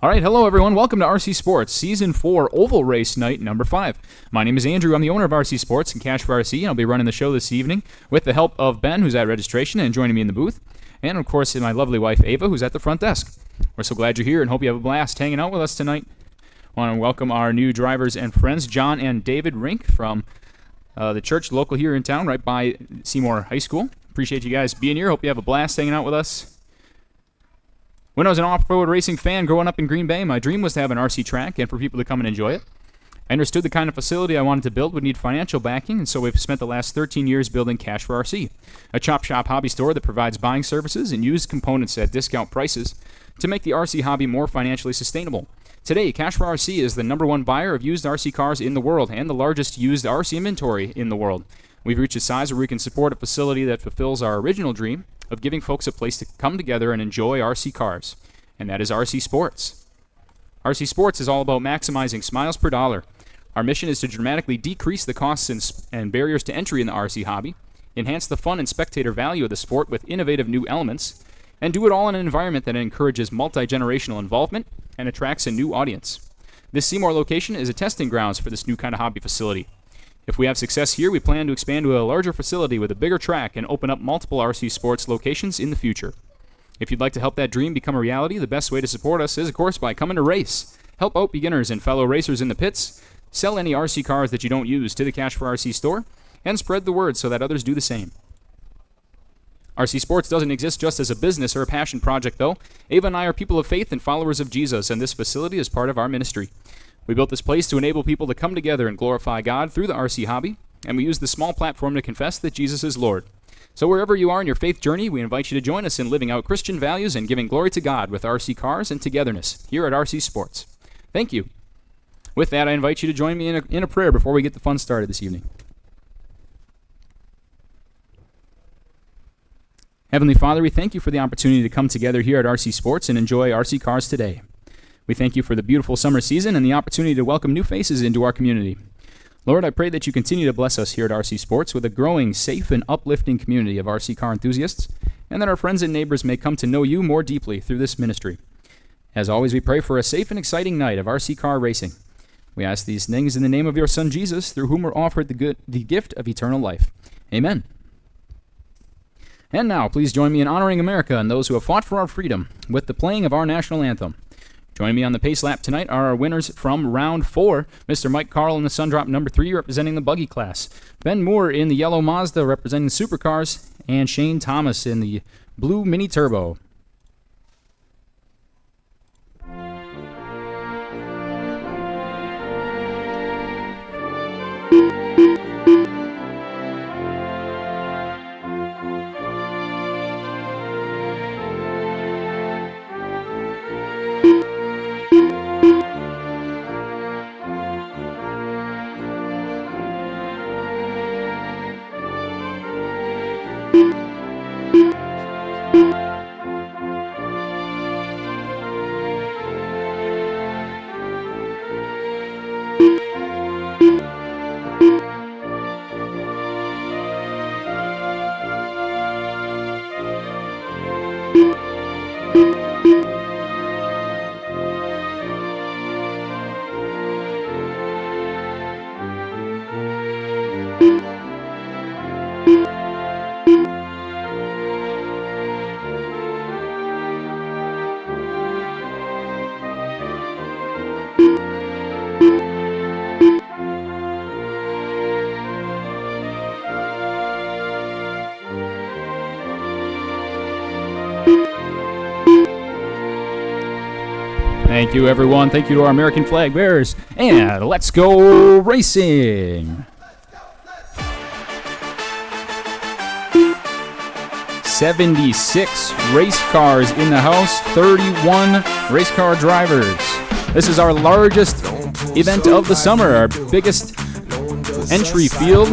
All right, hello everyone. Welcome to RC Sports, Season 4, Oval Race Night, number 5. My name is Andrew. I'm the owner of RC Sports and Cash for RC, and I'll be running the show this evening with the help of Ben, who's at registration and joining me in the booth, and of course my lovely wife, Ava, who's at the front desk. We're so glad you're here and hope you have a blast hanging out with us tonight. I want to welcome our new drivers and friends, John and David Rink from the church local here in town, right by Seymour High School. Appreciate you guys being here. Hope you have a blast hanging out with us. When I was an off-road racing fan growing up in Green Bay, my dream was to have an RC track and for people to come and enjoy it. I understood the kind of facility I wanted to build would need financial backing, and so we've spent the last 13 years building Cash for RC, a chop shop hobby store that provides buying services and used components at discount prices to make the RC hobby more financially sustainable. Today, Cash for RC is the #1 buyer of used RC cars in the world and the largest used RC inventory in the world. We've reached a size where we can support a facility that fulfills our original dream of giving folks a place to come together and enjoy RC cars, and that is RC Sports. RC Sports is all about maximizing smiles per dollar. Our mission is to dramatically decrease the costs and barriers to entry in the RC hobby, enhance the fun and spectator value of the sport with innovative new elements, and do it all in an environment that encourages multi-generational involvement and attracts a new audience. This Seymour location is a testing grounds for this new kind of hobby facility. If we have success here, we plan to expand to a larger facility with a bigger track and open up multiple RC Sports locations in the future. If you'd like to help that dream become a reality, the best way to support us is, of course, by coming to race. Help out beginners and fellow racers in the pits, sell any RC cars that you don't use to the Cash for RC store, and spread the word so that others do the same. RC Sports doesn't exist just as a business or a passion project, though. Ava and I are people of faith and followers of Jesus, and this facility is part of our ministry. We built this place to enable people to come together and glorify God through the RC hobby, and we use this small platform to confess that Jesus is Lord. So wherever you are in your faith journey, we invite you to join us in living out Christian values and giving glory to God with RC cars and togetherness here at RC Sports. Thank you. With that, I invite you to join me in a prayer before we get the fun started this evening. Heavenly Father, we thank you for the opportunity to come together here at RC Sports and enjoy RC cars today. We thank you for the beautiful summer season and the opportunity to welcome new faces into our community. Lord, I pray that you continue to bless us here at RC Sports with a growing, safe, and uplifting community of RC car enthusiasts, and that our friends and neighbors may come to know you more deeply through this ministry. As always, we pray for a safe and exciting night of RC car racing. We ask these things in the name of your Son, Jesus, through whom we're offered the gift of eternal life. Amen. And now, please join me in honoring America and those who have fought for our freedom with the playing of our national anthem. Joining me on the pace lap tonight are our winners from Round 4, Mr. Mike Carl in the Sundrop number 3 representing the buggy class, Ben Moore in the yellow Mazda representing the supercars, and Shane Thomas in the blue Mini Turbo. Thank you, everyone. Thank you to our American flag bearers. And let's go racing. 76 race cars in the house, 31 race car drivers. This is our largest event of the summer, our biggest entry field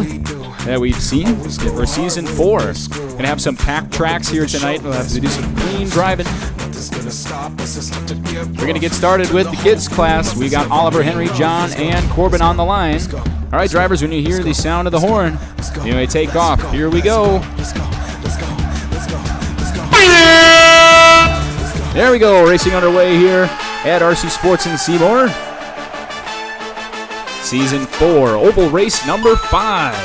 that we've seen for Season 4. We're going to have some packed tracks here tonight. We'll have to do some clean driving. We're going to get started with the kids class. We got Oliver, Henry, John, and Corbin on the line. All right, drivers, when you hear the sound of the horn, you may take off. Here we go. There we go, racing underway here. at RC Sports in Seymour. Season 4, oval race number 5.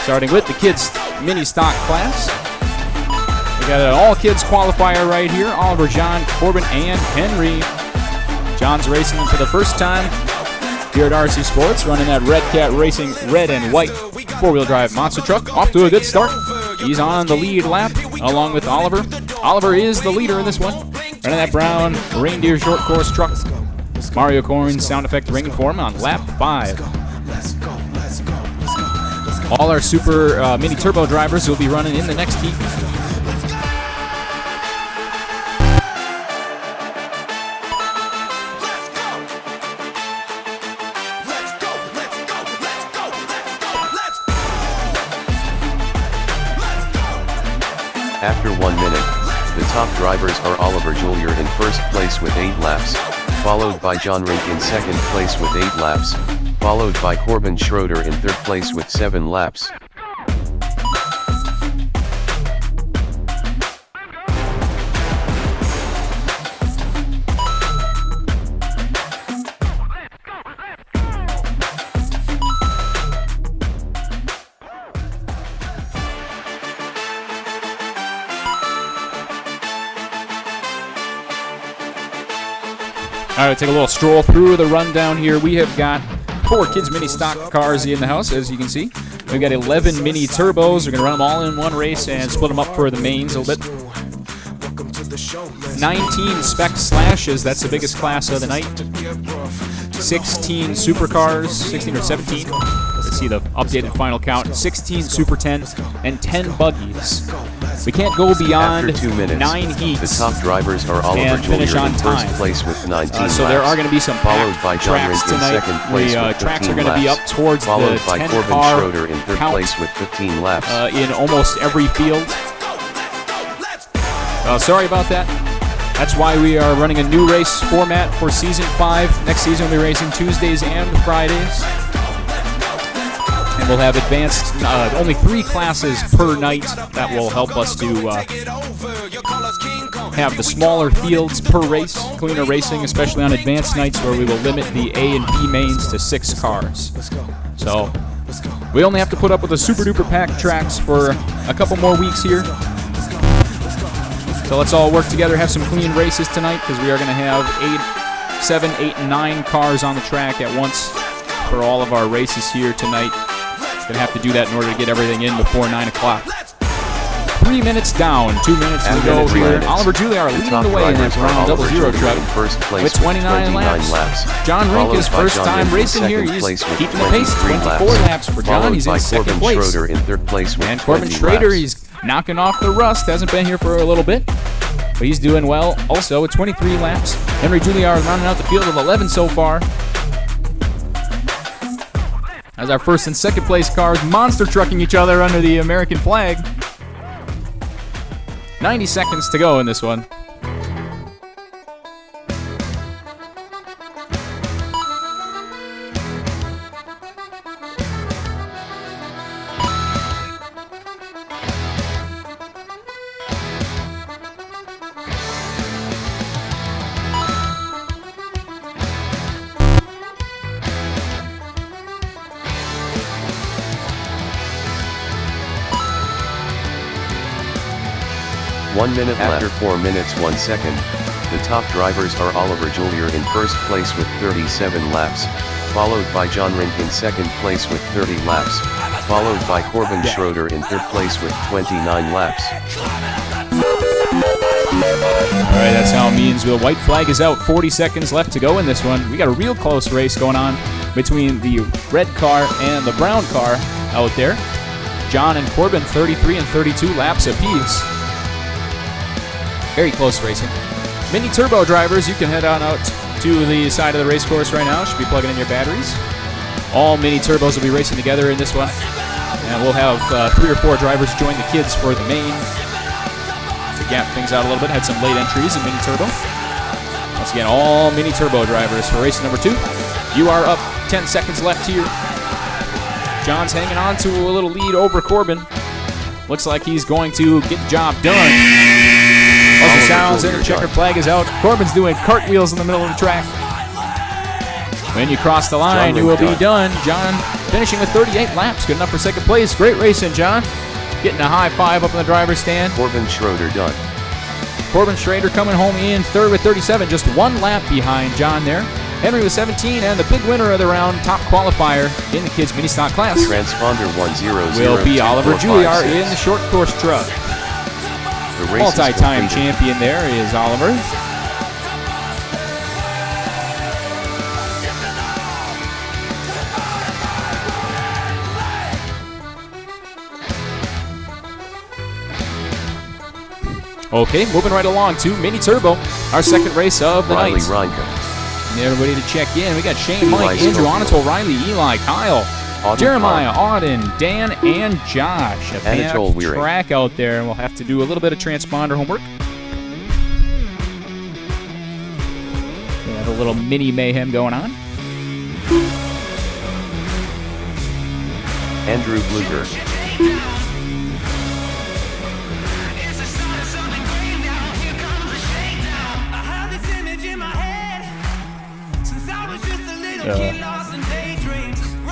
Starting with the kids' mini stock class. We got an all-kids qualifier right here. Oliver, John, Corbin, and Henry. John's racing for the first time here at RC Sports, running that Red Cat Racing red and white four-wheel drive monster truck. Off to a good start. He's on the lead lap along with Oliver. Oliver is the leader in this one. Running that brown reindeer short course truck. Mario Corn's sound effect ringing for him on lap 5. All our super mini turbo drivers will be running in the next heat. After 1 minute, the top drivers are Oliver Julier in first place with 8 laps, followed by John Rink in second place with 8 laps, followed by Corbin Schroeder in third place with 7 laps. All right, take a little stroll through the rundown here. We have got 4 kids mini stock cars in the house, as you can see. We've got 11 mini turbos. We're going to run them all in one race and split them up for the mains a little bit. 19 spec slashes, that's the biggest class of the night. 16 supercars, 16 or 17. Let's see the updated final count. 16 Super 10s and 10 buggies. We can't go beyond After 2 minutes, 9 heats. the top drivers are Oliver and finish Julier on in time. first place with 19 So there laps, are going to be some followed packed by John tracks Rink in tonight. second place with 15 tracks are going to be laps, up towards followed the by 10 Corbin car Schroeder in third count, place with 15 laps. in almost every field. Sorry about that. That's why we are running a new race format for Season 5. Next season we'll be racing Tuesdays and Fridays. And we'll have advanced, only 3 classes per night. That will help us to have the smaller fields per race, cleaner racing, especially on advanced nights where we will limit the A and B mains to 6 cars. So we only have to put up with the super duper packed tracks for a couple more weeks here. So let's all work together, have some clean races tonight, because we are going to have 7, 8, and 9 cars on the track at once for all of our races here tonight. Going to have to do that in order to get everything in before 9 o'clock. 3 minutes down, 2 minutes to go here. Oliver Julier leading the way in that brown 00 truck with 29 laps. John Rink is first time racing here. He's keeping the pace, 24 laps for John. He's in second place. And Corbin Schroeder, he's knocking off the rust. Hasn't been here for a little bit, but he's doing well also with 23 laps. Henry Julier rounding out the field with 11 so far. As our first and second place cars monster trucking each other under the American flag. 90 seconds to go in this one. After 4 minutes 1 second, the top drivers are Oliver Julier in first place with 37 laps, followed by John Rink in second place with 30 laps, followed by Corbin Schroeder in third place with 29 laps. Alright, that's how it means. The white flag is out. 40 seconds left to go in this one. We got a real close race going on between the red car and the brown car out there. John and Corbin 33 and 32 laps apiece. Very close racing. Mini turbo drivers, you can head on out to the side of the race course right now. Should be plugging in your batteries. All mini turbos will be racing together in this one. And we'll have 3 or 4 drivers join the kids for the main to gap things out a little bit. Had some late entries in mini turbo. Once again, all mini turbo drivers for race number 2. You are up, 10 seconds left here. John's hanging on to a little lead over Corbin. Looks like he's going to get the job done. Buzzer sounds and the checkered flag is out. Corbin's doing cartwheels in the middle of the track. When you cross the line, you will be done. John finishing with 38 laps. Good enough for second place. Great racing, John. Getting a high five up in the driver's stand. Corbin Schroeder done. Corbin Schrader coming home in third with 37, just 1 lap behind John there. Henry with 17, and the big winner of the round, top qualifier in the kids mini stock class, Transponder 100 will be Oliver Juilliard in the short course truck. The race Multi-time champion there is Oliver. Okay, moving right along to Mini Turbo, our second race of the Riley night. Reinke. Everybody to check in. We got Shane, Eli Mike, Andrew, Schofield. Anatol, Riley, Eli, Kyle, Auden Jeremiah, Auden, Dan, and Josh. A Anatol packed Weary. track out there, and we'll have to do a little bit of transponder homework. We have a little mini mayhem going on. Andrew Bluger.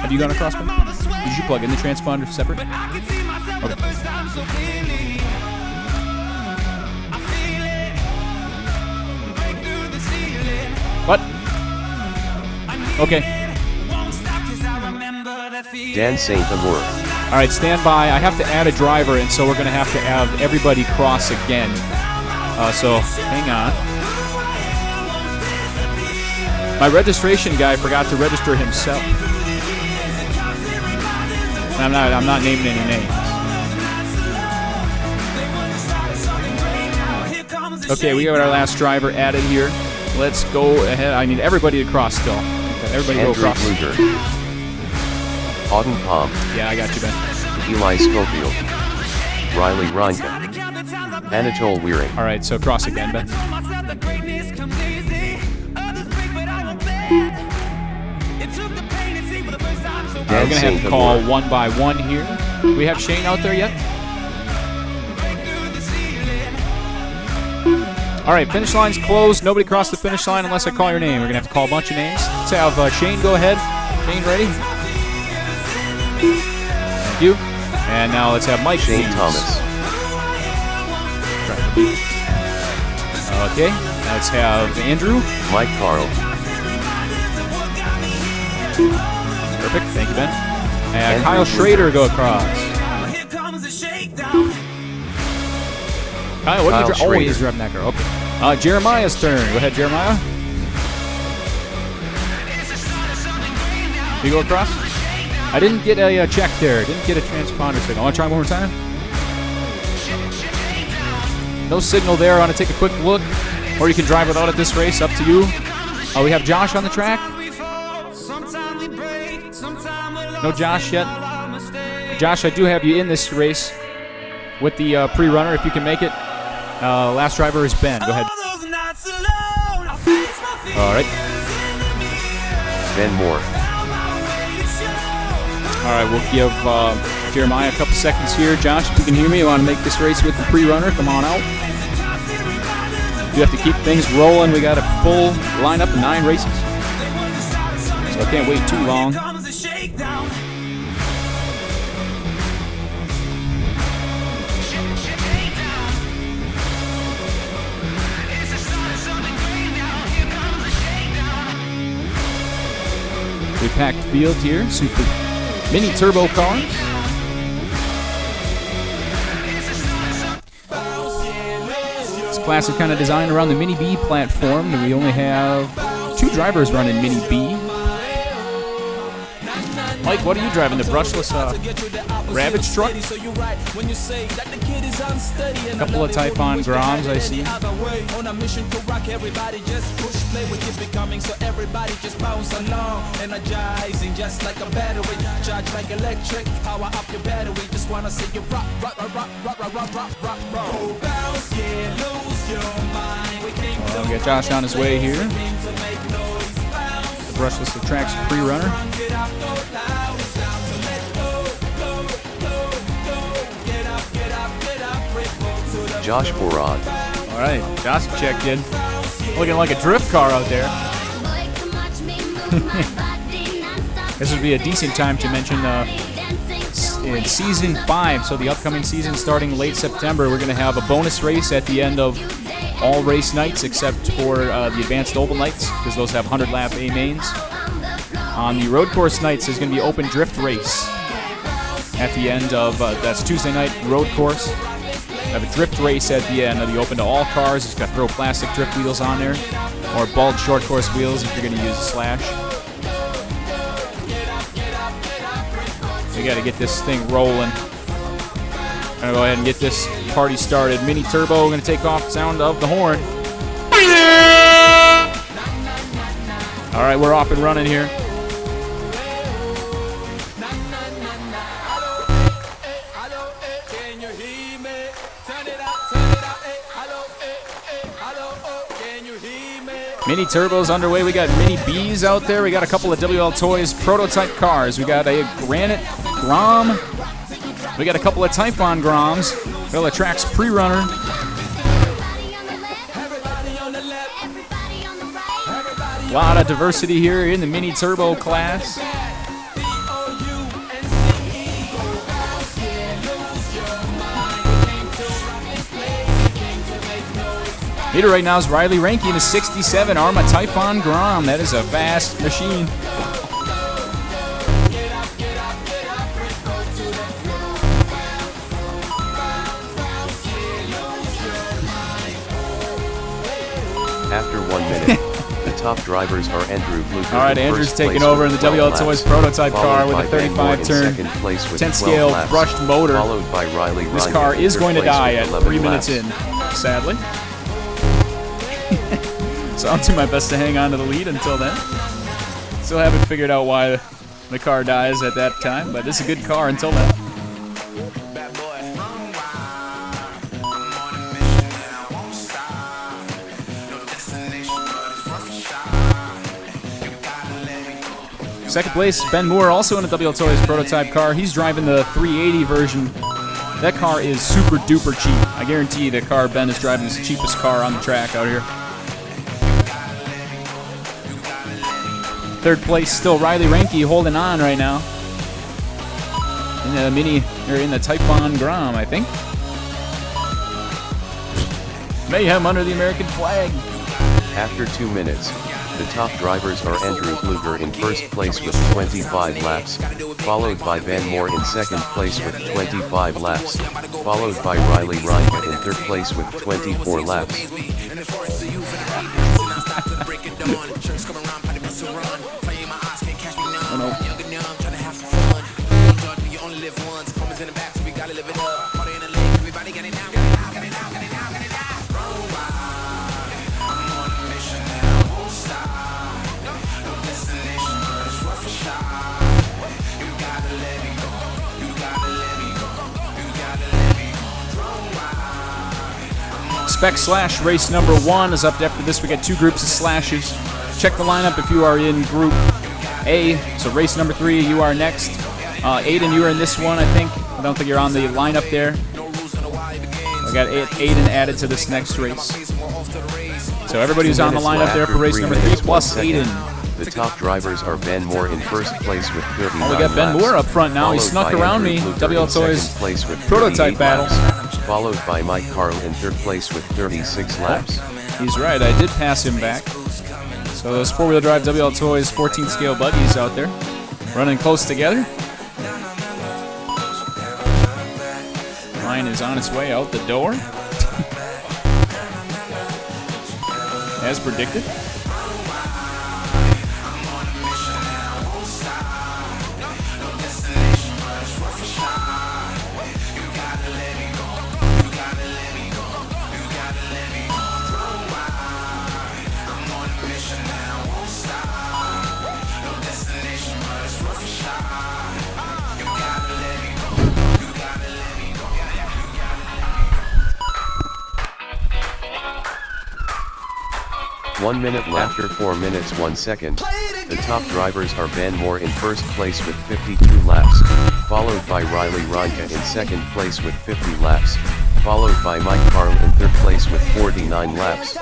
Have you gone across one? Did you plug in the transponder separate? Okay. What? Okay. Dan St. Amour. All right, stand by. I have to add a driver, and so we're going to have to have everybody cross again. So hang on. My registration guy forgot to register himself. I'm not naming any names. Okay, we got our last driver added here. Let's go ahead. I need everybody to cross still. Okay, everybody Andrew go across. Bluger. Auden Palm. Yeah, I got you, Ben. Eli Schofield. Riley Reinke. Anatol Weary. All right, so cross again, Ben. We're Dan going to have St. to call Amour. one by one here. Do we have Shane out there yet? All right, finish line's closed. Nobody crossed the finish line unless I call your name. We're going to have to call a bunch of names. Let's have Shane go ahead. Shane, ready? Thank you. And now let's have Mike. Shane please. Thomas. Okay, let's have Andrew. Mike Carl. Perfect, thank you, Ben. And Andrew Kyle Bluger. Schrader go across. Kyle, what Kyle did you Oh, he's Schrader. revving that girl. Okay. Jeremiah's turn. Go ahead, Jeremiah. You go across? I didn't get a check there. Didn't get a transponder signal. I want to try one more time. No signal there. I want to take a quick look. Or you can drive without it this race. Up to you. We have Josh on the track. No Josh yet. Josh, I do have you in this race with the pre-runner if you can make it. Last driver is Ben. Go ahead. All right. Ben Moore. All right, we'll give Jeremiah a couple seconds here. Josh, if you can hear me, you want to make this race with the pre-runner, come on out. You have to keep things rolling. We got a full lineup of 9 races. So I can't wait too long. We packed field here. Super mini turbo cars. This class is kind of designed around the Mini B platform. We only have 2 drivers running Mini B. Mike, what are you driving? The brushless Ravage truck? A couple of Typhon Groms, I see. We got Josh on his way here. The brushless Tracks pre-runner. Josh Borod. All right, Josh checked in. Looking like a drift car out there. This would be a decent time to mention in Season 5, so the upcoming season starting late September, we're going to have a bonus race at the end of all race nights except for the Advanced Oval nights, because those have 100-lap A mains. On the road course nights, there's going to be open drift race at the end of, that's Tuesday night road course. We have a drift race at the end. It'll be open to all cars. It's got to throw plastic drift wheels on there, or bulge short course wheels if you're going to use a slash. We got to get this thing rolling. I'm going to go ahead and get this party started. Mini Turbo going to take off the sound of the horn. All right, we're off and running here. Mini Turbo's underway. We got Mini Bs out there. We got a couple of WL Toys prototype cars. We got a Granite Grom. We got a couple of Typhon Groms. Trax Pre-Runner. A lot of diversity here in the Mini Turbo class. Leader right now is Riley Ranky in a 67 Arrma Typhon Grom. That is a fast machine. After 1 minute, the top drivers are Andrew Blucher. All right, Andrew's taking over in the WL Toys prototype car with a 35-turn, 10-scale brushed motor. Followed by Riley This car is going to die at 3 minutes in, sadly. So I'll do my best to hang on to the lead until then. Still haven't figured out why the car dies at that time, but it's a good car until then. Second place, Ben Moore, also in a WL Toys prototype car. He's driving the 380 version. That car is super duper cheap. I guarantee the car Ben is driving is the cheapest car on the track out here. Third place, still Riley Ranky holding on right now. In the in the Typhon Grom, I think. Mayhem under the American flag. After 2 minutes, the top drivers are Andrew Blucher in first place with 25 laps, followed by Ben Moore in second place with 25 laps, followed by Riley Ranky in third place with 24 laps. Oh no. Spec Slash race number 1 is up after this. We got 2 groups of slashes. Check the lineup if you are in group A. So race number 3, you are next. Aiden, you are in this one, I think. I don't think you're on the lineup there. We got Aiden added to this next race. So everybody who's on the lineup there for race number 3 plus Aiden. The top drivers are Ben Moore in first place with 39 we got Ben Moore up front now. He snuck around me. WL Toys prototype battle. Followed by Mike Carl in third place with 36 laps. He's right, I did pass him back. So those four-wheel drive WL Toys 14-scale buggies out there, running close together. Ryan is on its way out the door. As predicted. One minute left. After 4 minutes 1 second, the top drivers are Ben Moore in first place with 52 laps, followed by Riley Ranky in second place with 50 laps, followed by Mike Carl in third place with 49 laps.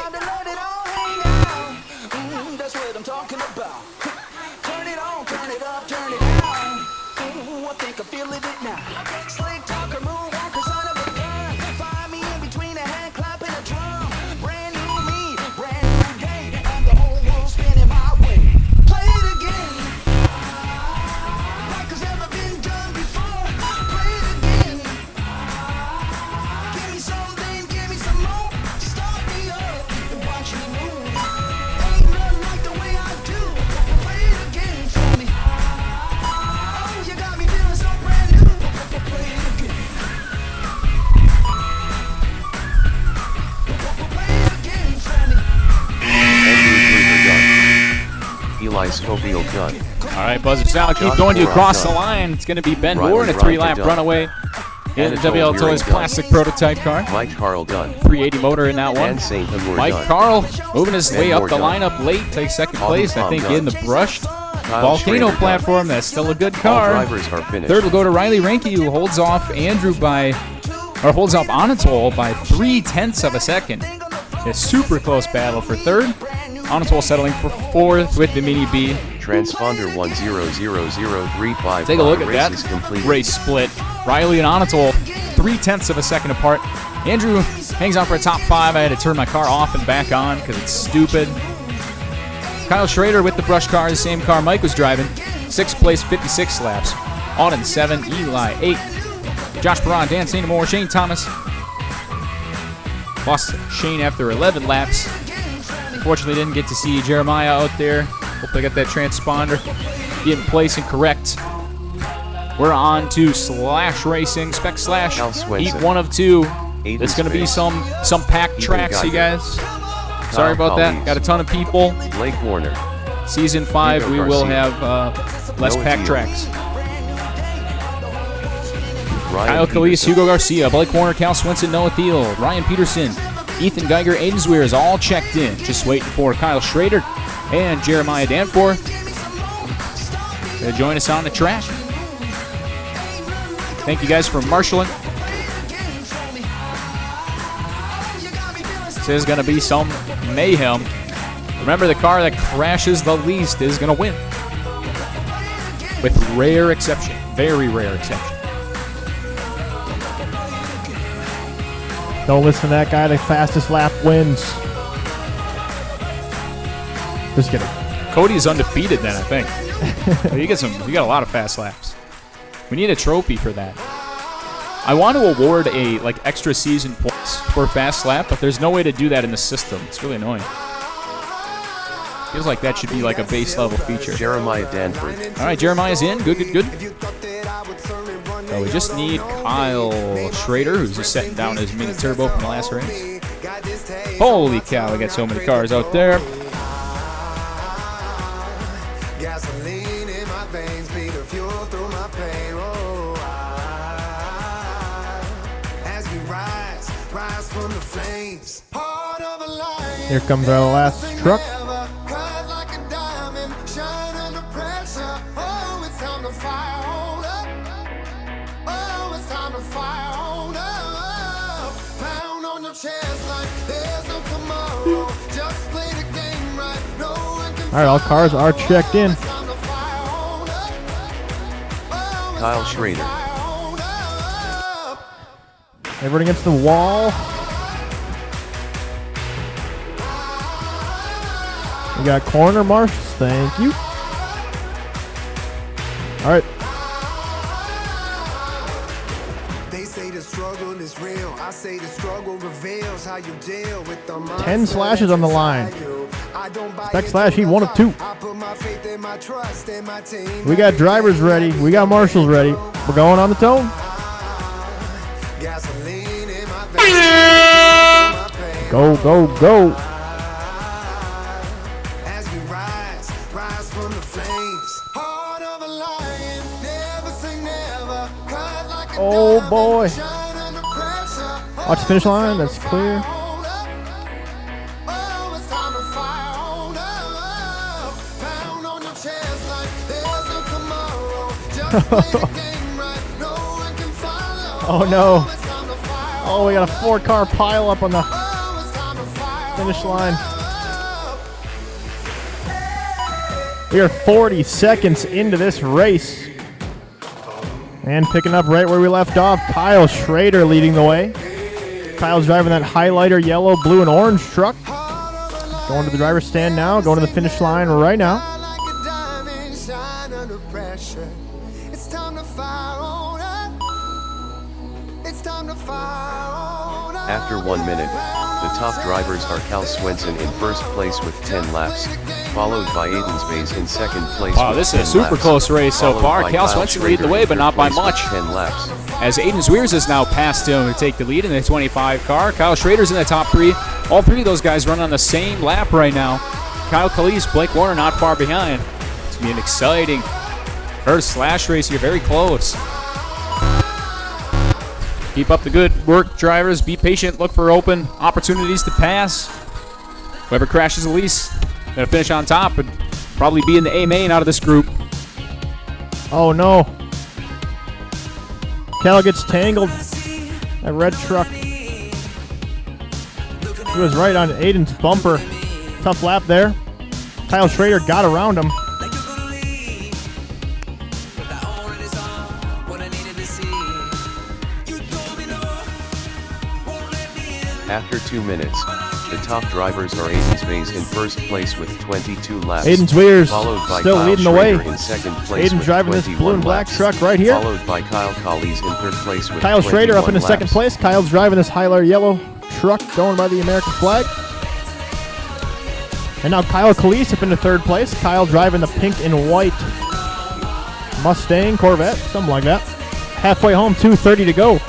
Scoville done. All right, Buzzers out. Keep going to across the line. It's going to be Ben Moore in a 3-lap runaway in the WL Toys plastic prototype car. Mike Carl done. 380 motor in that one. And Saint Amour Mike done. Carl moving his way up the done. lineup late, takes second All place. I Tom think done. in the brushed Kyle Volcano Schrader platform. That's still a good All car. drivers are finished. Third will go to Riley Ranke, who holds off Andrew holds off Anatol by 0.3 of a second. A super close battle for third. Anatol settling for fourth with the Mini B. Transponder 1000035. Take a look at race that is completed. race split. Riley and Anatol 0.3 of a second apart. Andrew hangs on for a top 5. I had to turn my car off and back on because it's stupid. Kyle Schrader with the brush car, the same car Mike was driving. 6th place, 56 laps. Auden 7, Eli 8. Josh Perron, Dan St. Amour, Shane Thomas. Lost Shane after 11 laps. Unfortunately, didn't get to see Jeremiah out there. Hope they got that transponder in place and correct. We're on to Slash Racing, Spec Slash, Cal heat Swenson. 1 of 2. Aiden It's going to be Space. some packed tracks, you guys. Sorry about that. Collins. Got a ton of people. Blake Warner. Season 5, Hugo we will Garcia. have less Noah packed Deal. tracks. Ryan Kyle Calise, Peterson. Hugo Garcia, Blake Warner, Cal Swenson, Noah Thiel, Ryan Peterson, Ethan Geiger, Aiden Zweers, all checked in. Just waiting for Kyle Schrader and Jeremiah Danforth to join us on the track. Thank you guys for marshaling. This is going to be some mayhem. Remember, the car that crashes the least is going to win. With rare exception. Very rare exception. Don't listen to that guy. The fastest lap wins. Just kidding. Cody is undefeated then, I think. You got a lot of fast laps. We need a trophy for that. I want to award extra season points for fast lap, but there's no way to do that in the system. It's really annoying. Feels like that should be like a base level feature. Jeremiah Danford. All right, Jeremiah's in. Good. So we just need Kyle Schrader, who's just setting down his mini turbo from the last race. Holy cow, we got so many cars out there. Gasoline in my veins, be the fuel through my pain. Oh, as we rise from the flames. Heart of a lion. Here comes our last truck. Cut like a diamond, shine under pressure. Oh, it's time to fire on up. Oh, it's time to fire on up. Pound on your chest like there's no tomorrow. Just play the game right. No one can. All right, all cars are checked in. Kyle Schrader. Everyone against the wall. We got corner marshals. Thank you. All right. They say the struggle is real. I say the struggle reveals how you deal with the 10 slashes on the line. Spec Slash, heat 1 of 2. We got drivers ready. We got marshals ready. We're going on the tone. Go, go, go. As we rise from the flames. Heart of a lion, never say never. Cut like a Oh, diamond, boy. shine under pressure. Watch the finish line. That's clear. Oh, it's time to fire on up. Pound on your chest like there's no tomorrow. Just play the game right. No one can follow. Oh, no. It's time to fire Oh, we got a 4-car pile up on the Oh, it's time to fire finish line. up. We are 40 seconds into this race. And picking up right where we left off, Kyle Schrader leading the way. Kyle's driving that highlighter yellow, blue, and orange truck. Going to the driver's stand now, going to the finish line right now. Like a diamond shine under pressure. It's time to fire on up. It's time to fire on up. After 1 minute, the top drivers are Cal Swenson in first place with 10 laps, followed by Aiden Space in second place Wow, with this 10 is a super laps, close race so followed far. by Cal Kyle Swenson leading the Schrader way, in but third not by place with much. 10 laps. As Aiden Zweers has now passed him to take the lead in the 25 car. Kyle Schrader's in the top 3. All 3 of those guys run on the same lap right now. Kyle Calise, Blake Warner not far behind. It's going to be an exciting first slash race here, very close. Keep up the good work, drivers. Be patient, look for open opportunities to pass. Whoever crashes the least, going to finish on top and probably be in the A main out of this group. Oh no. Cal gets tangled. That red truck. He was right on Aiden's bumper. Tough lap there. Kyle Schrader got around him. After 2 minutes, the top drivers are Aiden Space in first place with 22 laps, Aiden Zweers followed by still Kyle leading the Schrader way. in second place Aiden with driving this 21 blue and black laps, truck right here. followed by Kyle Collins in third place with Kyle Schrader up 21 into second laps. place. Kyle's driving this highlighter yellow truck going by the American flag. And now Kyle Calise up into third place. Kyle driving the pink and white Mustang, Corvette, something like that. Halfway home, 2:30 to go.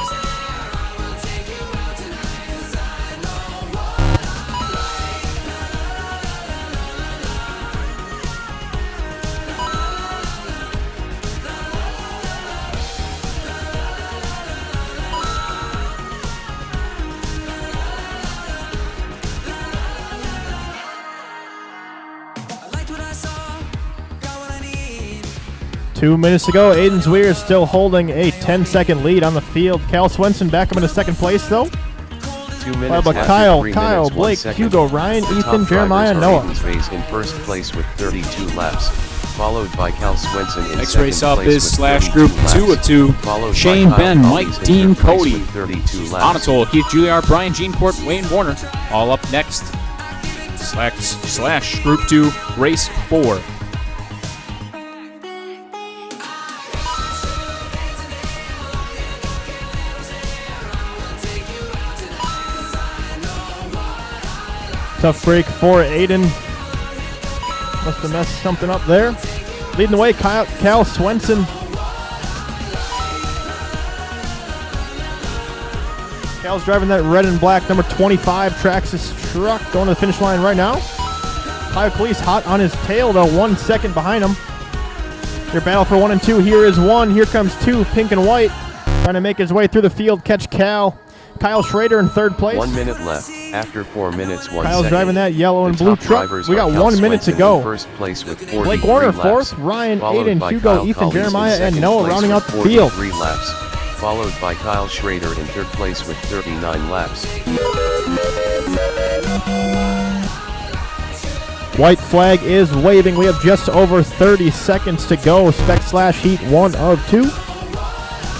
I liked what I saw, got what I need. 2 minutes to go. Aiden Zweer is still holding a 10-second lead on the field. Cal Swenson back up into second place, though. 2 minutes How about after Kyle, 3 Kyle, minutes, 1 Blake, second. Hugo, Ryan, The Ethan, top Jeremiah, drivers are Noah. Aiden Space in first place with 32 laps, followed by Cal Swenson in Next second race up place is with slash 32 group laps, 2 of 2. followed Shane by Kyle Ben, Collins Mike, in Dean, third place Cody, with 32 laps. Anatol, Keith Juilliard, Brian Jeancourt, Wayne Warner, all up next. Slash Group 2, Race 4. Tough break for Aiden. Must have messed something up there. Leading the way, Cal Swenson. Cal's driving that red and black number 25 Traxxas truck going to the finish line right now. Kyle Calise hot on his tail, though, 1 second behind him. Your battle for 1 and 2. Here is 1. Here comes 2, pink and white. Trying to make his way through the field, catch Cal. Kyle Schrader in third place. 1 minute left. After 4 minutes, 1 Kyle's second. driving that yellow and The blue top truck. drivers We are got Cal 1 minute to Swenson go. in first place with 43 Blake Warner laps, fourth, Ryan, followed Aiden, by Hugo, Kyle Ethan, Collins in Jeremiah, and second Noah place rounding with out the field. 43 laps, followed by Kyle Schrader in third place with 39 laps. White flag is waving. We have just over 30 seconds to go. Spec slash heat 1 of 2.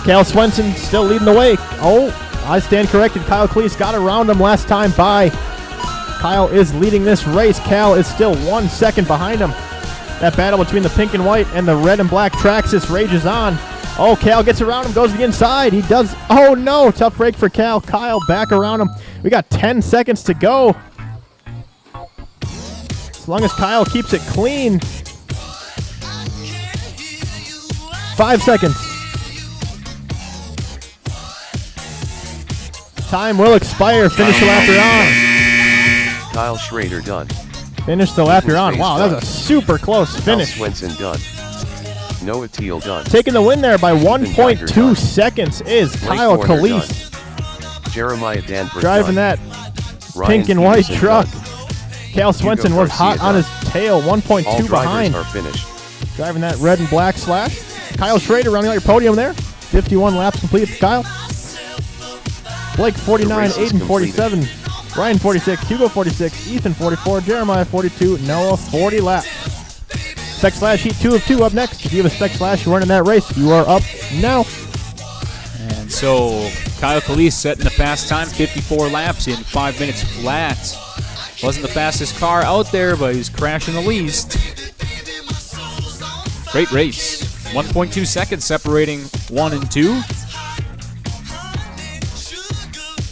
Cal Swenson still leading the way. Oh, I stand corrected. Kyle Calise got around him last time by. Kyle is leading this race. Cal is still 1 second behind him. That battle between the pink and white and the red and black Traxxas rages on. Oh, Cal gets around him, goes to the inside. He does. Oh, no. Tough break for Cal. Kyle back around him. We got 10 seconds to go. As long as Kyle keeps it clean. 5 seconds. Time will expire. Finish the lap you're on. Kyle Schrader done. Finish the lap you're on. Wow, that was a super close Kyle finish. Swenson done. Noah Teal done. Taking the win there by Geiger 1.2 done. seconds is Blake Kyle Warner Calise. done. Jeremiah Danforth Driving done. that Ryan pink and white Peterson truck. done. Cal Swenson was hot Garcia on done. his tail, 1.2 All drivers behind. are finished. Driving that red and black slash. Kyle Schrader rounding out your podium there. 51 laps complete for Kyle. Blake 49, race is Aiden 47, Ryan 46, Hugo 46, Ethan 44, Jeremiah 42, Noah 40 laps. Spec Slash Heat 2 of 2 up next. If you have a Spec Slash, you're running that race. You are up now. And so Kyle Calise setting the fast time, 54 laps in 5 minutes flat. Wasn't the fastest car out there, but he's crashing the least. Great race. 1.2 seconds separating 1 and 2.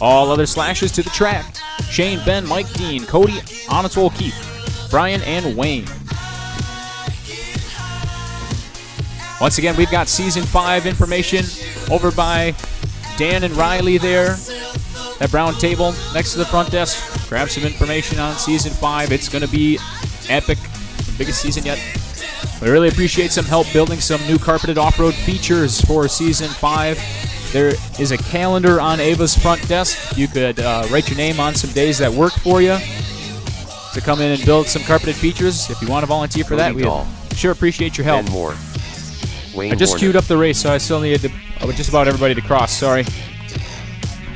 All other slashes to the track. Shane, Ben, Mike, Dean, Cody, Anatol, Keith, Brian, and Wayne. Once again, we've got Season 5 information over by Dan and Riley there. That brown table next to the front desk. Grab some information on Season 5. It's going to be epic. The biggest season yet. We really appreciate some help building some new carpeted off-road features for Season 5. There is a calendar on Ava's front desk. You could write your name on some days that work for you to come in and build some carpeted features. If you want to volunteer for that, we sure appreciate your help. Ben Moore. Wayne I just Warner. queued up the race, so I still needed just about everybody to cross. Sorry.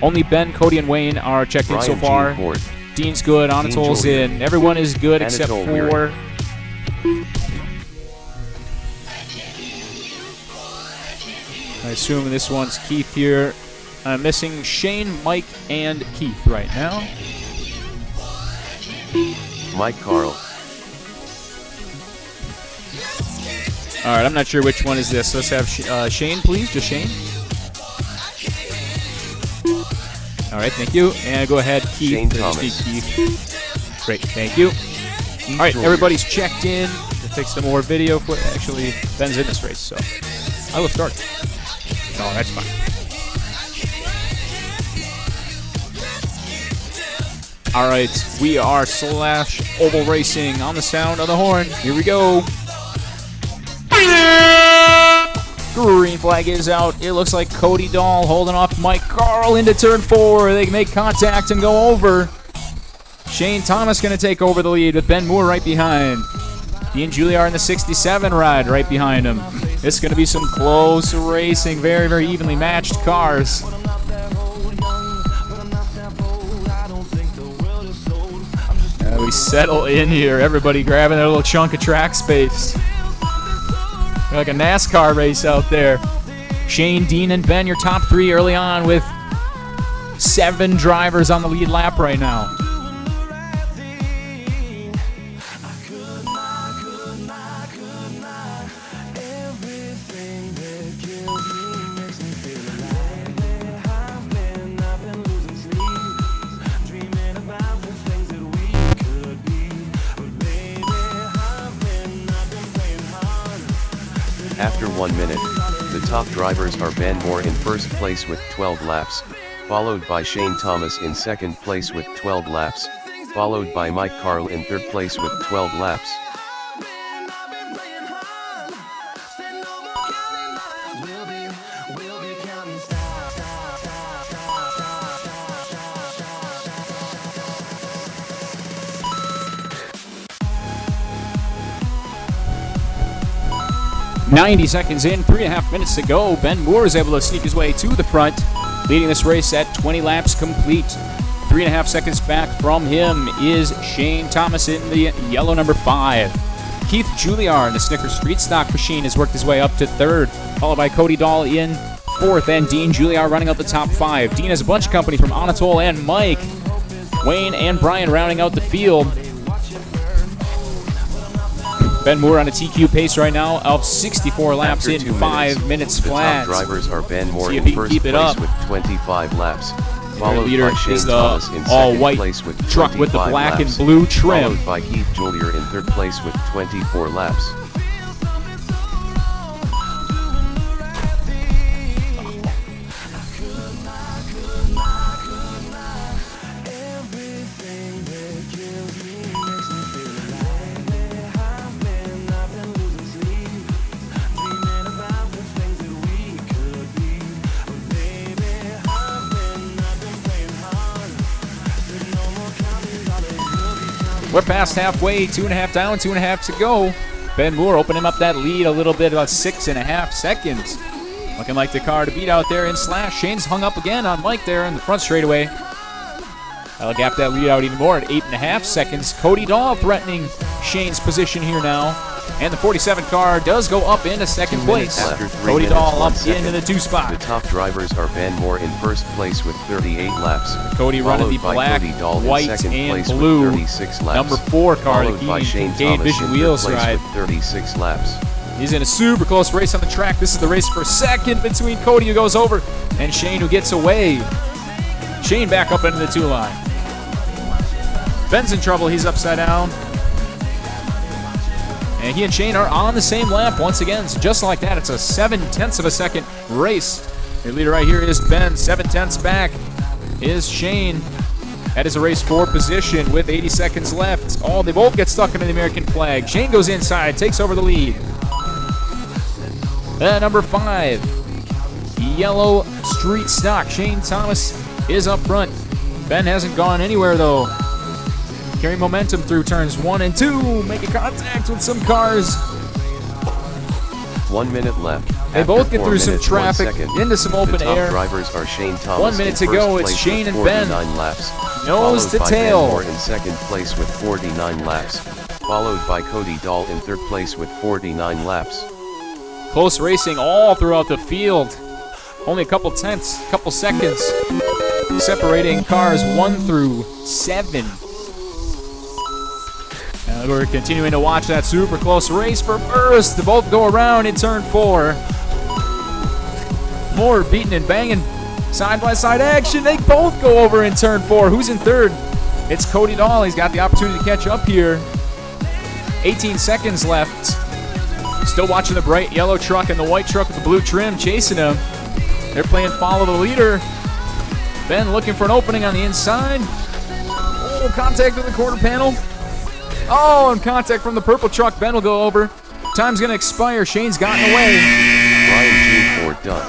Only Ben, Cody, and Wayne are checked in Brian so far. Gene Ford. Dean's good. Anatol's Julian. in. Everyone is good except Anatol for... Weary. I assume this one's Keith here. I'm missing Shane, Mike, and Keith right now. Mike Carl. All right, I'm not sure which one is this. Let's have Shane, please. Just Shane. All right, thank you. And go ahead, Keith. Shane Just Thomas. Keith. Great, thank you. All right, everybody's checked in. We'll take some more video. Actually, Ben's in this race, so I will start. Oh, that's fine. All right, we are Slash Oval Racing on the sound of the horn. Here we go. Green flag is out. It looks like Cody Dahl holding off Mike Carl into turn 4. They make contact and go over. Shane Thomas going to take over the lead with Ben Moore right behind. He and Julia are in the 67 ride right behind him. It's going to be some close racing. Very, very evenly matched cars. We settle in here. Everybody grabbing their little chunk of track space. Like a NASCAR race out there. Shane, Dean, and Ben, your top 3 early on with 7 drivers on the lead lap right now. After 1 minute, the top drivers are Ben Moore in first place with 12 laps, followed by Shane Thomas in second place with 12 laps, followed by Mike Carl in third place with 12 laps. .90 seconds in, 3.5 minutes to go. Ben Moore is able to sneak his way to the front, leading this race at 20 laps complete. 3.5 seconds back from him is Shane Thomas in the yellow number 5. Keith Juliar in the Snickers Street Stock machine has worked his way up to 3rd, followed by Cody Dahl in 4th, and Dean Juliar running out the top 5. Dean has a bunch of company from Anatol and Mike. Wayne and Brian rounding out the field. Ben Moore on a TQ pace right now of 64 laps After in 2 5 minutes the flat. top drivers are Ben Moore See if in he can first keep it place up. with 25 laps, Our followed leader by Shane is Thomas the in all-white second place with truck with the 25 black laps, and blue trim. followed by Keith Julier in third place with 24 laps. We're past halfway, 2.5 down, 2.5 to go. Ben Moore opening up that lead a little bit, about 6.5 seconds. Looking like the car to beat out there in slash. Shane's hung up again on Mike there in the front straightaway. That'll gap that lead out even more at 8.5 seconds. Cody Dahl threatening Shane's position here now. And the 47 car does go up into second 2 place. minutes after 3 Cody minutes, Dahl 1 up second. into the 2 spot. The top drivers are Ben Moore in first place with 38 laps. Cody running the followed by black, Cody Dahl in white, second and place blue. with 36 laps. Number 4 car, the followed by Shane Kincaid Thomas Vision in Wheel third place Stride. with 36 laps. He's in a super close race on the track. This is the race for second between Cody, who goes over, and Shane, who gets away. Shane back up into the 2 line. Ben's in trouble. He's upside down. And he and Shane are on the same lap once again. So just like that, it's a 7/10 of a second race. Your leader right here is Ben. 7/10 back is Shane. That is a race 4 position with 80 seconds left. Oh, they both get stuck into the American flag. Shane goes inside, takes over the lead. Number 5, yellow street stock. Shane Thomas is up front. Ben hasn't gone anywhere though. Carrying momentum through turns 1 and 2, making contact with some cars. 1 minute left. They After both get 4 through some minutes, 1 traffic, second. into some open the top air. drivers are Shane Thomas 1 minute in to go. first It's place Shane with and Ben. 49 laps. Nose to followed by tail. Ben Moore in second place with 49 laps. Followed by Cody Dahl in third place with 49 laps. Close racing all throughout the field. Only a couple tenths, couple seconds separating cars 1 through 7. We're continuing to watch that super close race for first. They both go around in turn 4. Moore beating and banging. Side-by-side action. They both go over in turn 4. Who's in third? It's Cody Dahl. He's got the opportunity to catch up here. 18 seconds left. Still watching the bright yellow truck and the white truck with the blue trim chasing him. They're playing follow the leader. Ben looking for an opening on the inside. Oh, contact with the quarter panel. Oh, and contact from the purple truck. Ben will go over. Time's going to expire. Shane's gotten away. Ryan Gene Ford done.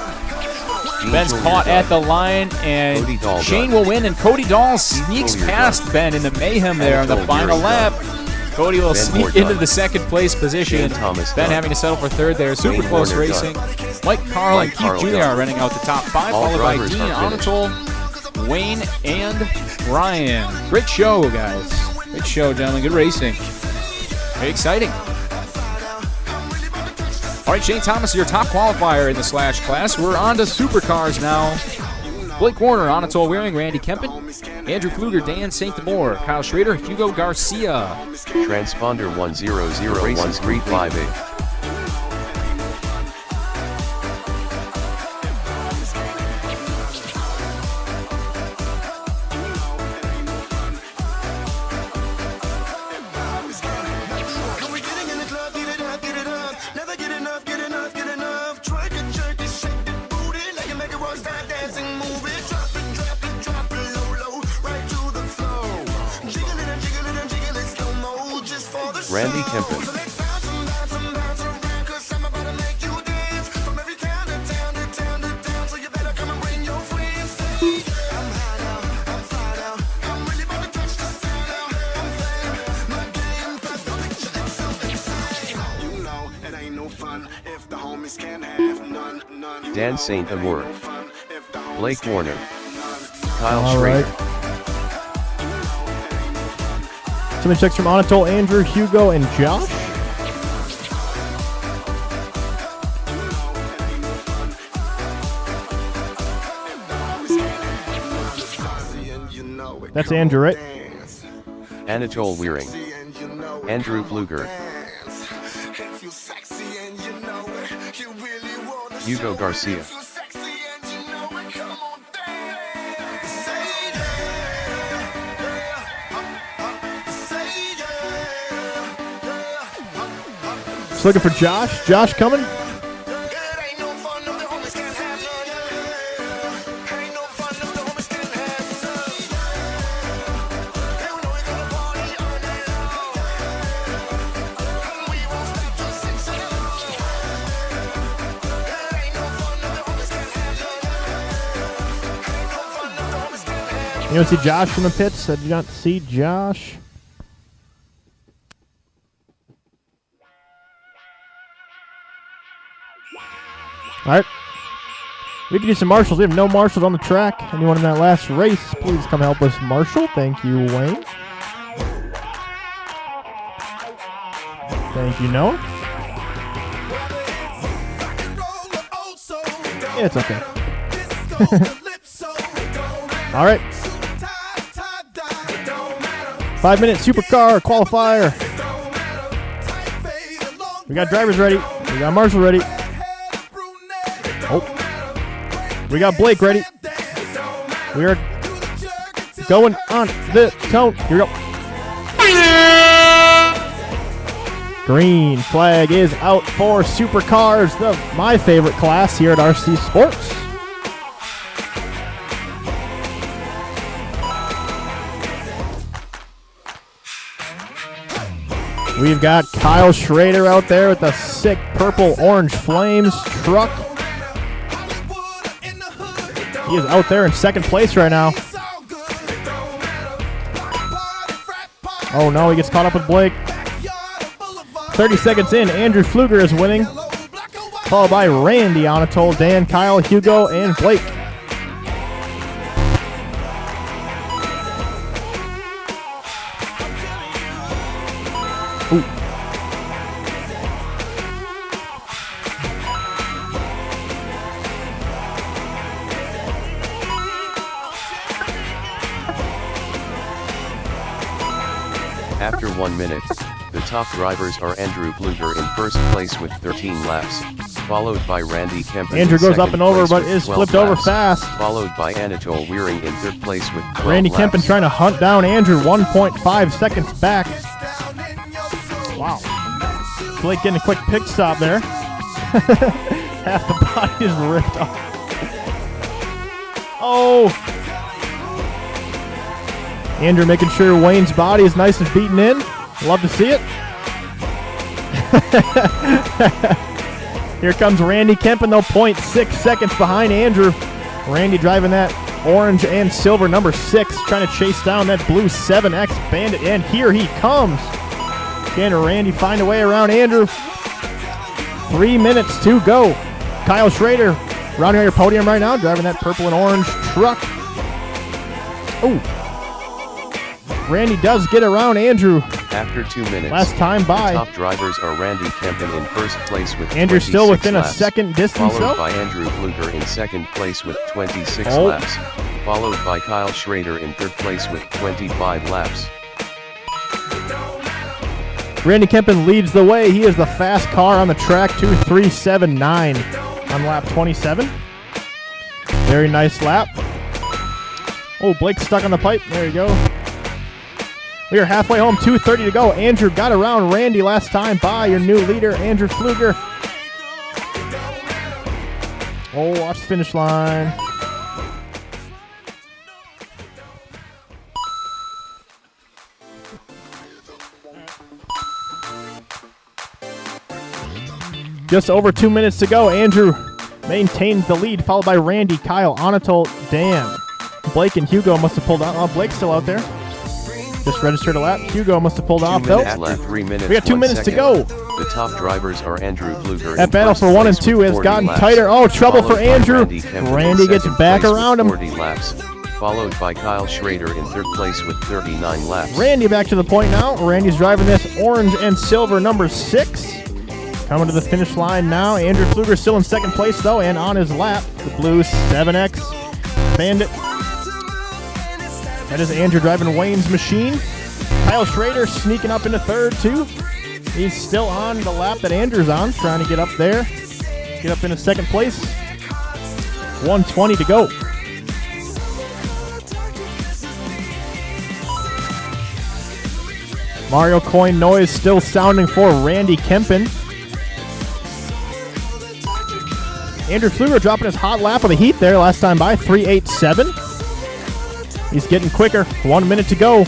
Gene Ben's Hillier caught done. at the line, Cody and Dahl Shane done. will win, and Cody Dahl sneaks Hillier past done. Ben in the mayhem there on the Anatole final Geary lap. done. Cody will Ben sneak Moore into done. the second place position. Shane Thomas Ben done. having to settle for third there. Super Wayne close Warner racing. done. Mike Carl and Mike Keith Carl Jr. done. are running out the top 5, All followed by drivers Dean are finished. Anatole, Wayne, and Ryan. Great show, guys. Great show, gentlemen. Good racing. Very exciting. All right, Shane Thomas, your top qualifier in the slash class. We're on to supercars now. Blake Warner, Anatole Waring, Randy Kempen, Andrew Pfluger, Dan St. Moore, Kyle Schrader, Hugo Garcia. Transponder 1001358. When we getting in the club, get it up, get it up. Never get enough, get enough, get enough. Twerk it, jerk it, shake it, booty like you make it rock star dancing, move it. Drop it, drop it, drop it low, low, right to the floor. Jiggle it and jiggle it and jiggle it slow mo, just for the show. Randy Kempen. So let's bounce and bounce and bounce around, 'cause I'm about to make you dance. From every town to town to town to town, so you better come and bring your friends. Hey, I'm high now, I'm fly now, I'm really about to touch the sky now. I'm fame, my game, plus the picture is so insane. You know it ain't no fun if the homies can't have none, none. You Dan know St. it ain't Amour. no fun if the homies Blake can't Warner. have Kyle All Schrader. right. Somebody checks from Anatole, Andrew, Hugo, and Josh. That's Andrew, right? Anatole Wearing. Andrew Pfluger. Hugo Garcia. Just looking for Josh. Josh coming. You don't see Josh from the pits? Did you not see Josh? All right. We can do some marshals. We have no marshals on the track. Anyone in that last race, please come help us marshal. Thank you, Wayne. Thank you, Noah. Yeah, it's okay. All right. 5-minute supercar qualifier. We got drivers ready. We got Marshall ready. Oh. We got Blake ready. We are going on the cone. Here we go. Green flag is out for supercars, my favorite class here at RC Sports. We've got Kyle Schrader out there with the sick purple-orange flames truck. He is out there in second place right now. Oh no, he gets caught up with Blake. 30 seconds in, Andrew Pfluger is winning, followed by Randy Anatol, Dan, Kyle, Hugo, and Blake. Ooh. After 1 minute, the top drivers are Andrew Pfluger in first place with 13 laps, followed by Randy Kempen. Andrew goes up second and over, place but with is 12 flipped over laps, fast. Followed by Anatol Weering in third place with 12 Randy laps. Kempen trying to hunt down Andrew, 1.5 seconds back. Wow. Blake getting a quick pit stop there. Half the body is ripped off. Oh! Andrew making sure Wayne's body is nice and beaten in. Love to see it. Here comes Randy Kempen, though, 0.6 seconds behind Andrew. Randy driving that orange and silver number 6, trying to chase down that blue 7X Bandit, and here he comes. Can Randy find a way around Andrew? 3 minutes to go. Kyle Schrader rounding out your podium right now, driving that purple and orange truck. Oh. Randy does get around Andrew. After 2 minutes, Last time by. the top drivers are Randy Kempen in first place with Andrew 26 still within laps, a second distance, followed though. by Andrew Pfluger in second place with 26 Oh. laps, followed by Kyle Schrader in third place with 25 laps. Randy Kempen leads the way. He is the fast car on the track, 2:3.79 on lap 27. Very nice lap. Oh, Blake's stuck on the pipe. There you go. We are halfway home, 2:30 to go. Andrew got around Randy last time by. Your new leader, Andrew Pfluger. Oh, watch the finish line. Just over 2 minutes to go. Andrew maintains the lead, followed by Randy, Kyle, Anatol, Dan. Blake and Hugo must have pulled out. Oh, Blake's still out there. Just registered a lap. Hugo must have pulled 2 off, though. minutes left, 3 minutes. We got 2 1 minutes to second. go. The top drivers are Andrew Pfluger. That in battle first for 1 and place 2 with has 40 gotten laps, tighter. Oh, trouble for followed by Andrew. Randy Kempen in Randy gets second back place with around him. 40 laps, followed by Kyle Schrader in third place with 39 laps. Randy back to the point now. Randy's driving this orange and silver number 6. Coming to the finish line now. Andrew Pfluger still in second place, though, and on his lap, the blue 7X Bandit. That is Andrew driving Wayne's machine. Kyle Schrader sneaking up into third, too. He's still on the lap that Andrew's on, trying to get up there. Get up into second place. 1:20 to go. Mario coin noise still sounding for Randy Kempen. Andrew Pfluger dropping his hot lap of the heat there last time by, 3:87. He's getting quicker. 1 minute to go.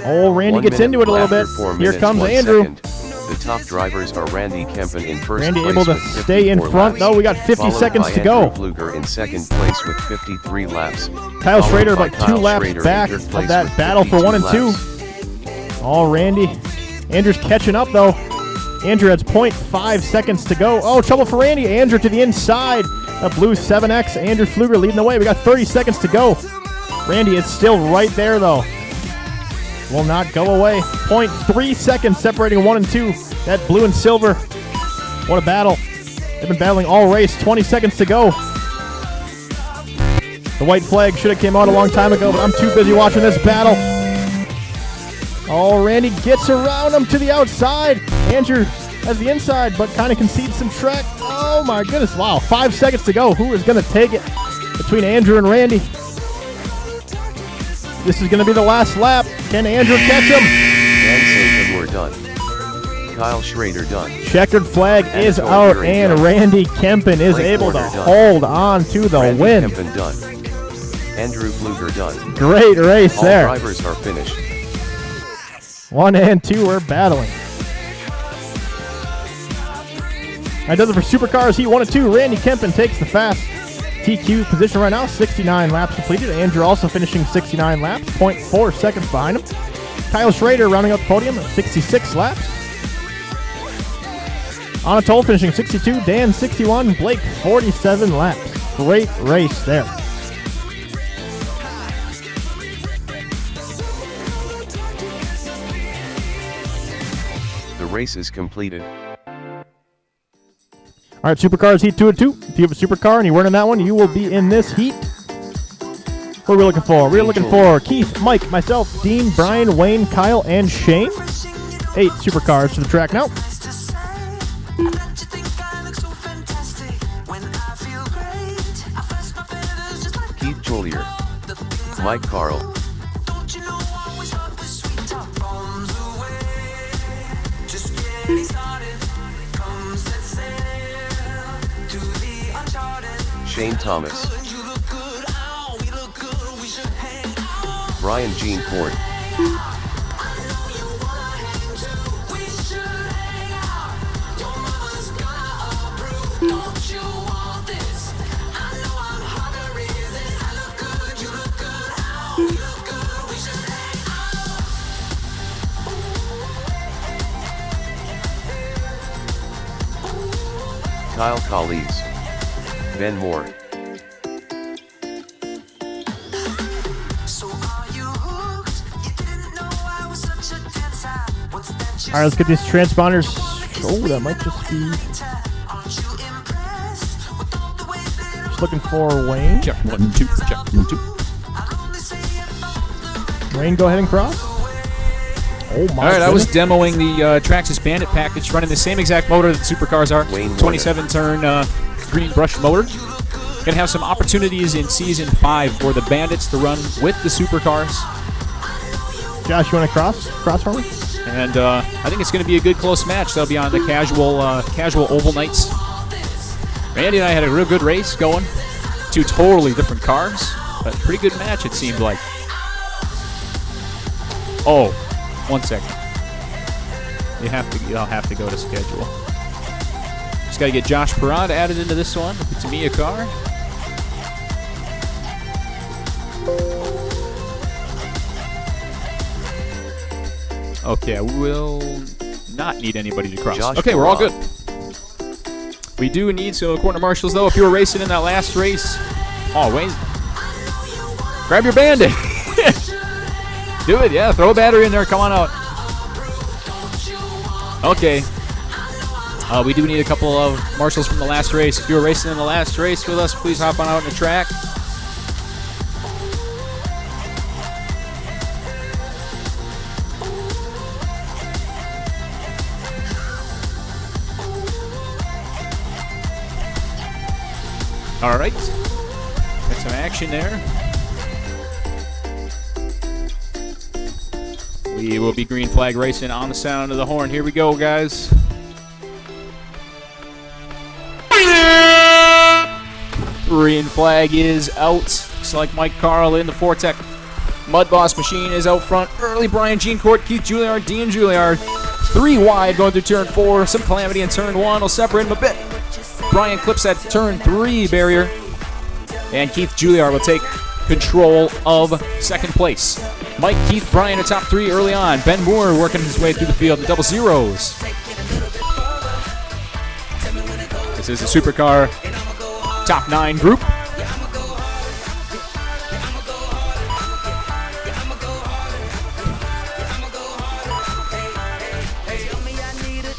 Oh, Randy 1 gets minute into it a little bit. after 4 Here minutes, comes 1 Andrew. second. The top drivers are Randy Kempen in first Randy place able to with stay in 54 front, laps, though. We got 50 followed seconds by to go. Andrew Pfluger in second place with 53 laps. Kyle followed Schrader by about 2 Kyle laps Schrader in back third of place that with battle for 1 and 2. laps. Oh, Randy. Andrew's catching up, though. Andrew has 0.5 seconds to go. Oh, trouble for Randy. Andrew to the inside. A blue 7X. Andrew Pfluger leading the way. We got 30 seconds to go. Randy is still right there, though. Will not go away. 0.3 seconds separating 1 and 2. That blue and silver. What a battle. They've been battling all race. 20 seconds to go. The white flag should have came out a long time ago, but I'm too busy watching this battle. Oh, Randy gets around him to the outside. Andrew has the inside, but kind of concedes some track. Oh my goodness, wow. 5 seconds to go. Who is going to take it between Andrew and Randy? This is going to be the last lap. Can Andrew catch him? Dan Satham, we're done. Kyle Schrader done. Checkered flag is Anatol out, Urey and done. Randy Kempen is Blake able to Warner done. hold on to the Randy win. Kempen done. Andrew Pfluger done. Great race All there. drivers are finished. 1 and 2 are battling. That does it for Supercars Heat 1 and 2. Randy Kempen takes the fast TQ position right now. 69 laps completed. Andrew also finishing 69 laps. 0.4 seconds behind him. Kyle Schrader rounding out the podium at 66 laps. Anatol finishing 62. Dan 61. Blake 47 laps. Great race there. The race is completed. All right, Supercars Heat 2 and 2. If you have a supercar and you're winning that one, you will be in this heat. What are we looking for? We're looking for Keith, Mike, myself, Dean, Brian, Wayne, Kyle, and Shane. 8 supercars to the track now. Keith Jolier. Mike Carl. Shane Thomas. Brian Jean Ford. Kyle Colleagues. Ben Moore. All right, let's get these transponders. Oh, that might just be... Just looking for Wayne. Check 1, 2. Check 1, 2. Wayne, go ahead and cross. Oh, my All right, I was goodness. demoing the Traxxas Bandit package, running the same exact motor that supercars are. Wayne 27-turn green brush motor. Gonna have some opportunities in Season 5 for the Bandits to run with the supercars. Josh, you want to cross? Cross for me? And I think it's going to be a good close match. That'll be on the casual oval nights. Randy and I had a real good race going. 2 totally different cars, but pretty good match it seemed like. Oh, 1 second. I'll have to go to schedule. Just got to get Josh Perrott added into this one. It's a Mia car. Okay, we will not need anybody to cross. Josh Okay, we're all good. Perrott. We do need some corner marshals, though. If you were racing in that last race, oh, Wayne, grab your Bandit. Do it, yeah. Throw a battery in there. Come on out. Okay. We do need a couple of marshals from the last race. If you were racing in the last race with us, please hop on out in the track. All right. Got some action there. We will be green flag racing on the sound of the horn. Here we go, guys. Green flag is out. Looks like Mike Carl in the Fortec Mud Boss machine is out front. Early Brian Jeancourt, Keith Juilliard, Dean Juilliard. 3 wide going through turn 4. Some calamity in turn 1 will separate him a bit. Brian clips that turn 3 barrier. And Keith Juilliard will take control of second place. Mike, Keith, Brian, a top 3 early on. Ben Moore working his way through the field. The double zeros. This is the Supercar top 9 group.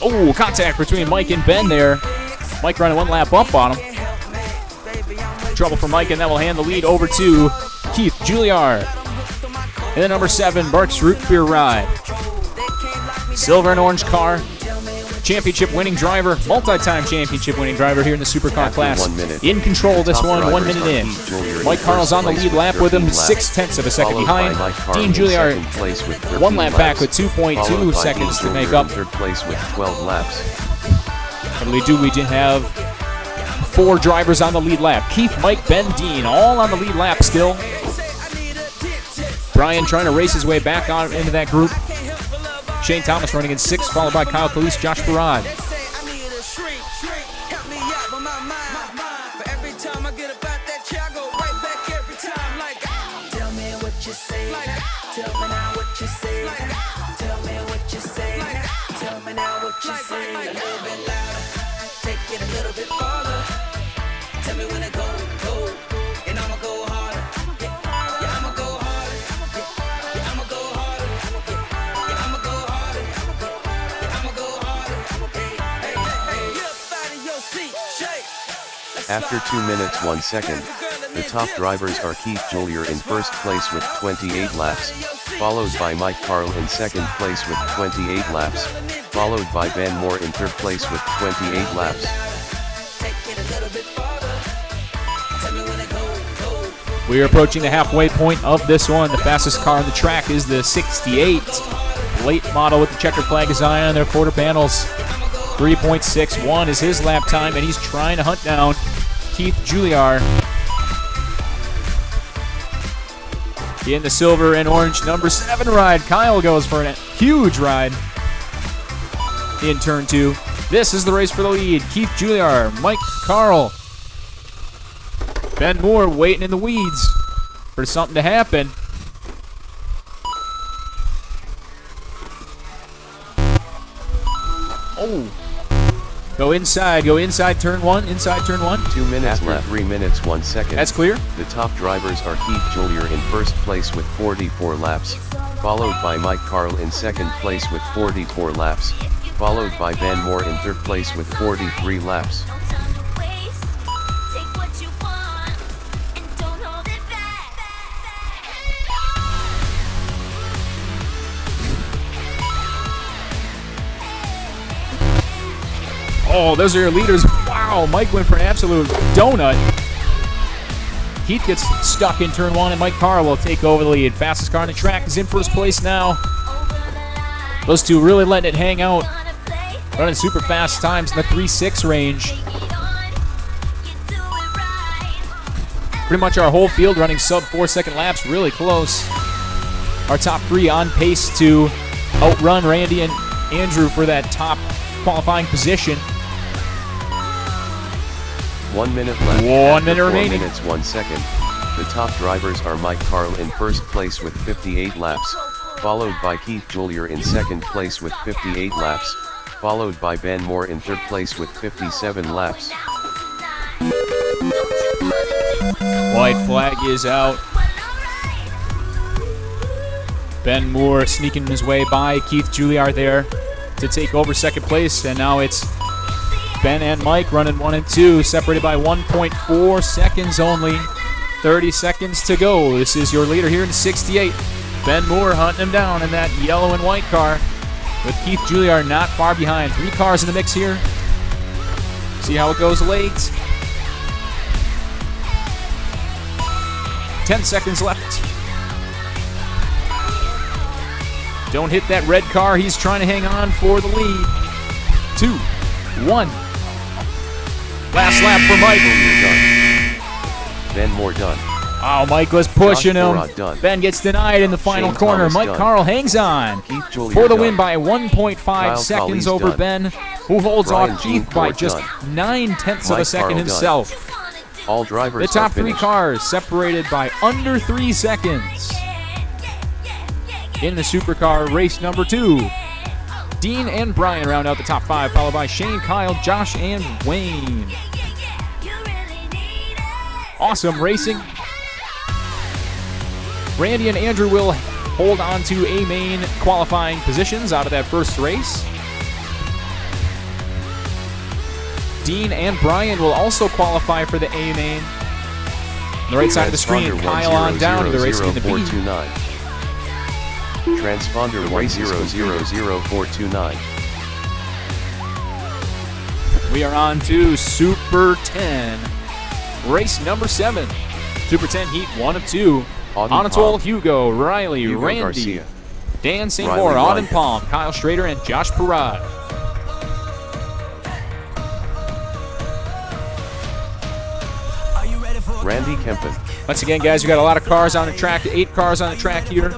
Oh, contact between Mike and Ben there. Mike running 1 lap up on him. Trouble for Mike, and that will hand the lead over to Keith Juilliard. And then number 7, Barks Root Beer Ride. Silver and orange car. Championship winning driver, multi-time championship winning driver here in the Supercar class. 1 minute, In control of this top one, 1 drivers minute are in. Keith Juilliard Mike in Carl's first on the place lead lap with him, 13 laps, 0.6 of a second followed behind. by Mike Carl Dean in Juilliard second place with 13 1 lap back with laps, 2.2 followed by seconds Dean to make Juilliard up. in third place with 12 laps. We did have 4 drivers on the lead lap. Keith, Mike, Ben, Dean, all on the lead lap still. Brian trying to race his way back on into that group. Shane Thomas running in 6th, followed by Kyle Calise, Josh Barad. After 2 minutes 1 second, the top drivers are Keith Juilliard in first place with 28 laps, followed by Mike Carl in second place with 28 laps, followed by Ben Moore in third place with 28 laps. We are approaching the halfway point of this one. The fastest car on the track is the 68 late model with the checkered flag design on their quarter panels. 3.61 is his lap time, and he's trying to hunt down Keith Juilliard. In the silver and orange number 7 ride, Kyle goes for a huge ride in turn 2. This is the race for the lead. Keith Juilliard, Mike Carl, Ben Moore waiting in the weeds for something to happen. Oh. Go inside turn 1, inside turn 1. 2 minutes left, 3 minutes 1 second. That's clear. The top drivers are Keith Juilliard in first place with 44 laps, followed by Mike Carl in second place with 44 laps, followed by Ben Moore in third place with 43 laps. Oh, those are your leaders. Wow, Mike went for an absolute donut. Keith gets stuck in turn 1, and Mike Carr will take over the lead. Fastest car on the track is in first place now. Those two really letting it hang out. Running super fast times in the 3.6 range. Pretty much our whole field running sub 4-second laps, really close. Our top 3 on pace to outrun Randy and Andrew for that top qualifying position. 1 minute left. 1 minute 4 remaining. minutes 1 second. The top drivers are Mike Carl in first place with 58 laps, followed by Keith Juilliard in second place with 58 laps, followed by Ben Moore in third place with 57 laps. White flag is out. Ben Moore sneaking his way by Keith Juilliard there to take over second place, and now it's Ben and Mike running 1 and 2, separated by 1.4 seconds only. 30 seconds to go. This is your leader here in 68. Ben Moore hunting him down in that yellow and white car, with Keith Juilliard not far behind. 3 cars in the mix here. See how it goes late. 10 seconds left. Don't hit that red car. He's trying to hang on for the lead. 2, 1. Last lap for Mike. Ben Moore done. Oh, Mike was pushing Josh him. Barad done. Ben gets denied in the final Shane corner. Thomas Mike done. Carl hangs on Keith Juilliard for the done. win by 1.5 Kyle seconds Colley's over done. Ben, who holds Brian off Jean Keith by Ford just done. 9/10 of a Mike second Carl done. himself. All drivers The top are 3 finished. cars separated by under 3 seconds in the Supercar race number 2. Dean and Brian round out the top 5, followed by Shane, Kyle, Josh, and Wayne. Awesome racing. Randy and Andrew will hold on to A main qualifying positions out of that first race. Dean and Brian will also qualify for the A main. On the right side of the screen, Kyle on down to the racing in the B. Transponder 1000429. We are on to Super 10. Race number 7. Super 10 heat 1 of 2. Anatol, Hugo, Riley, Hugo Randy, Garcia. Dan St. Riley Moore, Auden Wyatt. Palm, Kyle Schrader, and Josh Parad. Are you ready for Randy Kempen. Once again, guys, we got a lot of cars on the track, 8 cars on the track here.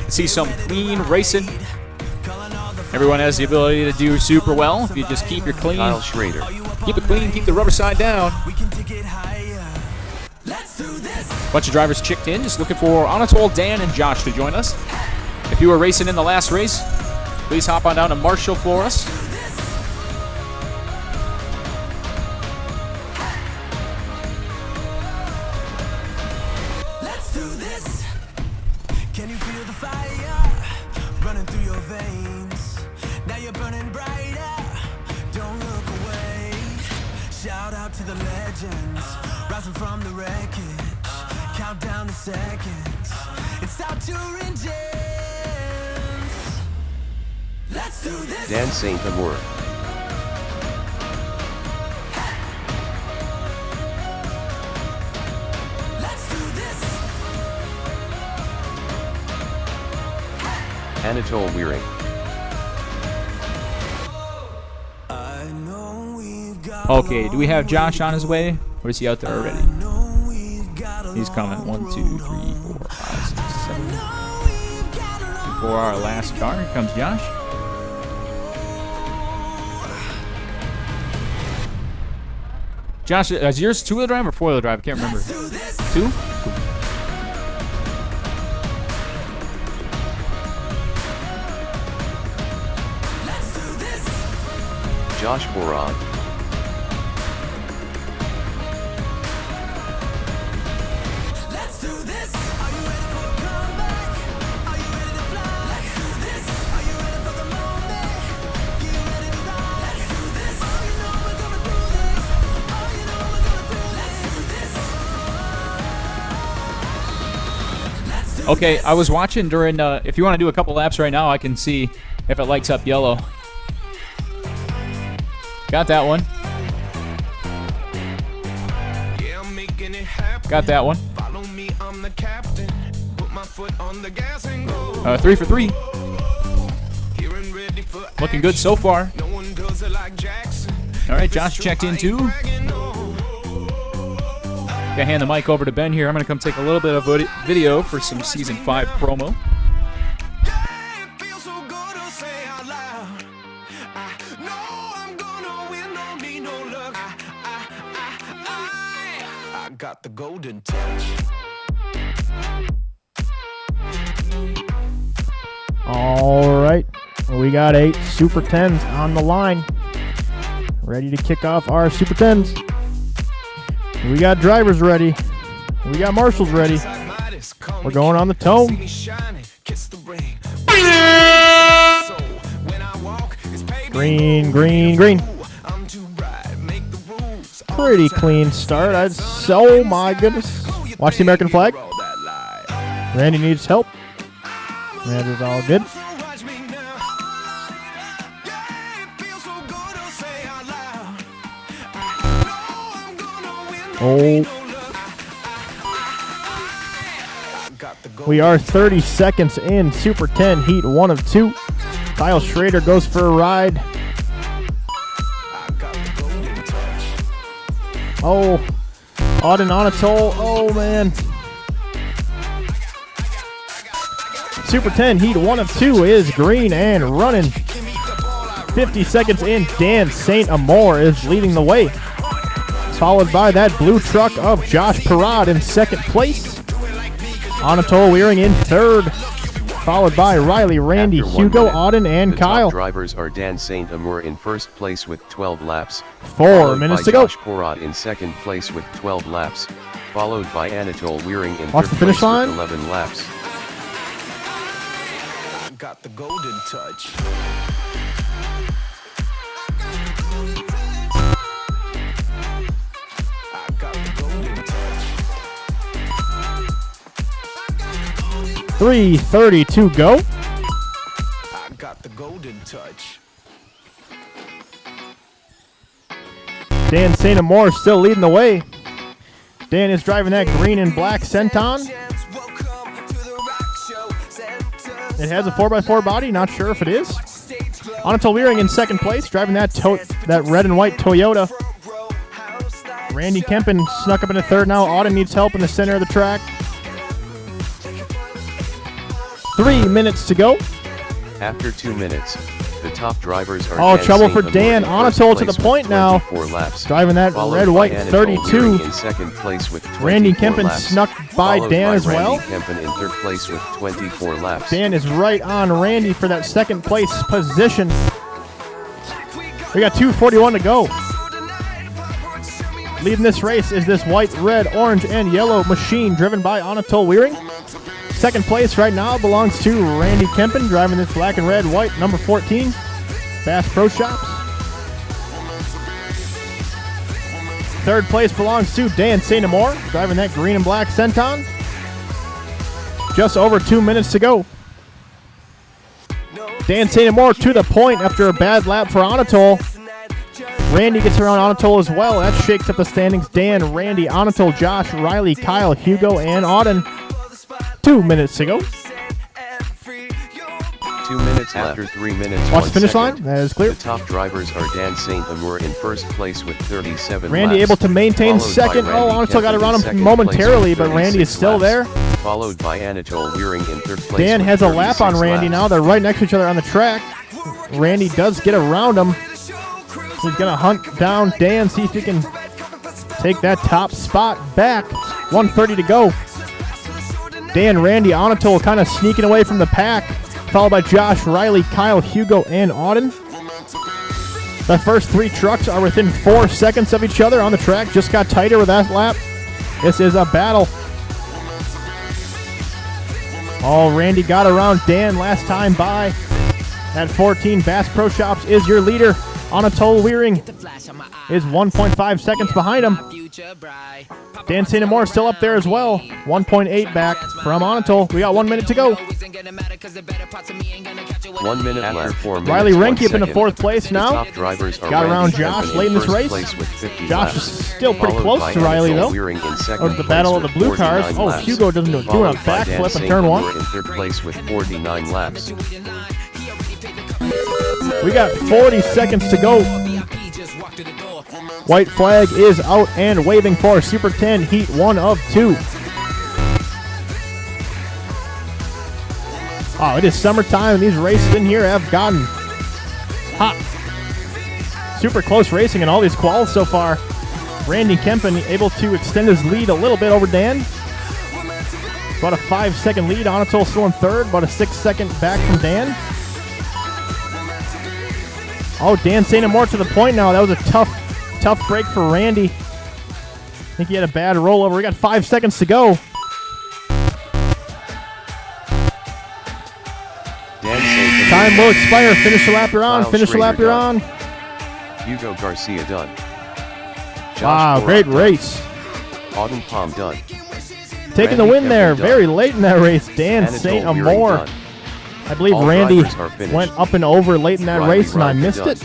See some clean racing. Everyone has the ability to do super well if you just keep your clean. Kyle Schrader. Keep it clean, keep the rubber side down. we can take it higher? Let's do this. Bunch of drivers chicked in, just looking for Anatol, Dan, and Josh to join us. If you were racing in the last race, please hop on down to Marshall for us. Let's do this. Can you feel the fire running through your veins? Now you're burning brighter. Don't look away. Shout out to the legends rising from the wreckage. Count down the seconds. It's our tour engines. Let's do this. Dan St. Amour. Let's do this. Anatole Weering. I know we've got Okay, do we have Josh on his way? Or is he out there already? know we've got a He's coming. 1, 2, 3, 4, 5, 6, 7. Before our last car, here comes Josh. Josh, is yours two-wheel drive or four-wheel drive? I can't remember. Two? Josh Boron. Let's do this. Are you ready for a comeback? Are you ready to fly? Let's do this. Are you ready for the moment? Get ready to ride. Let's do this. Oh, you know we're gonna do this. Oh, you know we're gonna do this. Let's do this. Okay, I was watching during, if you want to do a couple laps right now, I can see if it lights up yellow. Got that one. Yeah, I'm making it happen. Got that one. Follow me, I'm the captain. Put my foot on the gas and go. 3 for 3. Here and ready for Looking good so far. No one does it like Jackson. All right, Josh checked in too. Bragging, no. Gonna hand the mic over to Ben here. I'm gonna come take a little bit of video for some Season 5 promo. Yeah, it feels so good to say out loud. I know I'm gonna win, don't need no luck. I got the golden touch. All right, we got 8 Super 10s on the line, ready to kick off our Super 10s. We got drivers ready. We got marshals ready. We're going on the toe. Green, green, green. Pretty clean start. Oh my goodness. Watch the American flag. Randy needs help. That is all good. Oh. We are 30 seconds in. Super 10 heat 1 of 2. Kyle Schrader goes for a ride. Oh. Auden Anatol. Oh, man. Super 10 heat 1 of 2 is green and running. 50 seconds in. Dan St. Amour is leading the way, followed by that blue truck of Josh Parad in second place. Anatol Weering in third. followed by Riley, Randy, After 1 Hugo, minute, Auden, and the Kyle. top drivers are Dan St. Amour in first place with 12 laps. 4 followed minutes by to go. Josh Porat in second place with 12 laps. Followed by Anatole Weering in Watch third the finish place line. with 11 laps. I got the golden touch. I got the golden touch. 3:30 to go. I got the golden touch. Dan St. Amour still leading the way. Dan is driving that green and black Senton. It has a 4x4 body, not sure if it is. Anatole Weering in second place, driving that red and white Toyota. Randy Kempen snuck up into third now. Auden needs help in the center of the track. 3 minutes to go. After 2 minutes, the top drivers are Oh, Dan trouble St. for Amour Dan. in first Anatole to place the with point now. 24 laps, Driving that followed red, by white Anatole 32. Weering in second place with 24 Randy Kempen laps, snuck by followed Dan by as well. Randy Kempen in third place with 24 laps. Dan is right on Randy for that second place position. We got 2:41 to go. Leading this race is this white, red, orange, and yellow machine driven by Anatole Weering. Second place right now belongs to Randy Kempen, driving this black and red, white, number 14, Bass Pro Shops. Third place belongs to Dan St. Amour, driving that green and black Senton. Just over 2 minutes to go. Dan St. Amour to the point after a bad lap for Anatole. Randy gets around Anatole as well. That shakes up the standings. Dan, Randy, Anatole, Josh, Riley, Kyle, Hugo, and Auden. 2 minutes to go. 2 minutes after 3 minutes. Watch 1 the finish line. second. That is clear. The top drivers are Dan St. Amour in first place with 37 Randy laps, able to maintain followed by second. Randy Oh, Anatole got Kempen around in him second momentarily, place with but Randy is 36 still laps, there. Followed by Anatole Weering in third place. Dan with has a lap on 36 Randy laps. now. They're right next to each other on the track. Randy does get around him. He's going to hunt down Dan, see if he can take that top spot back. 1:30 to go. Dan, Randy, Anatole kind of sneaking away from the pack, followed by Josh, Riley, Kyle, Hugo, and Auden. The first 3 trucks are within 4 seconds of each other on the track. Just got tighter with that lap. This is a battle. Oh, Randy got around Dan last time by. At 14, Bass Pro Shops is your leader. Anatole Weering is 1.5 seconds behind him. Dan St. Amour still up there as well. 1.8 back from Anatole. We got 1 minute to go. 1 minute after 4 minutes. Riley 1 Renke up into second. 4th place The now. top drivers are Got around Randy Josh Kempen late in this first race. place with 50 Josh laps, is still pretty followed close by to Riley, Anatole though. Weering in second That was the place battle of the with blue cars. 49 Oh, laps, Hugo doing a followed by Dan backflip in St. turn 1. Amour in third place with 49 laps. We got 40 seconds to go. White flag is out and waving for Super 10 Heat 1 of 2. Oh, it is summertime, and these races in here have gotten hot. Super close racing in all these quals so far. Randy Kempen able to extend his lead a little bit over Dan. About a 5-second lead. Anatole still in third, about a 6-second back from Dan. Oh, Dan St. Amour to the point now. That was a tough break for Randy. I think he had a bad rollover. We got 5 seconds to go. Dan St. Time will expire. Finish the lap you're on. Kyle Finish the lap Schrader you're on. done. Hugo Garcia done. Josh Wow, Porat great done. race. Auden Palm done. Taking the Randy win there Kempen done. very late in that race. Dan Anatole St. Weering Amour. done. I believe All Randy drivers are finished. went up and over late in that Riley race, and I Renke missed done. it.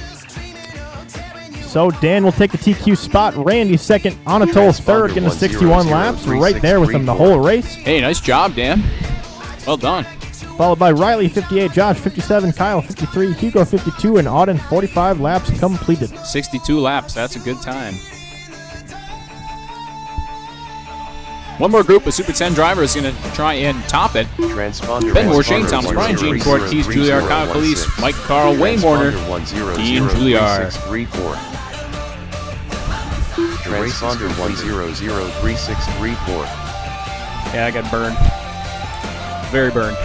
So Dan will take the TQ spot. Randy second. Anatole third, getting to 61 laps. Right there with him the whole race. Hey, nice job, Dan. Well done. Followed by Riley 58, Josh 57, Kyle 53, Hugo 52, and Auden 45 laps completed. 62 laps. That's a good time. One more group of Super 10 drivers is going to try and top it. Transponder Ben Moore, Shane transponder Thomas, Brian Jean, 10 Ford, Keith, Juilliard, Kyle 3016. Calise, Mike Carl, Wayne Warner, Transponder 10 Dean Juilliard. 3634. Transponder 103634. Yeah, I got burned. Very burned.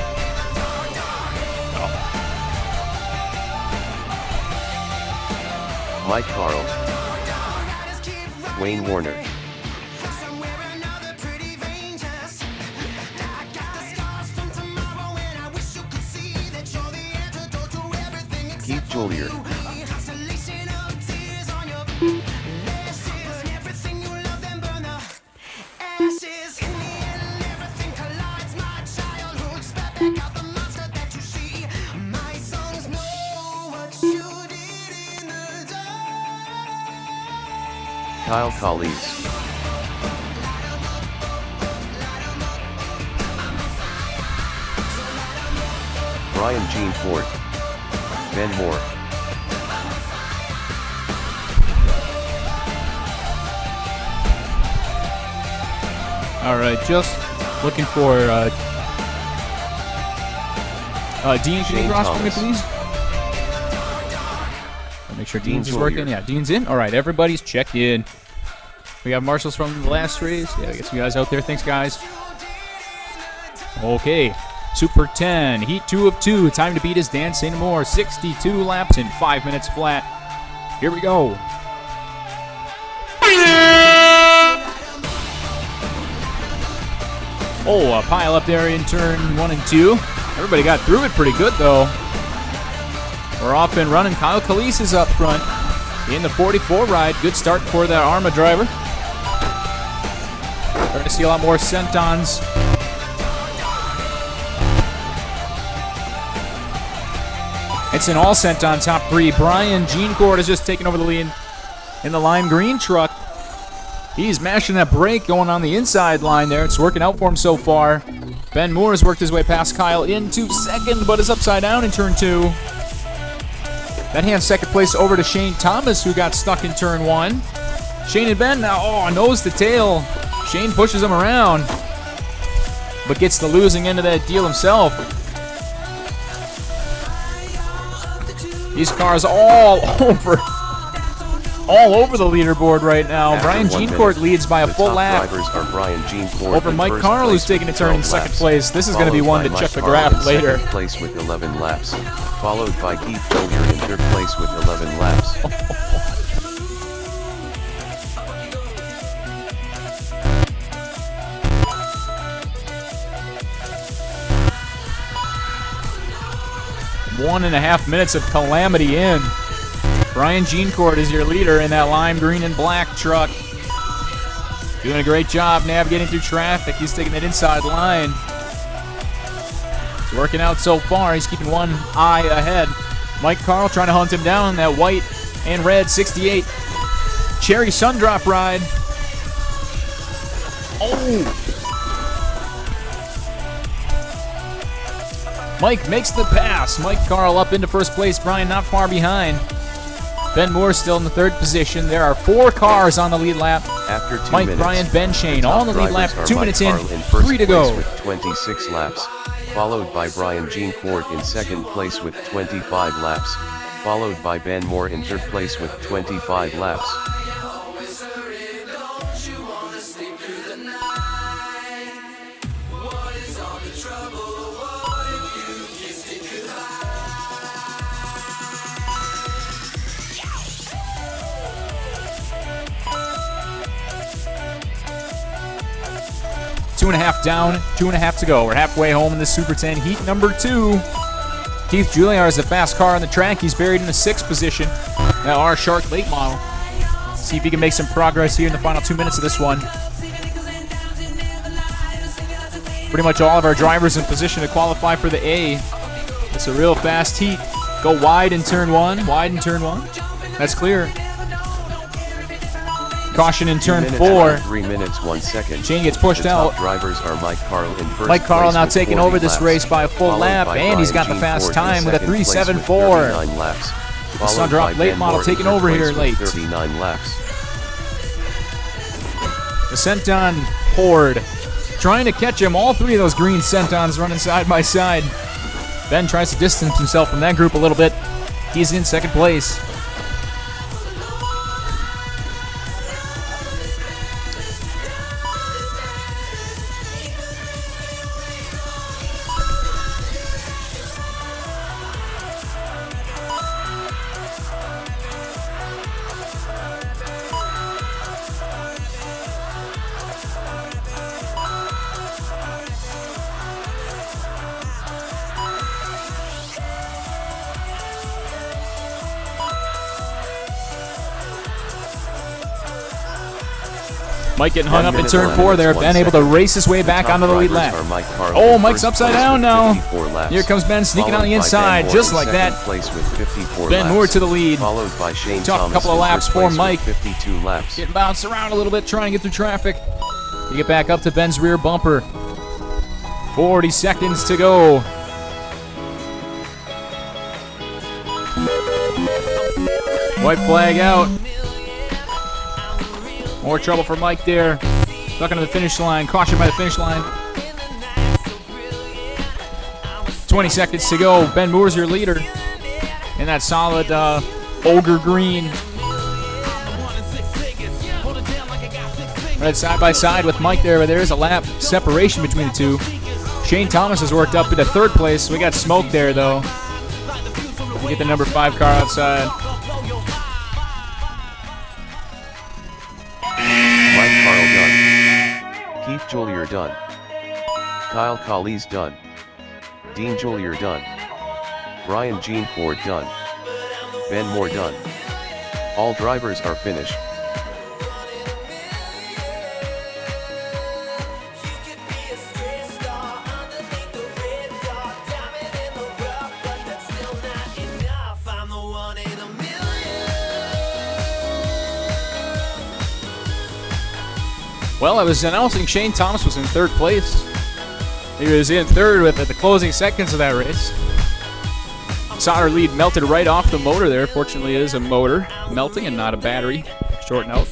Mike Carl, Wayne Warner, Keith Julier, Kyle Collies, Brian Gene Ford, Ben Moore, All right, just looking for Dean. Can you Shane cross for me, Thomas. please? Make sure Dean Dean's is working. Julier. Yeah, Dean's in. All right, everybody's checked in. We got marshals from the last race. Yeah, I guess you guys out there. Thanks, guys. Okay, Super 10, Heat 2 of 2. Time to beat is Dan St. Amour. 62 laps in 5 minutes flat. Here we go. Oh, a pile up there in turn 1 and 2. Everybody got through it pretty good, though. We're off and running. Kyle Calise is up front in the 44 ride. Good start for that Arma driver. We're going to see a lot more Centons. It's an all Centon top 3. Brian Jeancourt has just taken over the lead in the lime green truck. He's mashing that brake going on the inside line there. It's working out for him so far. Ben Moore has worked his way past Kyle into second, but is upside down in turn 2. That hands second place over to Shane Thomas, who got stuck in turn 1. Shane and Ben now, nose to tail. Shane pushes him around, but gets the losing end of that deal himself. These cars all over the leaderboard right now. After Brian 1 Jeancourt minute, leads by a the full top lap drivers are Brian Jeancourt over in Mike first Carl, who's place taking a with turn in 12 second laps, place. This is going to be followed one to by check Mike the Carl graph in later. second place with 11 laps, followed by Keith Julier in third place with 11 laps. One and a half minutes of calamity in. Brian Jeancourt is your leader in that lime green and black truck. Doing a great job navigating through traffic. He's taking that inside line. It's working out so far. He's keeping one eye ahead. Mike Carl trying to hunt him down. That white and red 68 Cherry Sundrop ride. Oh! Mike makes the pass. Mike Carl up into first place. Brian not far behind. Ben Moore still in the third position. There are 4 cars on the lead lap. After 2 Mike, minutes, Brian, Ben, Shane, the all top on the lead lap. drivers are 2 Mike minutes in, Carl first 3 to place go. with 26 laps, followed by Brian Jeancourt in second place with 25 laps, followed by Ben Moore in third place with 25 laps. Two and a half down, 2.5 to go. We're halfway home in the Super 10 Heat number 2. Keith Juliar is the fast car on the track. He's buried in the 6th position. Now our Shark late model. See if he can make some progress here in the final 2 minutes of this one. Pretty much all of our drivers in position to qualify for the A. It's a real fast heat. Go wide in turn 1. Wide in turn 1. That's clear. Caution in turn 4. 3 minutes 1 second. Shane gets pushed the out. top drivers are Mike Carl in first Mike Carl place now with taking 40 over this laps, race by a full followed lap, by and he's Brian got the fast Jeancourt in time with a second place 3:74. 39 laps, The followed Sundrop by late Ben model Moore in taking third over place here with late. 39 laps. The Centon horde trying to catch him. All 3 of those green Centons running side by side. Ben tries to distance himself from that group a little bit. He's in second place. Mike getting hung 1 up in minute, turn 4 there. 1 Ben able to second. race his way back Top onto the lead drivers lap. are Mike Carl Oh, in Mike's first upside place down with now. 54 laps, Here comes Ben sneaking on followed the by inside, Ben Moore just in like second that. place with 54 Ben laps, Moore to the lead. followed by Shane Tough Thomas couple of in laps third for place Mike. with 52 laps. Getting bounced around a little bit, trying to get through traffic. You get back up to Ben's rear bumper. 40 seconds to go. White flag out. More trouble for Mike there. Stuck into the finish line. Caution by the finish line. 20 seconds to go. Ben Moore's your leader in that solid ogre green. Right side by side with Mike there, but there is a lap separation between the two. Shane Thomas has worked up into third place. We got smoke there, though. We get the number 5 car outside. Mike Carl done. Keith Jolier done. Kyle Colley's done. Dean Jolier done. Brian Jean Ford done. Ben Moore done. All drivers are finished. Well, I was announcing Shane Thomas was in third place. He was in third at the closing seconds of that race. Saw our lead melted right off the motor there. Fortunately, it is a motor melting and not a battery. Short note.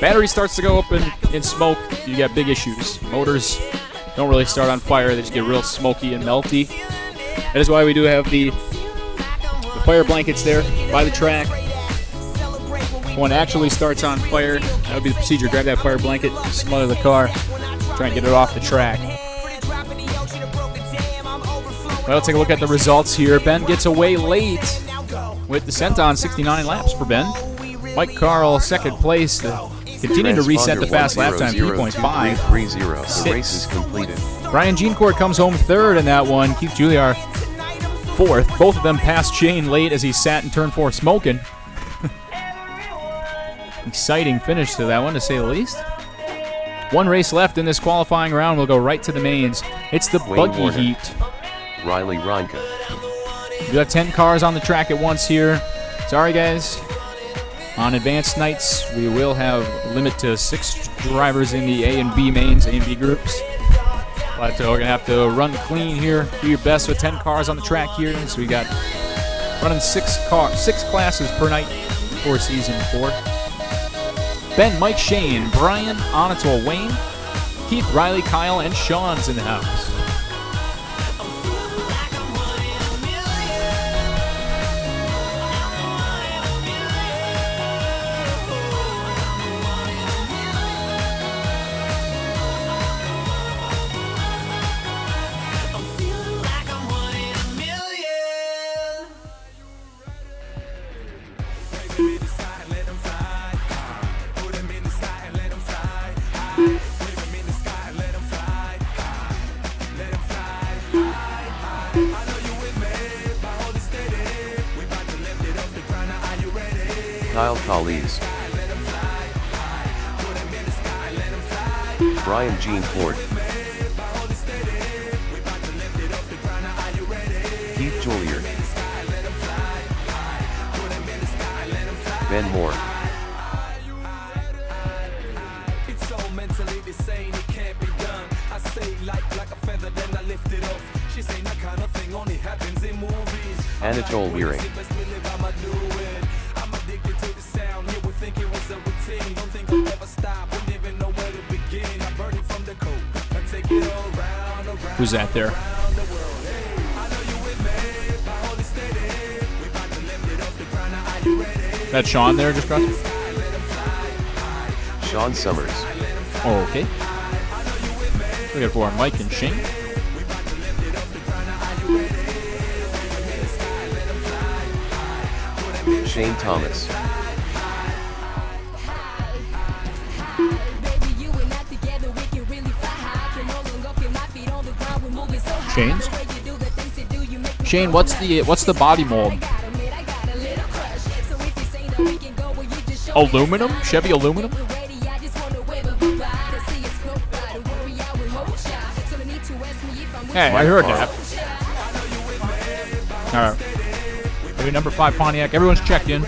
Battery starts to go up in smoke, you got big issues. Motors don't really start on fire. They just get real smoky and melty. That is why we do have the fire blankets there by the track. When it actually starts on fire, that would be the procedure. Grab that fire blanket, smother the car, try and get it off the track. Well, take a look at the results here. Ben gets away late with the Senton 69 laps for Ben. Mike Carl, second place. Continuing to reset the fast lap time, 3.5. The race is completed. Brian Jeancourt comes home third in that one. Keith Juilliard fourth. Both of them passed Shane late as he sat in turn 4 smoking. Exciting finish to that one, to say the least. One race left in this qualifying round. We'll go right to the mains. It's the Wayne buggy Warner. heat. Riley Reinke. We got 10 cars on the track at once here. Sorry, guys. On advanced nights, we will have a limit to 6 drivers in the A and B mains, A and B groups. But we're going to have to run clean here. Do your best with 10 cars on the track here. So we got running 6 classes per night for season 4. Ben, Mike, Shane, Brian, Anatol, Wayne, Keith, Riley, Kyle, and Sean's in the house. Kyle Colley's. Brian Jean Ford. Keith Jolier. Ben Moore. It's so mentally insane, it can't be done. I say like a feather, then I lift it up. She say that kind of thing only happens in movies. Anatol Weering. I'm addicted to the sound. You would think it was a routine. Don't think I'll ever stop. Wouldn't even know where to begin. I burn it from the coat. I take it all around. Who's that there? That Sean there just crossed? Sean Summers. Oh, okay. Looking for Mike and Shane. Shane Thomas. Shane's? Shane, what's the body mold? Aluminum? Chevy aluminum? Hey, I Mike heard Carl. that. All right. Maybe number 5 Pontiac. Everyone's checked in.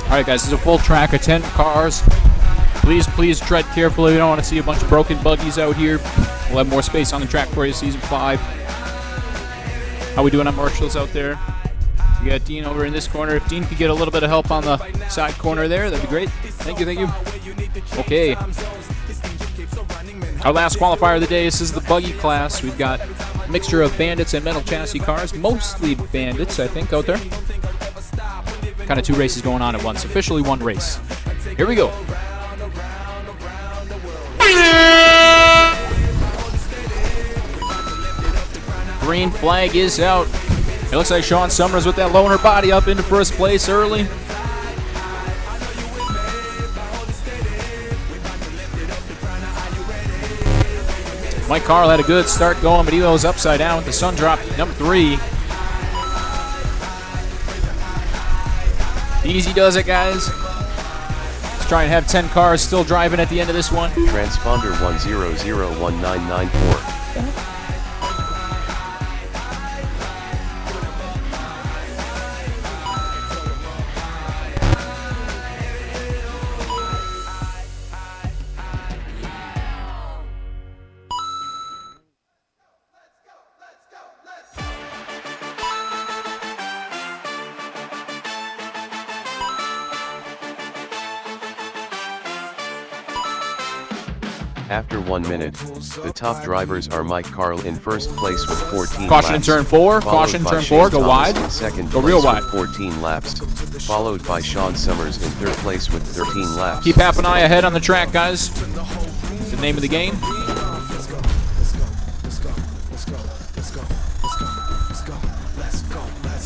All right, guys, this is a full track of 10 cars. Please tread carefully. We don't want to see a bunch of broken buggies out here. We'll have more space on the track for you, Season 5. How we doing on marshals out there? We got Dean over in this corner. If Dean could get a little bit of help on the side corner there, that'd be great. Thank you. Okay. Our last qualifier of the day. This is the buggy class. We've got a mixture of bandits and metal chassis cars. Mostly bandits, I think, out there. Kind of 2 races going on at once. Officially 1 race. Here we go. Green flag is out. It looks like Sean Summers with that loner body up into first place early. Mike Carl had a good start going, but he was upside down with the sun drop. Number 3. Easy does it, guys. Let's try and have 10 cars still driving at the end of this one. Transponder 1001994. After 1 minute, the top drivers are Mike Carl in first place with 14 Caution in laps. turn 4. followed Caution by turn Shane 4. Go Thomas wide. in second Go place real wide. with 14 laps, followed by Sean Summers in third place with 13 laps. Keep half an eye ahead on the track, guys. It's the name of the game.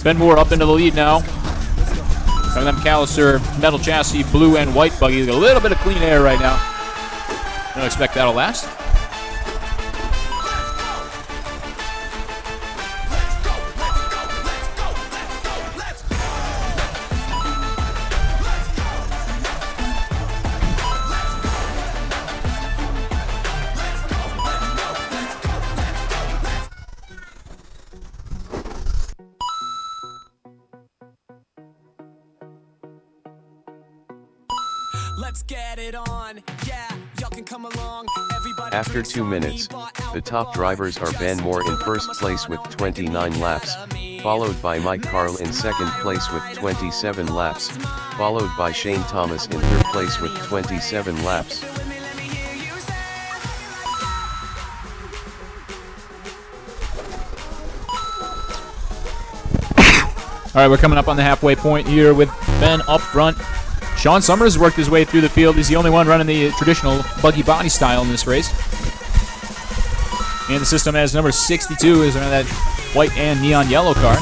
Ben Moore up into the lead now. Some of them McAllister metal chassis, blue and white buggies. A little bit of clean air right now. Don't expect that'll last. Let's get it on. Yeah, y'all can come along. Everybody After 2 minutes, the top drivers are Ben Moore in first place with 29 laps, followed by Mike Carl in second place with 27 laps, followed by Shane Thomas in third place with 27 laps. All right, we're coming up on the halfway point here with Ben up front. Sean Summers worked his way through the field. He's the only one running the traditional buggy body style in this race. And the system has number 62 is running that white and neon yellow car.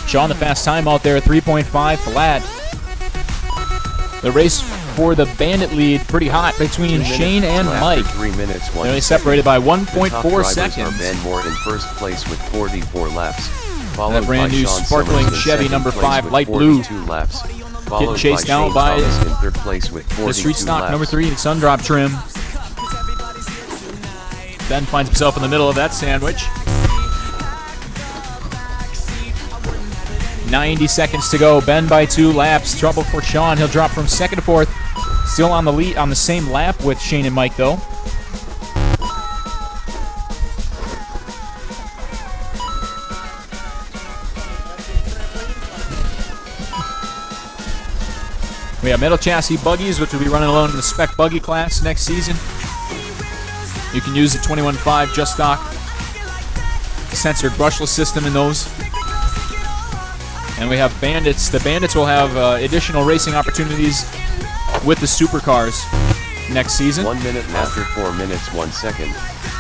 Sean, the fast time out there, 3.5 flat. The race for the bandit lead pretty hot between Shane and Mike. 3 minutes, 1 They're only separated by The top 1.4 drivers seconds. are Ben Moore in first place with 44 laps, followed That brand by new Sean sparkling Summers in Chevy second number place 5 with light blue. 42 laps, followed chased by down Shane by Thomas in third place with 42 The street stock laps. number 3, the sun drop trim. Ben finds himself in the middle of that sandwich. 90 seconds to go. Ben by 2 laps. Trouble for Sean. He'll drop from second to fourth. Still on the lead on the same lap with Shane and Mike, though. We have metal chassis buggies, which will be running alone in the spec buggy class next season. You can use the 21.5 Just Stock censored brushless system in those. And we have Bandits. The Bandits will have additional racing opportunities with the supercars next season. 1 minute after 4 minutes 1 second.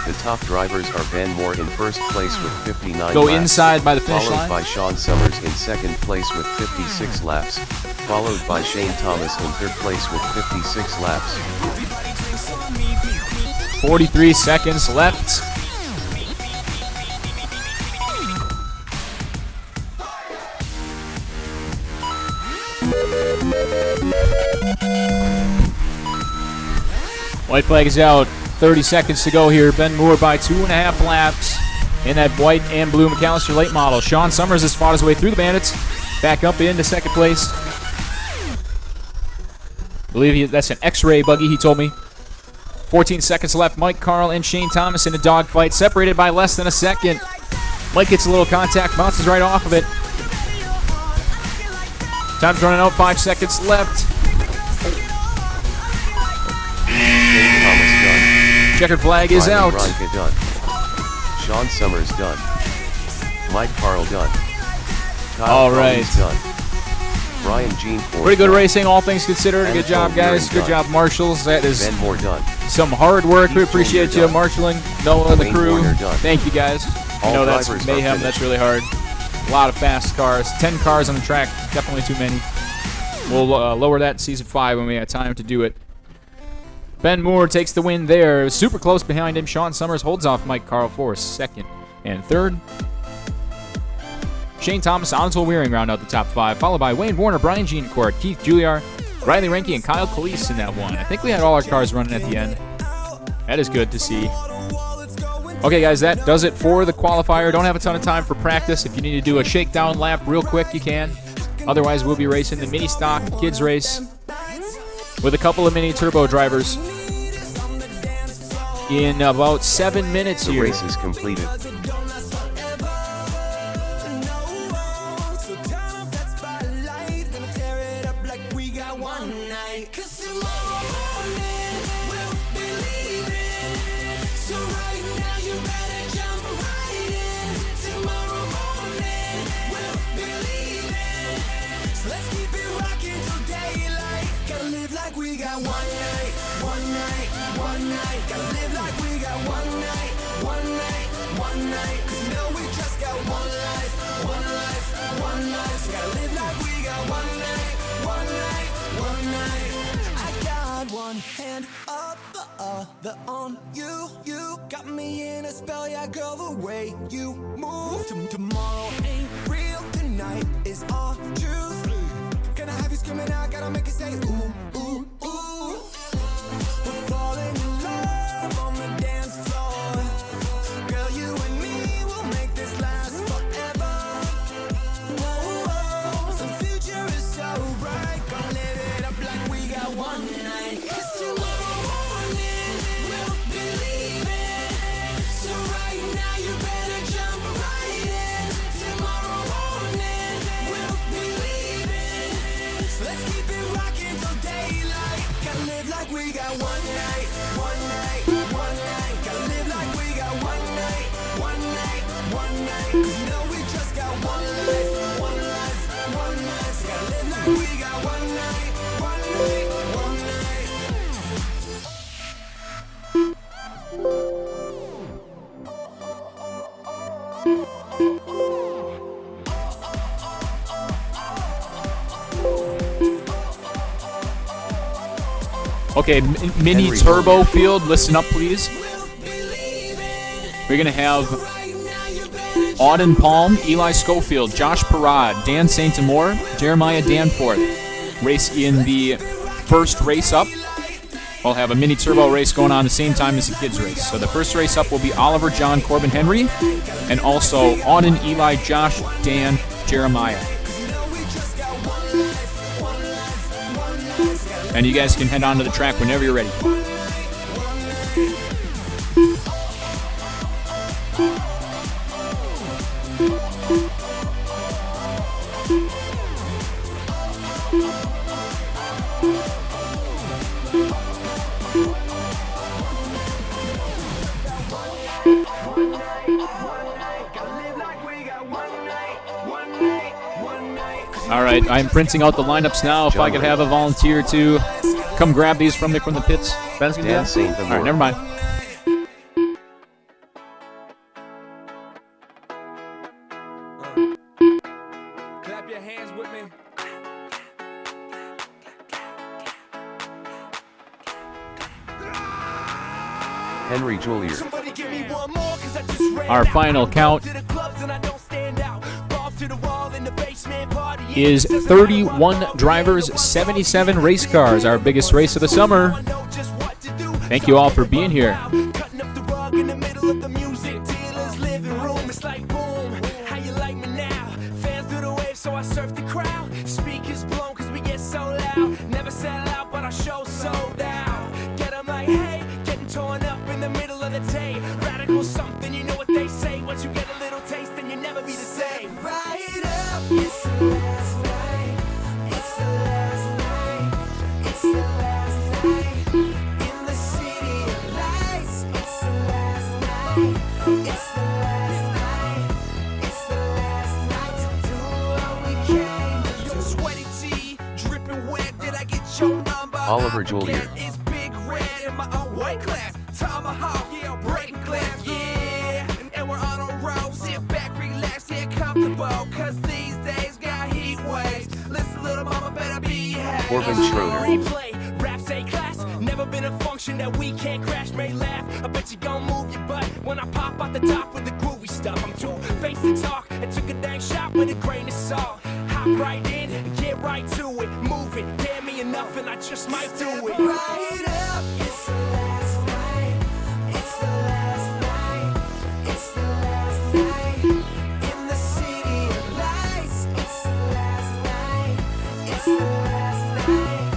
The top drivers are Ben Moore in first place with 59 Go laps, inside by the finish followed line. by Sean Summers in second place with 56 laps, followed by Shane Thomas in third place with 56 laps. 43 seconds left. White flag is out. 30 seconds to go here. Ben Moore by 2.5 laps in that white and blue McAllister late model. Sean Summers has fought his way through the Bandits, back up into second place. I believe that's an X-ray buggy, he told me. 14 seconds left. Mike Carl and Shane Thomas in a dogfight, separated by less than a second. Mike gets a little contact, bounces right off of it. Time's running out, 5 seconds left. Shane Thomas done. Checkered flag is Ryan out. Ronka done. Sean Summers done. Mike Carl done. Kyle All Collins right. done. Brian Jean Ford Pretty good done. racing, all things considered. Good Anatole job, guys. Buren Good done. job, marshals. That is Ben Moore done. some hard work. We Keith appreciate Jr. you done. marshaling Noah, the Wayne crew. Warner done. Thank you, guys. I All know that's drivers are mayhem. finished. That's really hard. A lot of fast cars. 10 cars on the track. Definitely too many. We'll lower that in Season 5 when we have time to do it. Ben Moore takes the win there. Super close behind him. Sean Summers holds off Mike Carl for second and third. Shane Thomas, Anatole Wearing round out the top 5, followed by Wayne Warner, Brian Jeancourt, Keith Juilliard, Riley Renke, and Kyle Calise in that one. I think we had all our cars running at the end. That is good to see. Okay, guys, that does it for the qualifier. Don't have a ton of time for practice. If you need to do a shakedown lap real quick, you can. Otherwise, we'll be racing the mini stock kids race with a couple of mini turbo drivers in about 7 minutes The here. race is completed. We got one night, one night, one night. Gotta live like we got one night, one night, one night. 'Cause you know we just got one life, one life, one life. So gotta live like we got one night, one night, one night. I got one hand up, the other on you. You got me in a spell, yeah, girl. The way you move. Tomorrow ain't real, tonight is our truth. Can I have you screaming out? Gotta make you say ooh, ooh, ooh. We're falling in love on the dance floor. Girl, you and me will make this last forever. Whoa, whoa. The future is so bright. Gonna live it up like we got one night. 'Cause tomorrow morning we'll be leaving. So right now you better jump right in. Tomorrow morning we'll be leaving. So let's keep it rocking till daylight. Gotta live like we got one night, one night, one night. Gotta live like we got one night, one night, one night. 'Cause you know we just got one life, one life, one life. So gotta live like we got one night, one night, one night. Okay, mini Henry turbo field, listen up, please. We're going to have Auden Palm, Eli Schofield, Josh Parad, Dan St. Amour, Jeremiah Danforth race in the first race up. We'll have a mini turbo race going on the same time as the kids race. So the first race up will be Oliver, John, Corbin, Henry, and also Auden, Eli, Josh, Dan, Jeremiah. And you guys can head on to the track whenever you're ready. Gotta live like we got one night, one night, one night. All right, I'm printing out the lineups now. If I could have a volunteer to come grab these from me from the pits. Ben's gonna do Dan that? St. All right, never mind. Clap your hands with me. Henry Julier. Somebody give me one more, 'cause I just ran Our out. final count To the clubs and I don't stand out. Ball to the wall in the basement party. is 31 drivers, 77 race cars, our biggest race of the summer. Thank you all for being here. Cutting up the rug in the middle of the music dealer's living room. It's like boom, how you like me now? Fans do the wave, so I surf the crowd. Speakers blown, 'cause we get so loud. Never sell out, but our show sold out. Get 'em like, hey, getting torn up in the middle of the day. Radical something, you know what they say. Once you get a little taste, then you never be the same. Right up, it's the last night. It's the last night. It's the last night. In the city of lights. It's the last night. It's the last night. It's the last night to do what we came to do. Sweaty tea, dripping wet. Did I get your number? Oliver Julier. It's big red in my own white class. Tomahawk, yeah, breaking glass, yeah. And we're on a roll. Sit back, relax, get comfortable. 'Cause these days got heat waves. Listen, little mama, better behave. Corbin Schroeder. Replay, raps A class. Never been a function that we can't crash, may laugh. I bet you gon' move your butt when I pop out the top with the groovy stuff. I'm too faced to talk. I took a dang shot with a grain of salt. Hop right in, get right to it. Move it, damn me enough, and I just might do it. Right up, it's the last night. It's the last night. It's the last night. In the city of lights. It's the last night. It's the last night.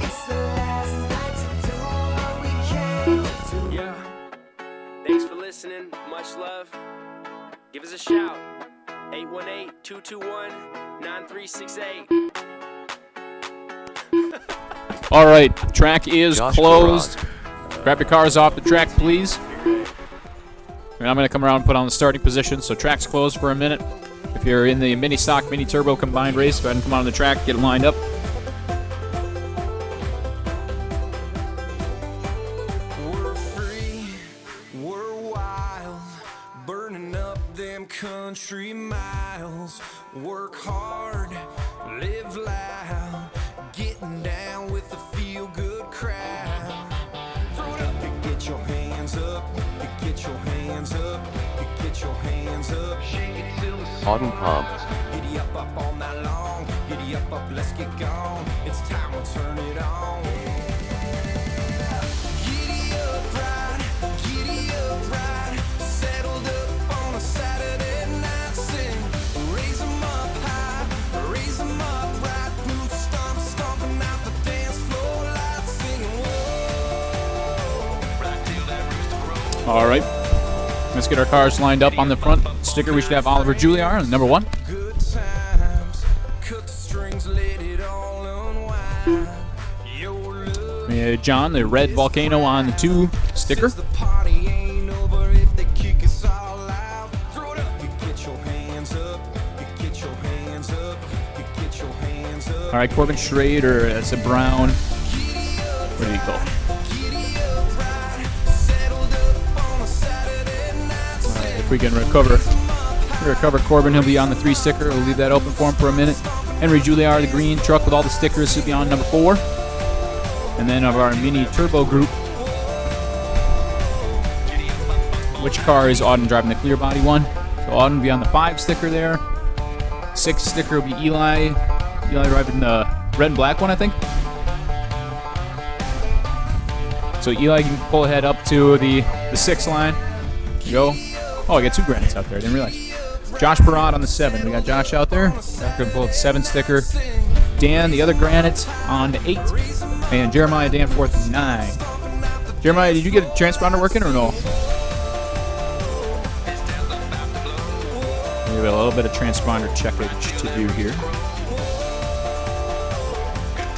It's the last night to do what we came to do. Yeah. Thanks for listening. Much love. Give us a shout. 818-221-9368. All right, track is Josh closed. Grab your cars off the track, please. And I'm going to come around and put on the starting position. So track's closed for a minute. If you're in the mini stock, mini turbo combined race, go ahead and come on the track, get it lined up. We're free, we're wild, burning up them country miles. Work hard, live loud, getting down with the feel-good crowd. Throw it up, you get your hands up, you get your hands up, you get your hands up. Shake it till the Auden Pomp. Giddy up, up all night long. Giddy up, up, let's get gone. It's time to turn it on. Giddy up, ride. Settled up on a Saturday night. Sing, raise 'em up high, raise 'em up right. Boots stomping out the dance floor lights. Singing, whoa. Right till that rooster crows. All right. Let's get our cars lined up on the front sticker. We should have Oliver Juliar on number 1. Good times, cut the strings, let it all unwind. Your love We have John, the red volcano on the 2 sticker. says the party ain't over if they kick us all out. Throw it up, you get your hands up, you get your hands up, you get your hands up. All right, Corbin Schrader, that's a brown. What do you call it? Giddy up, ride, settled up on a Saturday night. If we can recover Corbin, he'll be on the 3 sticker. We'll leave that open for him for a minute. Henry Juliar, the green truck with all the stickers, will be on number 4. And then of our mini turbo group, which car is Auden driving? The clear body one. So Auden will be on the 5 sticker there. 6 sticker will be Eli. Eli driving the red and black one, I think. So Eli can pull ahead up to the 6 line. Go. Oh, I got 2 granites out there. I didn't realize. Josh Parrott on the 7. We got Josh out there. Josh going to pull the 7 sticker. Dan, the other granite, on the 8. And Jeremiah Danforth, 9. Jeremiah, did you get a transponder working or no? We have a little bit of transponder checkage to do here.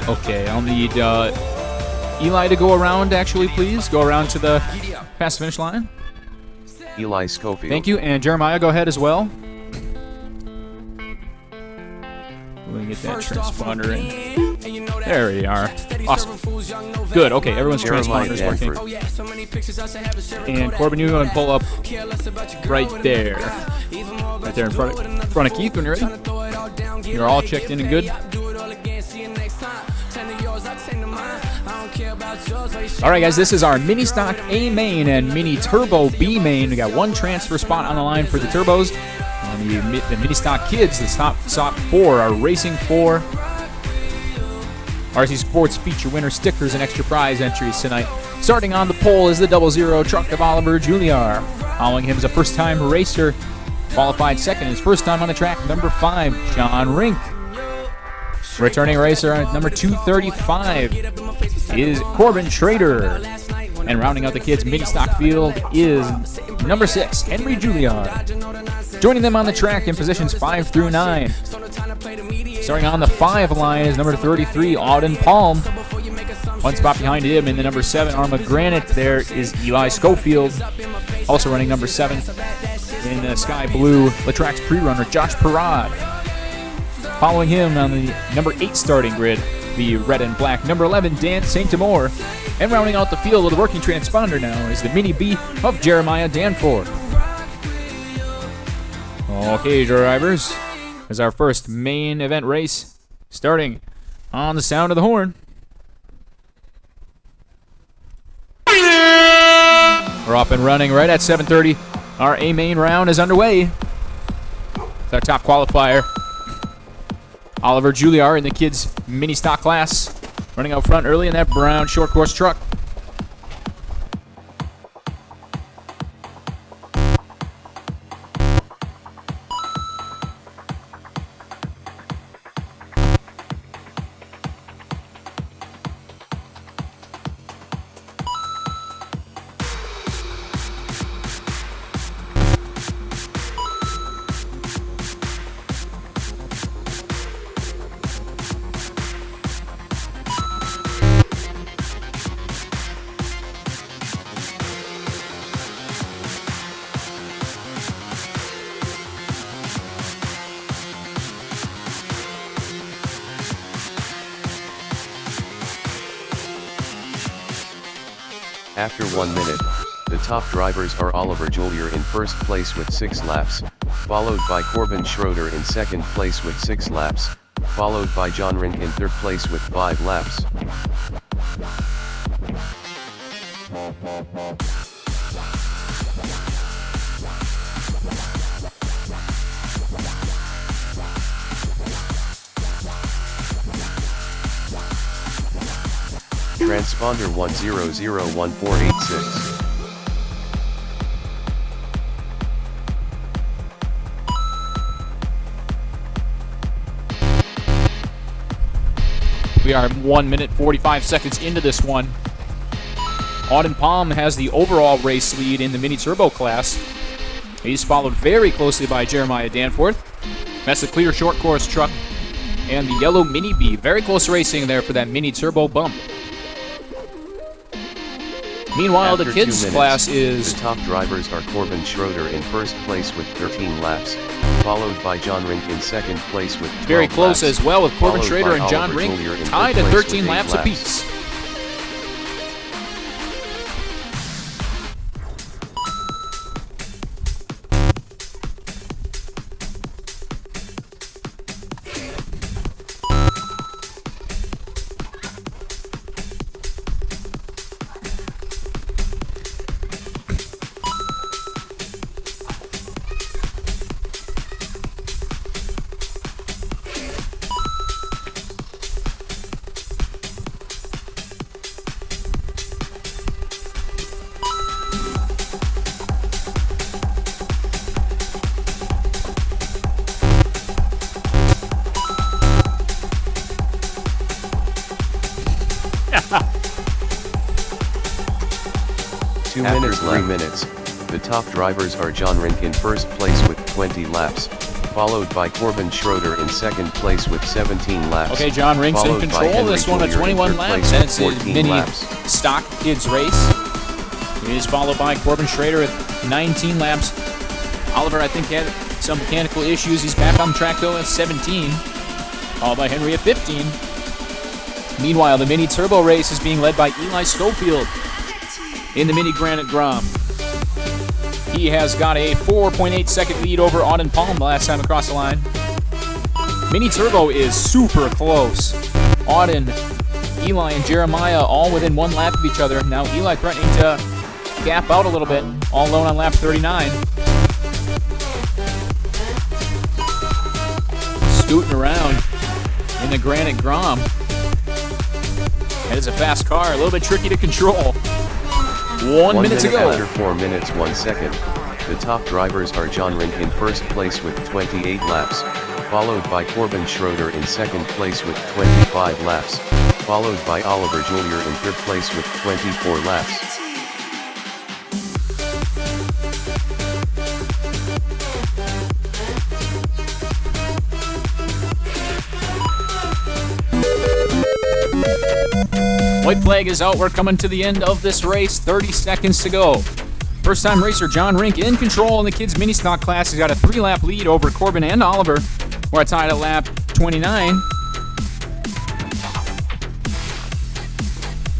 Okay, I'll need Eli to go around, actually, please. Go around to the past the finish line. Eli Schofield. Thank you. And Jeremiah, go ahead as well. We get that transponder in. There we are. Awesome. Good. Okay, everyone's Jeremiah transponder is Danford. working. And Corbin, you want to pull up right there. Right there in front of Keith when you're ready. You're all checked in and good. All right, guys, this is our mini stock A main and mini turbo B main. We got one transfer spot on the line for the turbos. And the mini stock kids, the top 4, are racing for RC Sports feature winner stickers and extra prize entries tonight. Starting on the pole is the 00 truck of Oliver Juliar. Following him is a first-time racer. Qualified second, his first time on the track, number 5, John Rink. Returning racer at number 235 is Corbin Schrader. And rounding out the kids' mini stock field is number 6, Henry Juliard. Joining them on the track in positions 5 through 9. Starting on the 5 line is number 33, Auden Palm. One spot behind him in the number 7 Arma Granite, there is Eli Schofield. Also running number 7 in the sky blue Latrax pre-runner, Josh Parad. Following him on the number 8 starting grid, the red and black number 11, Dan St. Amour. And rounding out the field with a working transponder now is the Mini B of Jeremiah Danforth. Okay, drivers, is our first main event race starting on the sound of the horn. We're up and running right at 7:30. Our A main round is underway. It's our top qualifier, Oliver Juliar in the kids' mini stock class, running out front early in that brown short course truck. After 1 minute, the top drivers are Oliver Julier in first place with 6 laps, followed by Corbin Schroeder in second place with 6 laps, followed by John Rink in third place with 5 laps. Transponder 1001486. We are 1 minute 45 seconds into this one. Auden Palm has the overall race lead in the mini turbo class. He's followed very closely by Jeremiah Danforth. That's the clear short course truck and the yellow Mini B. Very close racing there for that mini turbo bump. Meanwhile, After the 2 kids' minutes, class is the top drivers are Corbin Schroeder in first place with 13 laps, followed by John Rink in second place with 12 very close laps, as well, with Corbin followed Schrader by and John Oliver Rink Julier in tied third at place 13 with 8 laps apiece. After 3 minutes, the top drivers are John Rink in first place with 20 laps, followed by Corbin Schroeder in second place with 17 laps. Okay, John Rink's in followed by control. Henry This one at Julier in 21 third laps. place That's with a 14 mini laps. stock kids race. He is followed by Corbin Schrader at 19 laps. Oliver, I think, had some mechanical issues. He's back on track, though, at 17. followed by Henry at 15. Meanwhile, the Mini Turbo race is being led by Eli Schofield in the Mini Granite Grom. He has got a 4.8 second lead over Auden Palm the last time across the line. Mini Turbo is super close. Auden, Eli, and Jeremiah all within 1 lap of each other. Now Eli threatening to gap out a little bit, all alone on lap 39. Scooting around in the Granite Grom. That is a fast car, a little bit tricky to control. 1 minute to go. After 4 minutes 1 second, the top drivers are John Rindt in first place with 28 laps, followed by Corbin Schroeder in second place with 25 laps, followed by Oliver Julier in third place with 24 laps. White flag is out. We're coming to the end of this race. 30 seconds to go. First time racer John Rindt in control in the kids mini stock class. He's got a 3-lap lead over Corbin and Oliver. We're tied at lap 29.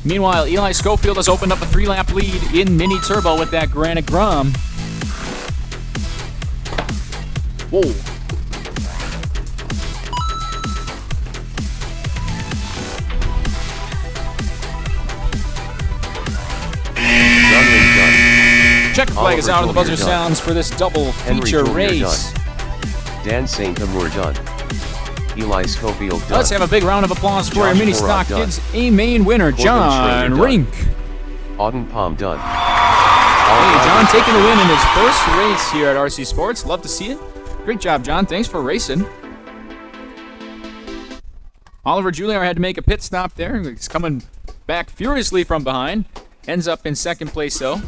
Meanwhile, Eli Schofield has opened up a 3-lap lead in Mini Turbo with that Granite Grom. Whoa. John Rindt done. Checker flag is out and the buzzer Julier sounds for this double Henry feature Julier race. done. Dan St. Amour done. Eli Schofield done. Let's have a big round of applause for our Josh mini Morag stock done. kids A-main winner, Corbin John Schroeder done. Rindt. Auden Palm done. Hey, John taking the win in his first race here at RC Sports. Love to see it. Great job, John. Thanks for racing. Oliver Julier had to make a pit stop there. He's coming back furiously from behind. Ends up in second place, though.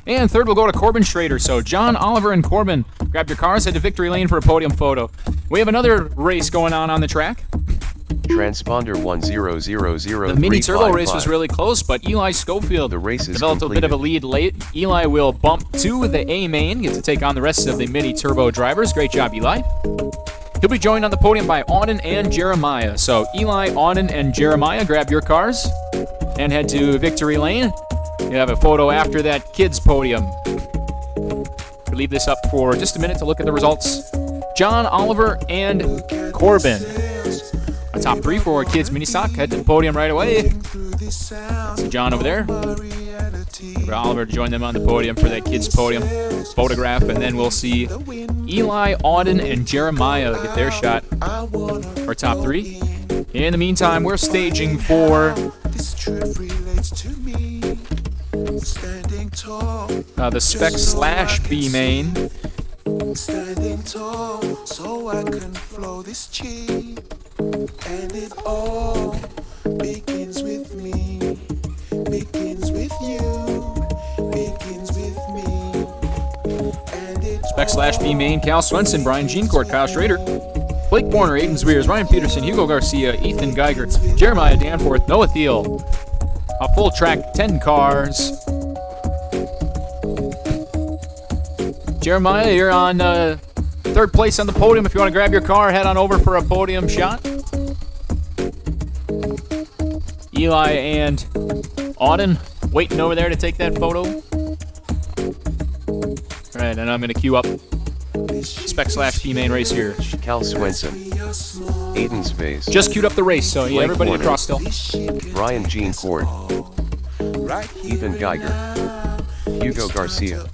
And third will go to Corbin Schrader. So John, Oliver, and Corbin, grab your cars, head to Victory Lane for a podium photo. We have another race going on the track. Transponder 1000. The Mini Turbo race was really close, but Eli Schofield The race is developed a bit of a lead late. Eli will bump to the A-main, get to take on the rest of the Mini Turbo drivers. Great job, Eli. He'll be joined on the podium by Auden and Jeremiah. So Eli, Auden, and Jeremiah, grab your cars and head to Victory Lane. You have a photo after that kids podium. We'll leave this up for just a minute to look at the results. John, Oliver, and Corbin. A top 3 for kids mini stock. Head to the podium right away. See John over there. For Oliver to join them on the podium for that kids podium photograph, and then we'll see Eli, Auden, and Jeremiah get their shot for top 3. In the meantime, we're staging for the Spec / B main. Standing tall, so I can flow this cheap. And it all begins with me, begins with you, begins with me. And it Spec / B main, Cal Swenson, Brian Jeancourt, Kyle Schrader, Blake Warner, Aiden Zweers, Ryan Peterson, Hugo Garcia, Ethan Geiger, Jeremiah Danforth, Noah Thiel. A full track, 10 cars. Jeremiah, you're on third place on the podium. If you want to grab your car, head on over for a podium shot. Eli and Auden waiting over there to take that photo. All right, and I'm going to queue up Spec / B main race here. Cal Swenson. Aiden Space. Just queued up the race, so yeah, Blake everybody Warner. across still. Brian Jeancourt. Ethan Geiger. Hugo Garcia.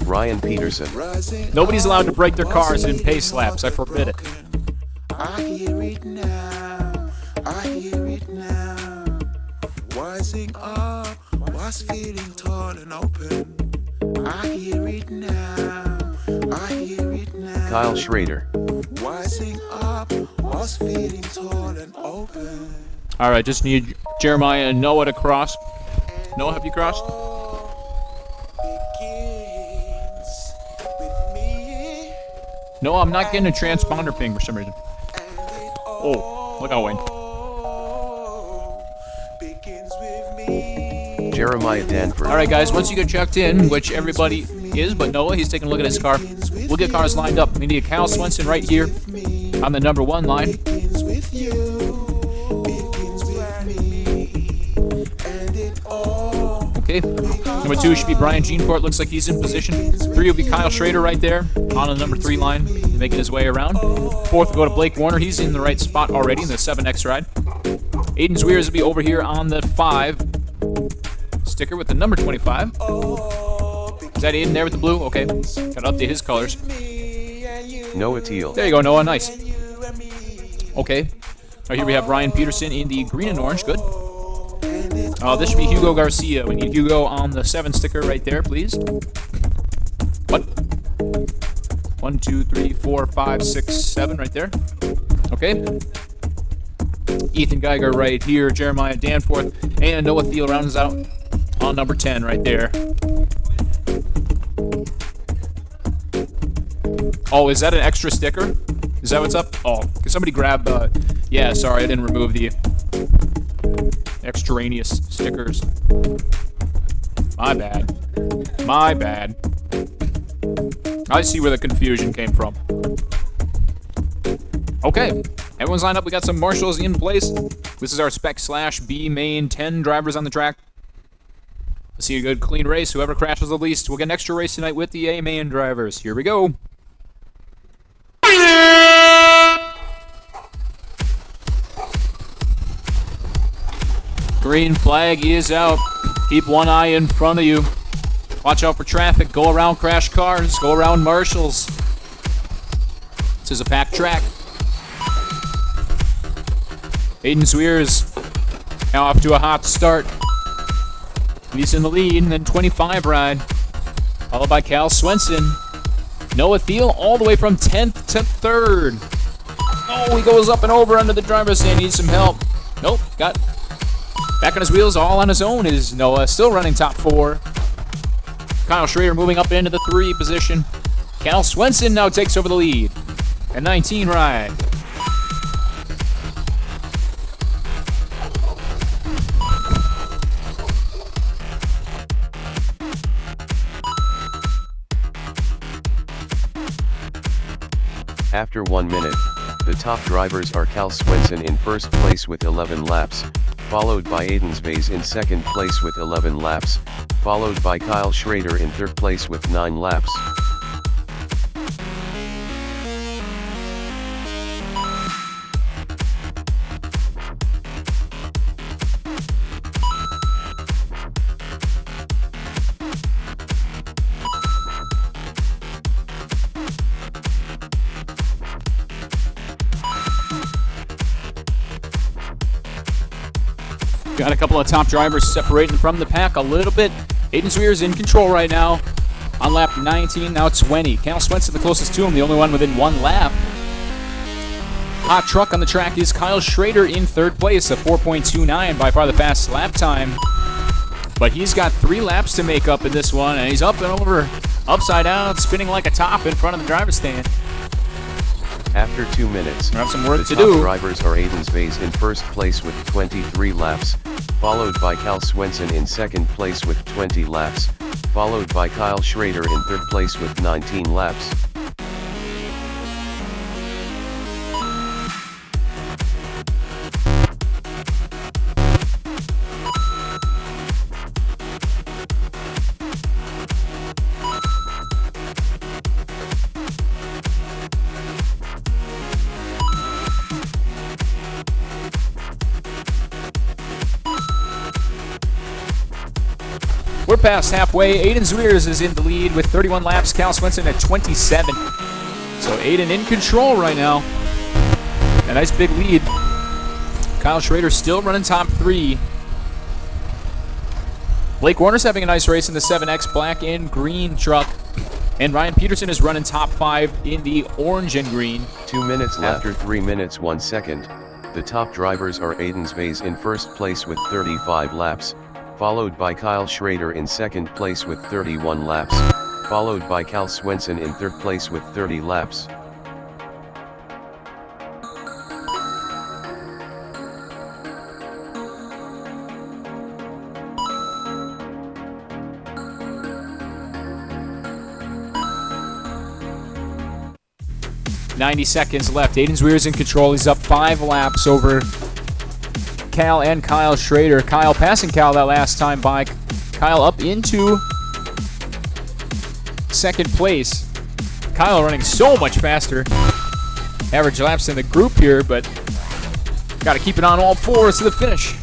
Ryan Peterson. Nobody's allowed to break their cars in pace laps. I forbid it. I hear it now, I hear it now. Rising up, was feeling tall and open. I hear it now, I hear it now. Kyle Schrader. Rising up, was feeling tall and open. All right, just need Jeremiah and Noah to cross. Noah, have you crossed? Begins with me. No, I'm not getting a transponder ping for some reason. Oh, look out, Wayne. Begins with me. Jeremiah Danforth. All right, guys, once you get checked in, which everybody is, but Noah, he's taking a look at his car. We'll get cars lined up. We need Kyle Swenson right here on the number 1 line. Okay. Number 2 should be Brian Jeancourt. Looks like he's in position. 3 will be Kyle Schrader right there on the number 3 line, making his way around. 4th will go to Blake Warner. He's in the right spot already in the 7X ride. Aiden Zweers will be over here on the 5 sticker with the number 25. Is that Aiden there with the blue? Okay. Gotta update his colors. Noah Teal. There you go, Noah. Nice. Okay. Right here we have Ryan Peterson in the green and orange. Good. This should be Hugo Garcia. We need Hugo on the 7 sticker right there, please. What? 1, 2, 3, 4, 5, 6, 7 right there. Okay. Ethan Geiger right here. Jeremiah Danforth. And Noah Thiel rounds out on number 10 right there. Oh, is that an extra sticker? Is that what's up? Oh, can somebody grab... yeah, sorry, I didn't remove the extraneous stickers. My bad. My bad. I see where the confusion came from. Okay, everyone's lined up. We got some marshals in place. This is our Spec/B main 10 drivers on the track. Let's see a good clean race. Whoever crashes the least, we'll get an extra race tonight with the A main drivers. Here we go. Green flag is out. Keep one eye in front of you. Watch out for traffic. Go around crash cars. Go around marshals. This is a packed track. Aiden Zweers now off to a hot start. He's in the lead, and then 25 ride. Followed by Cal Swenson. Noah Thiel all the way from 10th to 3rd. Oh, he goes up and over under the driver's seat. Needs some help. Nope, got back on his wheels all on his own is Noah. Still running top 4. Kyle Schrader moving up into the 3 position. Cal Swenson now takes over the lead. At 19 ride. After 1 minute, the top drivers are Cal Swenson in first place with 11 laps, followed by Aiden Zweers in second place with 11 laps, followed by Kyle Schrader in third place with 9 laps. Got a couple of top drivers separating from the pack a little bit. Aiden Zweers in control right now. On lap 19, now 20. Cal Swenson the closest to him, the only one within 1 lap. Hot truck on the track is Kyle Schrader in 3rd place, a 4.29, by far the fastest lap time. But he's got 3 laps to make up in this one, and he's up and over, upside down, spinning like a top in front of the driver's stand. After 2 minutes, We have some work the to top do. drivers are Aiden Zweers in first place with 23 laps, followed by Cal Swenson in second place with 20 laps, followed by Kyle Schrader in third place with 19 laps. We're past halfway. Aiden Zweers is in the lead with 31 laps. Cal Swenson at 27. So Aiden in control right now. A nice big lead. Kyle Schrader still running top 3. Blake Warner's having a nice race in the 7X black and green truck. And Ryan Peterson is running top 5 in the orange and green. 2 minutes left. After 3 minutes 1 second, the top drivers are Aiden Zweers in first place with 35 laps, followed by Kyle Schrader in second place with 31 laps, followed by Cal Swenson in third place with 30 laps. 90 seconds left. Aiden Zweer's in control. He's up 5 laps over Cal and Kyle Schrader. Kyle passing Cal that last time by. Kyle up into second place. Kyle running so much faster. Average laps in the group here, but got to keep it on all fours to the finish.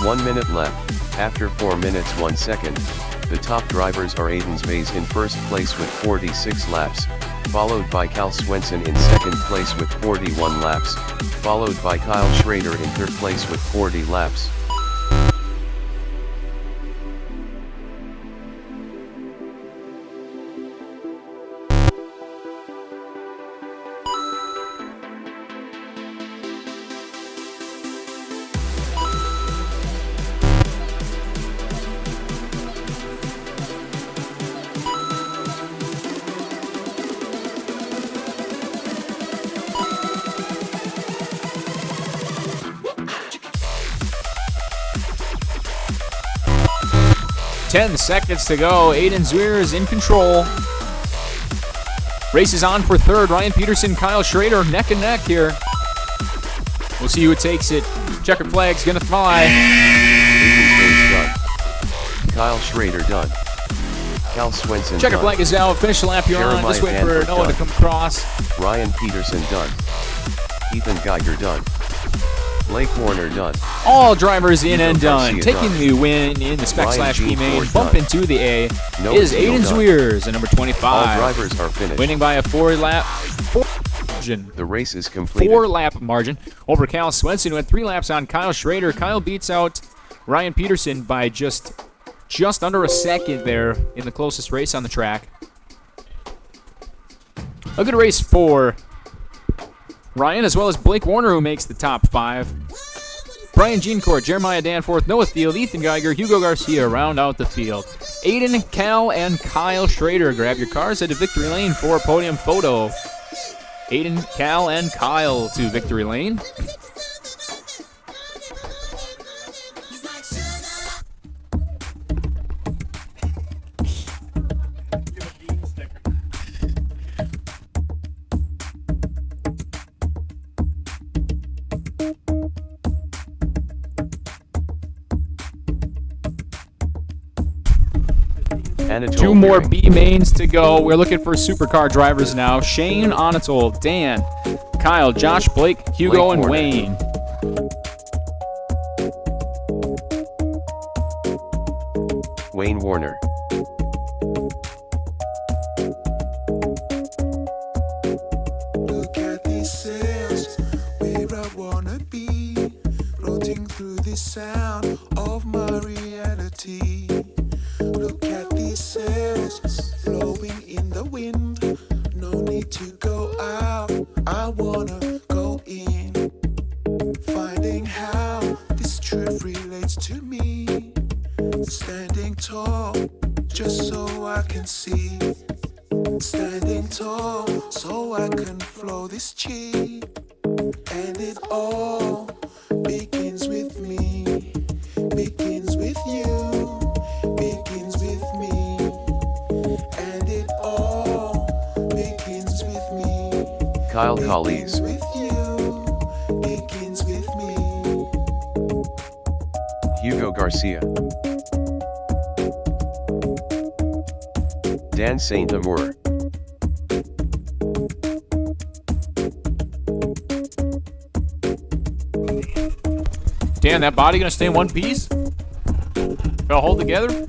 One minute left. After 4 minutes 1 second, the top drivers are Aiden Zweer in first place with 46 laps, followed by Cal Swenson in second place with 41 laps, followed by Kyle Schrader in third place with 40 laps. Ten seconds to go. Aiden Zweer is in control. Race is on for third. Ryan Peterson, Kyle Schrader, neck and neck here. We'll see who takes it. Checkered flag's gonna fly. Aiden Zweer done. Kyle Schrader done. Cal Swenson Checkered done. flag is out. Finish lap you're on. Just wait for Danforth Noah to done. come across. Ryan Peterson done. Ethan Geiger done. Blake Warner done. All drivers in Hugo and done. Garcia Taking done. the win in the Spec Ryan slash B Jean main. Ford Bump done. into the A Noah is Steele Aiden done. Zweers at number 25. All drivers are finished. Winning by a 4-lap margin. The race is completed. 4-lap margin over Cal Swenson, who had 3 laps on Kyle Schrader. Kyle beats out Ryan Peterson by just under a second there in the closest race on the track. A good race for Ryan, as well as Blake Warner, who makes the top 5. Brian Jeancourt, Jeremiah Danforth, Noah Thiel, Ethan Geiger, Hugo Garcia round out the field. Aiden, Cal, and Kyle Schrader. Grab your cars, head to Victory Lane for a podium photo. Aiden, Cal, and Kyle to Victory Lane. Anatole 2 more Beering. B mains to go. We're looking for supercar drivers now. Shane, Anatole, Dan, Kyle, Josh, Blake, Hugo, Blake and Warner. Wayne. Wayne Warner. Look at these sails, where I wanna be, floating through the sound of my reality. Look at these sails, flowing in the wind. No need to go out, I wanna go in. Finding how this truth relates to me. Standing tall, just so I can see. Standing tall, so I can flow this chi. And it all begins with me, begins with you, begins with me. And it all begins with me, Kyle begins Collies. with you, begins with me. Hugo Garcia. Dan Saint-Amour. Dan, that body gonna stay in one piece? Gonna hold together?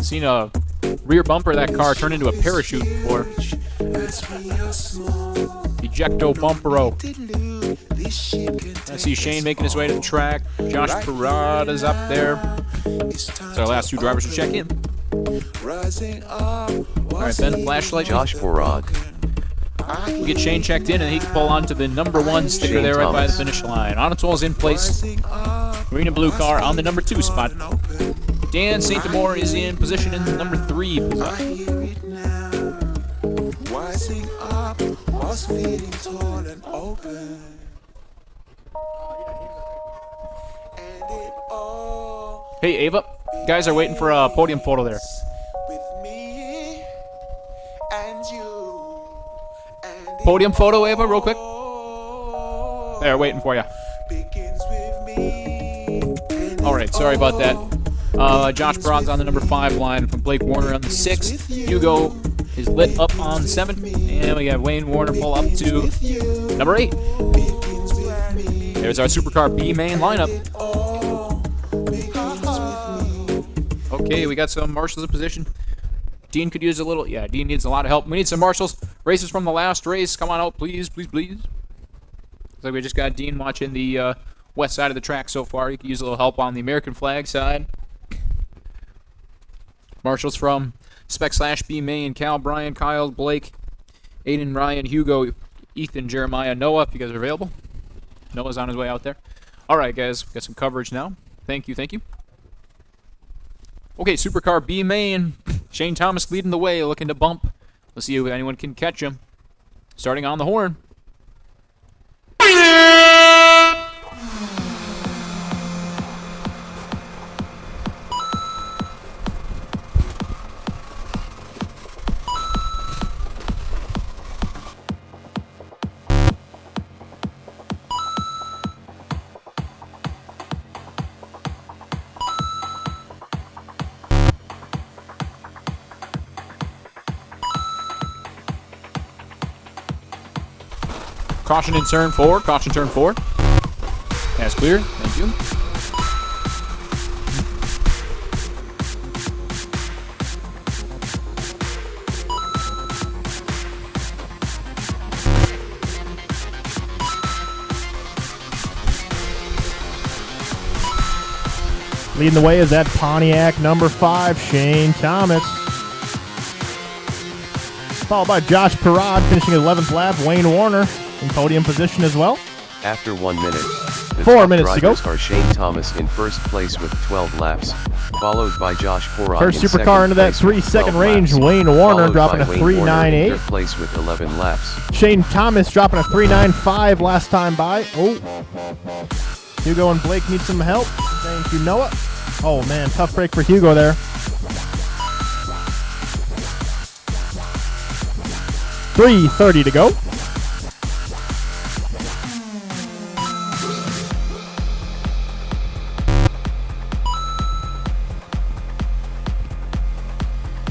Seen a rear bumper of that car turn into a parachute before. As we are small, Ejecto bumpero. dilute, this ship can I see Shane making his way to the track. Josh Parada's up there. That's our last 2 drivers to check in. rising up. All right, Ben, flashlight. Josh Forad. We'll get Shane checked in, and he can pull onto the number 1 sticker Shane there right by the Thomas. finish line. Anatole's in place. Green and blue car on the number 2 spot. Dan Saint-Amour is in position in the number 3 I position. hear it now. Rising up, was feeling tall and open. Hey, Ava. Guys are waiting for a podium photo there. With me and you and Podium photo, Ava, real quick. They're waiting for you. begins with me. All right, sorry about that. Josh Braun's on the number 5 line from Blake Warner on the 6. Hugo is lit up on 7. And we got Wayne Warner pull up to number 8. There's our Supercar B main lineup. Okay, we got some marshals in position. Dean could use a little. Yeah, Dean needs a lot of help. We need some marshals. Races from the last race. Come on out, please, please, please. Looks like we just got Dean watching the west side of the track so far. He could use a little help on the American flag side. Marshals from Spec/B Main, Cal, Brian, Kyle, Blake, Aiden, Ryan, Hugo, Ethan, Jeremiah, Noah, if you guys are available. Noah's on his way out there. All right, guys, got some coverage now. Thank you, thank you. Okay, Supercar B Main. Shane Thomas leading the way, looking to bump. Let's see if anyone can catch him. Starting on the horn. Caution in turn 4. Caution turn 4. That's clear. Thank you. Leading the way is that Pontiac number 5, Shane Thomas. Followed by Josh Parad, finishing his 11th lap. Wayne Warner in podium position as well. After 1 minute, the 4 top minutes to go. drivers are Shane Thomas in first place with 12 laps, followed by Josh Porad First in supercar into second that place with 3-second 12 range. laps, Wayne Warner followed dropping by a Wayne Warner in 3.98. third place with 11 laps. Shane Thomas dropping a 3.95 last time by. Oh, Hugo and Blake need some help. Thank you, Noah. Oh man, tough break for Hugo there. 3:30 to go.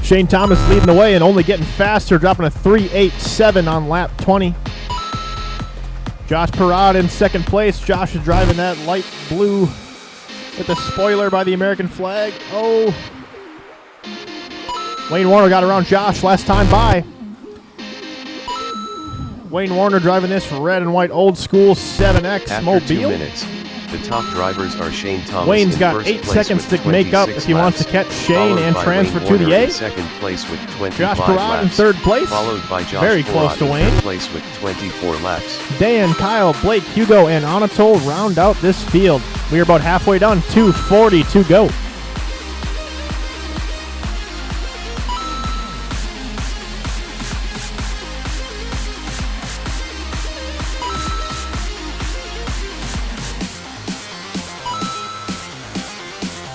Shane Thomas leading the way and only getting faster, dropping a 3.87 on lap 20. Josh Parad in second place. Josh is driving that light blue with the spoiler by the American flag. Oh. Wayne Warner got around Josh last time by. Wayne Warner driving this red and white old school 7X After Mobile. 2 minutes, the top drivers are Shane Thomas Wayne's in got first 8 place seconds with to make up 26 if he wants to laps, catch Shane followed and by transfer Wayne to the Warner A. in second place with 25 Josh Parad laps, in third place. followed by Josh Very close Porad to in Wayne. third place with 24 laps. Dan, Kyle, Blake, Hugo, and Anatol round out this field. We are about halfway done. 2:40 to go.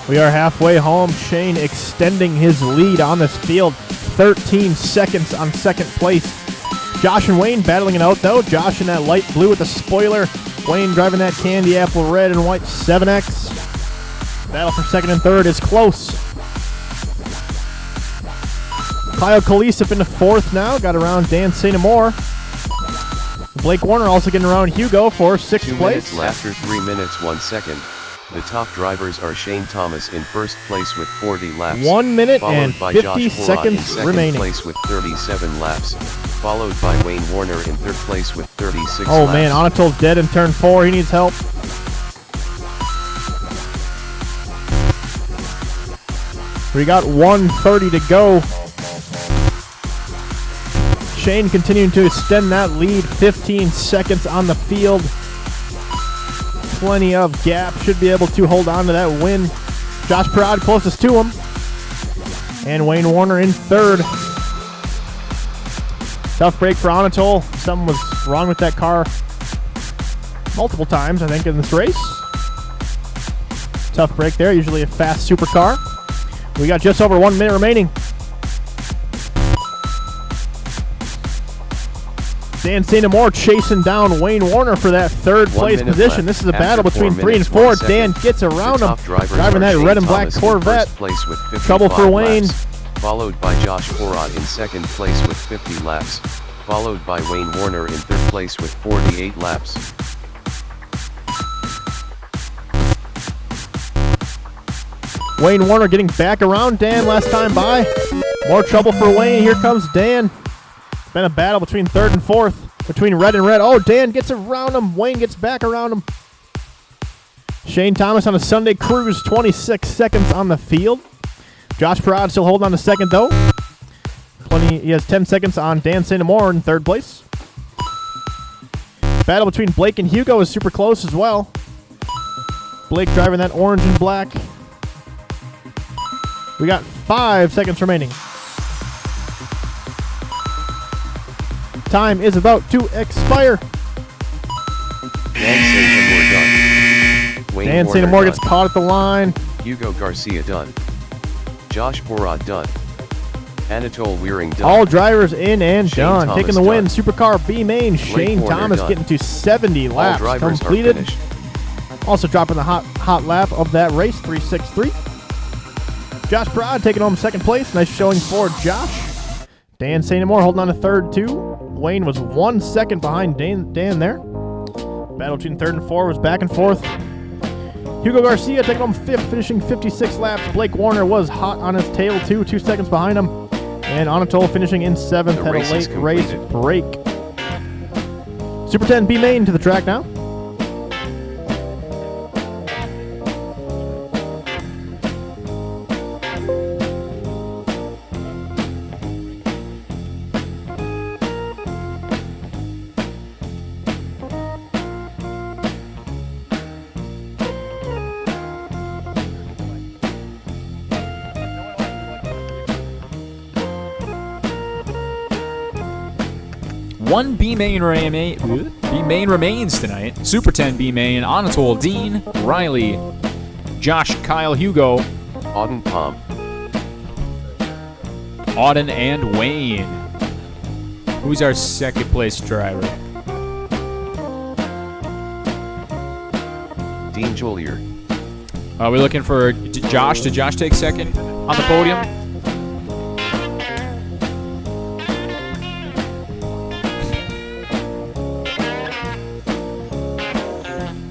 We are halfway home. Shane extending his lead on this field. 13 seconds on second place. Josh and Wayne battling it out, though. Josh in that light blue with the spoiler. Wayne driving that candy apple red and white 7X. Battle for second and third is close. Kyle Kolisip into fourth now. Got around Dan St. Amour. Blake Warner also getting around Hugo for sixth 2 place. minutes left. After 3 minutes 1 second, the top drivers are Shane Thomas in first place with 40 laps. 1 minute followed and by 50 Josh Porad in seconds second remaining. place with 37 laps, followed by Wayne Warner in third place with 36 Oh laps. man, Anatol's dead in turn 4. He needs help. We got 1:30 to go. Shane continuing to extend that lead. 15 seconds on the field. Plenty of gap. Should be able to hold on to that win. Josh Parad closest to him. And Wayne Warner in third. Tough break for Anatol. Something was wrong with that car multiple times, I think, in this race. Tough break there. Usually a fast supercar. We got just over 1 minute remaining. Dan St. Amour chasing down Wayne Warner for that third 1 place minute position. left. This is a After battle 4 between 3 and minutes, 4. 1 second. Dan gets around The him, top drivers driving are that Shane red and black Thomas in Corvette. first place with 55 Trouble for Wayne. laps, followed by Josh Porot in second place with 50 laps, followed by Wayne Warner in third place with 48 laps. Wayne Warner getting back around Dan last time by. More trouble for Wayne. Here comes Dan. Been a battle between third and fourth. Between red and red. Oh, Dan gets around him. Wayne gets back around him. Shane Thomas on a Sunday cruise. 26 seconds on the field. Josh Parad still holding on to second, though. He has 10 seconds on Dan St. Amour in third place. Battle between Blake and Hugo is super close as well. Blake driving that orange and black. We got 5 seconds remaining. Time is about to expire. Dan St. Amour done. Wayne Dan St. Warner Amour gets done. caught at the line. Hugo Garcia done. Josh Porot done. Anatole Wearing done. All drivers in and Shane done. Thomas Taking the win. done. Supercar B main. Shane Warner Thomas done. getting to 70 All laps drivers completed. are finished. Also dropping the hot lap of that race. 3:63. Josh Parad taking home second place. Nice showing for Josh. Dan St. Amour holding on to third, too. Wayne was 1 second behind Dan there. Battle between third and fourth was back and forth. Hugo Garcia taking home fifth, finishing 56 laps. Blake Warner was hot on his tail, too, 2 seconds behind him. And Anatole finishing in seventh, The had a race is late race completed. break. Super 10 B main to the track now. One B main remains tonight. Super 10 B main. Anatole, Dean, Riley, Josh, Kyle, Hugo, Auden Palm. Auden, and Wayne. Who's our second place driver? Dean Jolier. Are we looking for Josh? Did Josh take second on the podium?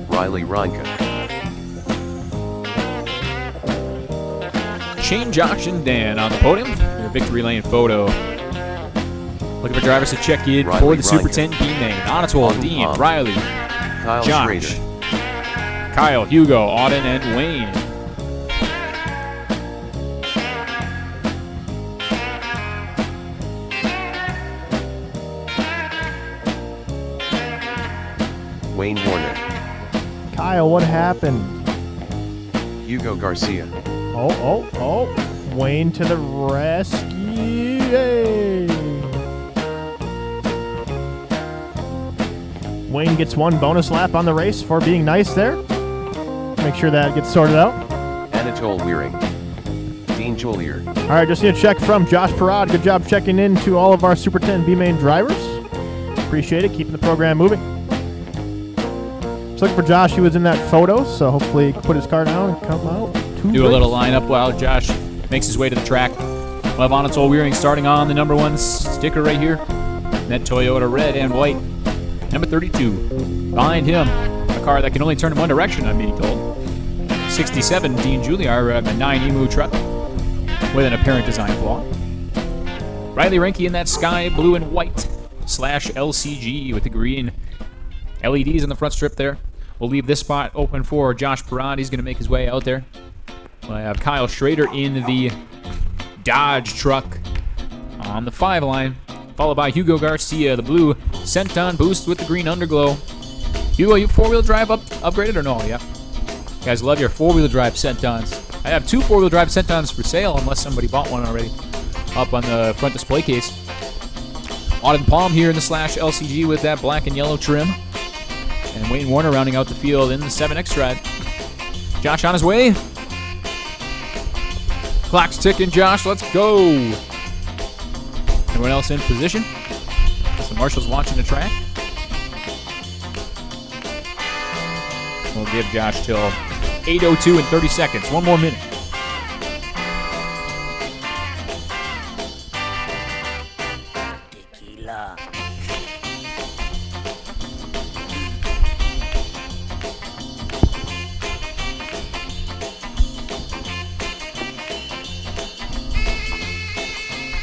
Riley Reinke. Shane, Josh, and Dan on the podium. In a victory lane photo. Looking for drivers to check in Riley for the Super Reinke. 10 B main. Anatole, Auden Dean, Palm. Riley, Kyle Josh, Schrader. Kyle, Hugo, Auden, and Wayne. Wayne Warner. Kyle, what happened? Hugo Garcia. Oh. Wayne to the rescue. Hey. Wayne gets 1 bonus lap on the race for being nice there. Make sure that gets sorted out. Anatole Wearing. Dean Jolier. All right, just need a check from Josh Parad. Good job checking in to all of our Super 10 B main drivers. Appreciate it, keeping the program moving. Just looking for Josh. He was in that photo, so hopefully he can put his car down and come out. Do a little lineup while Josh makes his way to the track. We'll have Anatole Wearing starting on the number 1 sticker right here. That Toyota red and white. Number 32. Behind him, a car that can only turn in one direction, I'm being told. 67, Dean Juliar, a 9 Emu truck with an apparent design flaw. Riley Reinke in that sky blue and white / LCG with the green LEDs in the front strip there. We'll leave this spot open for Josh Parad. He's going to make his way out there. We'll have Kyle Schrader in the Dodge truck on the 5 line, followed by Hugo Garcia, the blue Senton Boost with the green underglow. Hugo, you 4-wheel drive upgraded or no? Yeah. You guys love your 4-wheel drive Sentons. I have 2 4-wheel drive Sentons for sale unless somebody bought one already up on the front display case. Auden Palm here in the / LCG with that black and yellow trim. And Wayne Warner rounding out the field in the 7X ride. Josh on his way. Clock's ticking, Josh. Let's go. Everyone else in position. So Marshall's watching the track. We'll give Josh till 8:02 and 30 seconds. One more minute.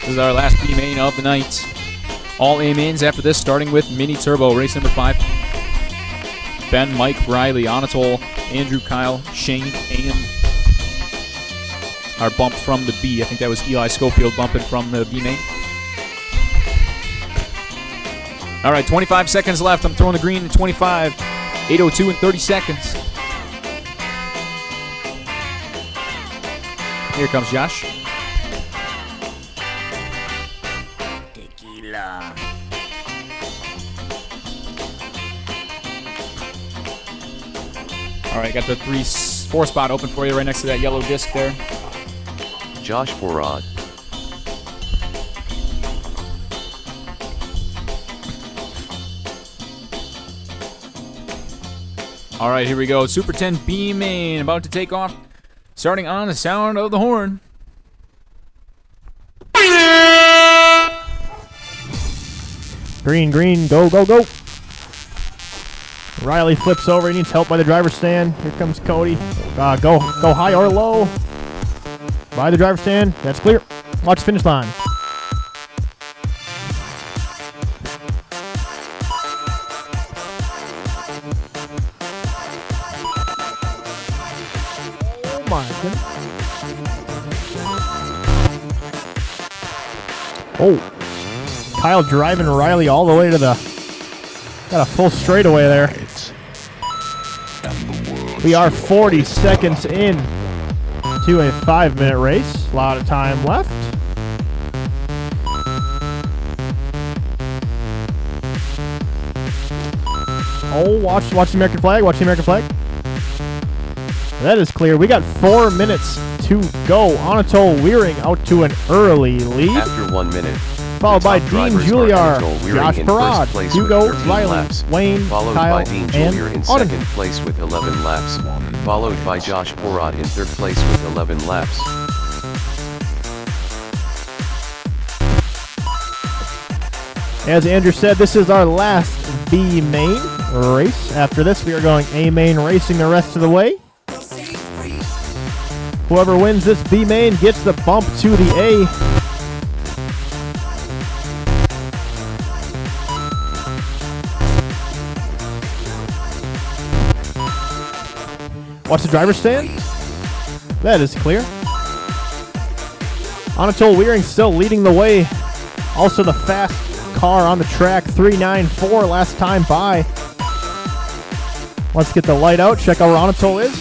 This is our last B main of the night. All A mains after this, starting with Mini Turbo, race number 5. Ben, Mike, Riley, Anatol, Andrew, Kyle, Shane, and our bump from the B. I think that was Eli Schofield bumping from the B main. All right, 25 seconds left. I'm throwing the green at 25. 8:02 and 30 seconds. Here comes Josh. All right, got the 3-4 spot open for you right next to that yellow disc there. Josh Porad. All right, here we go. Super 10 B main about to take off. Starting on the sound of the horn. Green, green, go, go, go. Riley flips over. He needs help by the driver's stand. Here comes Cody. Go high or low. By the driver's stand. That's clear. Watch the finish line. Oh my goodness. Oh. Kyle driving Riley all the way to the... Got a full straightaway there. We are 40 seconds in to a 5-minute race. A lot of time left. Oh, watch the American flag. Watch the American flag. That is clear. We got 4 minutes to go. Anatol Weiring out to an early lead. After 1 minute. Followed by top Dean drivers are Juilliard, Anatol Weiring Josh in first Parad, place Hugo, with 13 Riley, laps, Wayne, followed Kyle, by Dean and Juilliard in Auden. second place with 11 laps, followed by Josh Porad in third place with 11 laps. As Andrew said, this is our last B main race. After this, we are going A main racing the rest of the way. Whoever wins this B main gets the bump to the A. Watch the driver's stand. That is clear. Anatol Weiring still leading the way. Also the fast car on the track, 394 last time by. Let's get the light out, check out where Anatol is.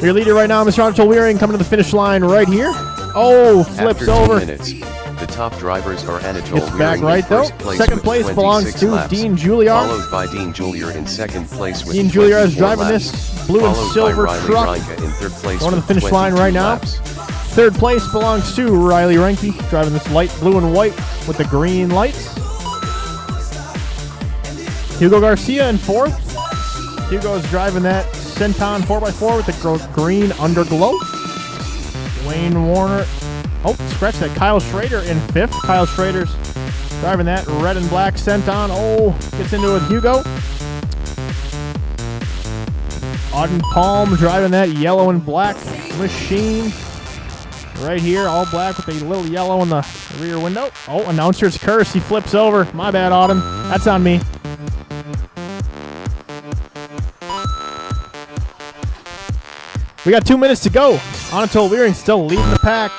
Your leader right now, Mr. Anatol Weiring, coming to the finish line right here. Oh, flips After 2 over. minutes, the top drivers are Anatol Gets back Weiring right in though. first place Second with place belongs 26 to laps, Dean Juilliard. followed by Dean Juilliard in second place with Dean Juilliard is 24 driving laps, this blue and followed silver by Riley truck. Reinke in third place Going to the with finish line 22 right now. laps. Third place belongs to Riley Reinke, driving this light blue and white with the green lights. Hugo Garcia in fourth. Hugo is driving that Centon 4x4 with the green underglow. Wayne Warner. Oh, scratch that. Kyle Schrader in fifth. Kyle Schrader's driving that red and black Centon. Oh, gets into it with Hugo. Auden Palm driving that yellow and black machine. Right here, all black with a little yellow in the rear window. Oh, announcer's curse. He flips over. My bad, Auden. That's on me. We got 2 minutes to go. Anatol Weiring still leading the pack.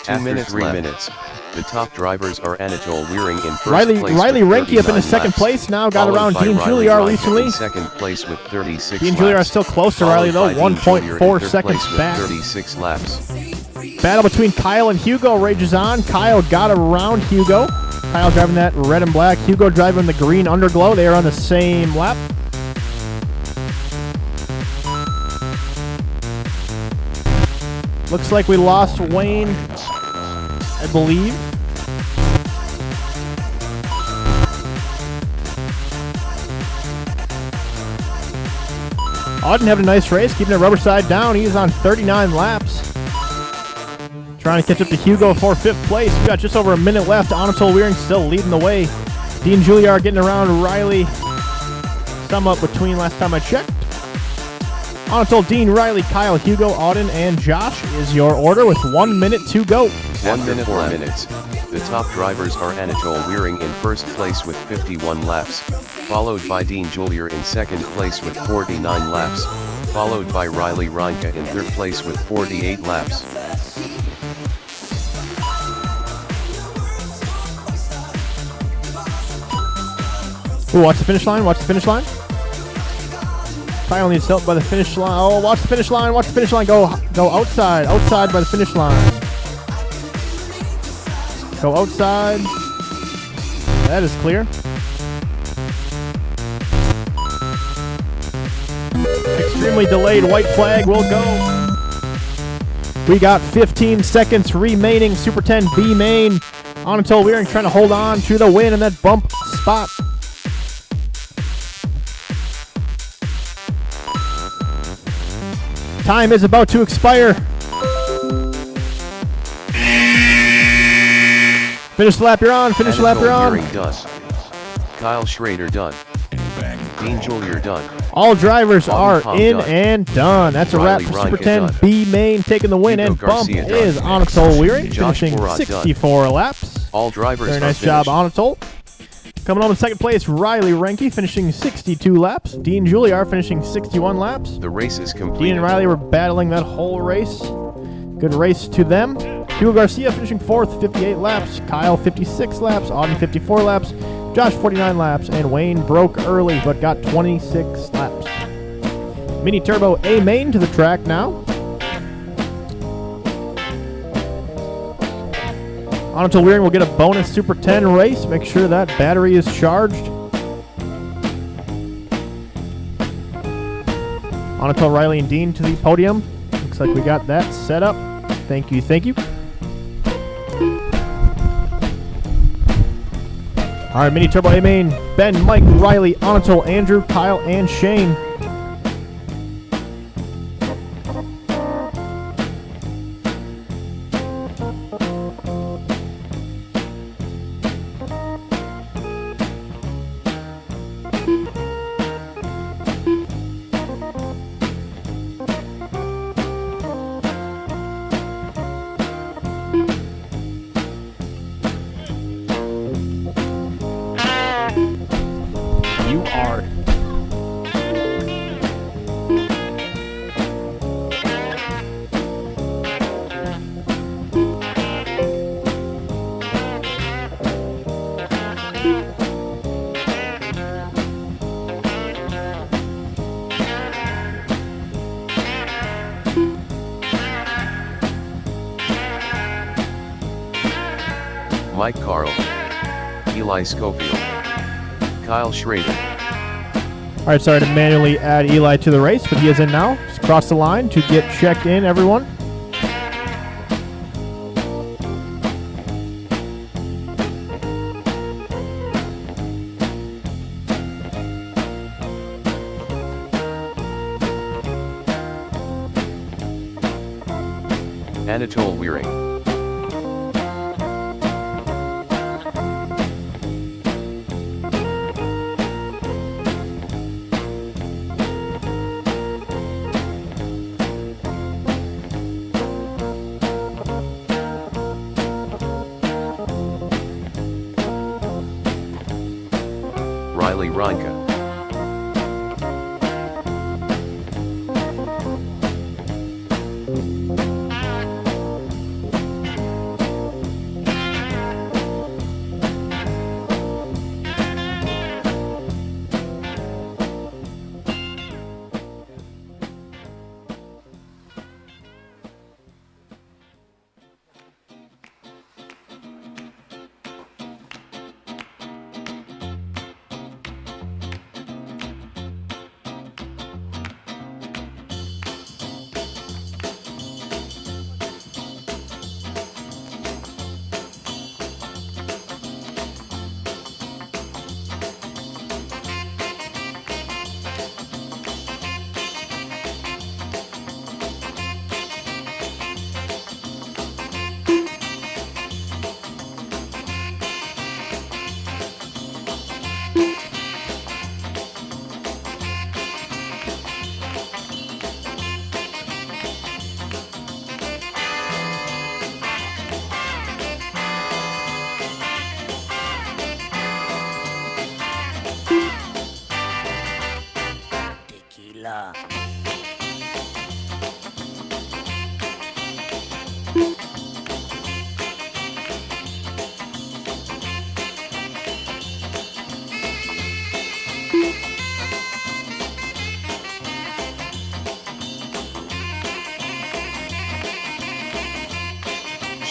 2 After minutes 3 left. minutes. The top drivers are Anatol Weiring in first Riley place Reinke with up in 39 the second laps, place now. Got followed around by Dean Riley Juilliard Reinke recently. in second place with 36 Dean laps, Juilliard is still close to Riley though. followed by Dean Juilliard in 1.4 third seconds place with back. 36 laps. Battle between Kyle and Hugo rages on. Kyle got around Hugo. Kyle driving that red and black. Hugo driving the green underglow. They are on the same lap. Looks like we lost Wayne, I believe. Auden having a nice race, keeping it rubber side down. He's on 39 laps. Trying to catch up to Hugo for 5th place. We got just over a minute left. Anatol Weering still leading the way. Dean Juilliard getting around Riley. Sum up between last time I checked. Anatol, Dean, Riley, Kyle, Hugo, Auden, and Josh is your order with 1 minute to go. 1 minute 4 minutes. The top drivers are Anatol Weering in first place with 51 laps, followed by Dean Juilliard in second place with 49 laps, followed by Riley Reinke in third place with 48 laps. Ooh, watch the finish line, watch the finish line. Kyle needs help by the finish line. Oh, watch the finish line, watch the finish line. Go outside by the finish line. Go outside. That is clear. Extremely delayed white flag will go. We got 15 seconds remaining. Super 10 B main. Anatol Weering trying to hold on to the win in that bump spot. Time is about to expire. Finish the lap you're on. Finish the lap you're on. Weering done. Kyle Schrader done. Dean Juilliard done. All drivers are Palm in done. and done. That's a wrap Riley for Super Reinke 10 done. B main taking the win, Hugo and bump Garcia done. is Anatol Weering Josh finishing Porot done. 64 laps. All drivers Very are nice finished. job, Anatol. Coming home in second place, Riley Reinke finishing 62 laps. Dean Juilliard finishing 61 laps. The race is complete. Dean and Riley were battling that whole race. Good race to them. Hugo Garcia finishing 4th, 58 laps. Kyle 56 laps. Auden 54 laps. Josh 49 laps. And Wayne broke early but got 26 laps. Mini Turbo A main to the track now. Anatol Weering will get a bonus Super 10 race. Make sure that battery is charged. Anatol, Riley, and Dean to the podium. Looks like we got that set up. Thank you, thank you. All right, Mini Turbo A main. Ben, Mike, Riley, Anatol, Andrew, Kyle, and Shane. You are. Mike Carl. Eli Schofield. Kyle Schrader. All right, sorry to manually add Eli to the race, but he is in now. Just cross the line to get checked in, everyone. Anatol Weering. Riley Reinke.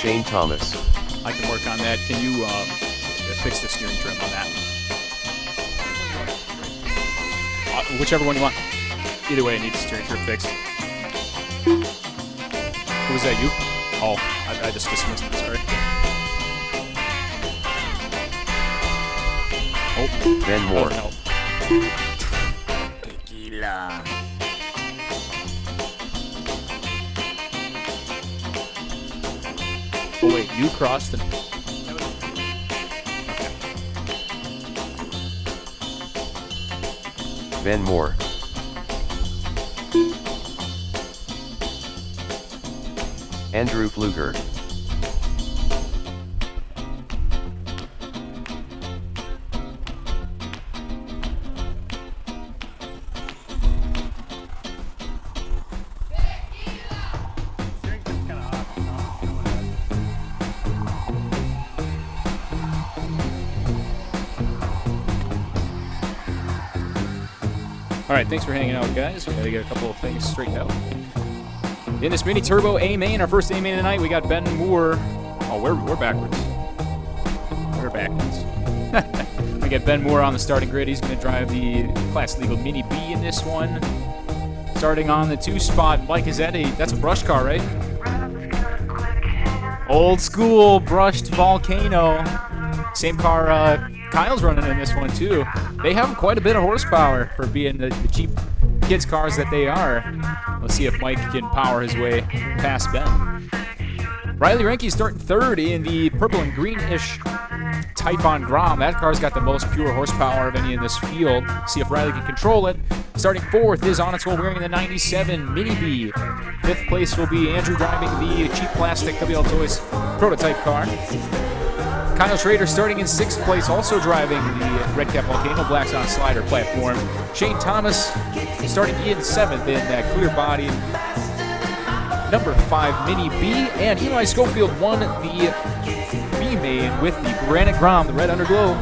Shane Thomas. I can work on that. Can you fix the steering trim on that? Whichever one you want. Either way, it needs steering trim fixed. Was that you? Oh, I just dismissed it, sorry. Oh, Ben Moore. no. Tequila. Oh wait, you crossed and... Ben Moore. Andrew Pfluger. All right, thanks for hanging out, guys. We gotta get a couple of things straightened out. In this mini turbo A main, our first A main tonight, we got Ben Moore. Oh, we're backwards. We're backwards. We got Ben Moore on the starting grid. He's going to drive the Class Legal Mini B in this one. Starting on the 2 spot, Mike Izzetti. That's a brush car, right? Old school brushed Volcano. Same car Kyle's running in this one too. They have quite a bit of horsepower for being the cheap kids cars that they are. Let's see if Mike can power his way past Ben. Riley Renke starting third in the purple and greenish Typhon Grom. That car's got the most pure horsepower of any in this field. See if Riley can control it. Starting fourth is On Its Way wearing the 97 Mini B. Fifth place will be Andrew driving the cheap plastic WL Toys prototype car. Kyle Schrader starting in 6th place, also driving the Red Cap Volcano Blacks on Slider platform. Shane Thomas starting in 7th in that clear body number 5 Mini B. And Eli Schofield won the B main with the Granite Grom, the red underglow.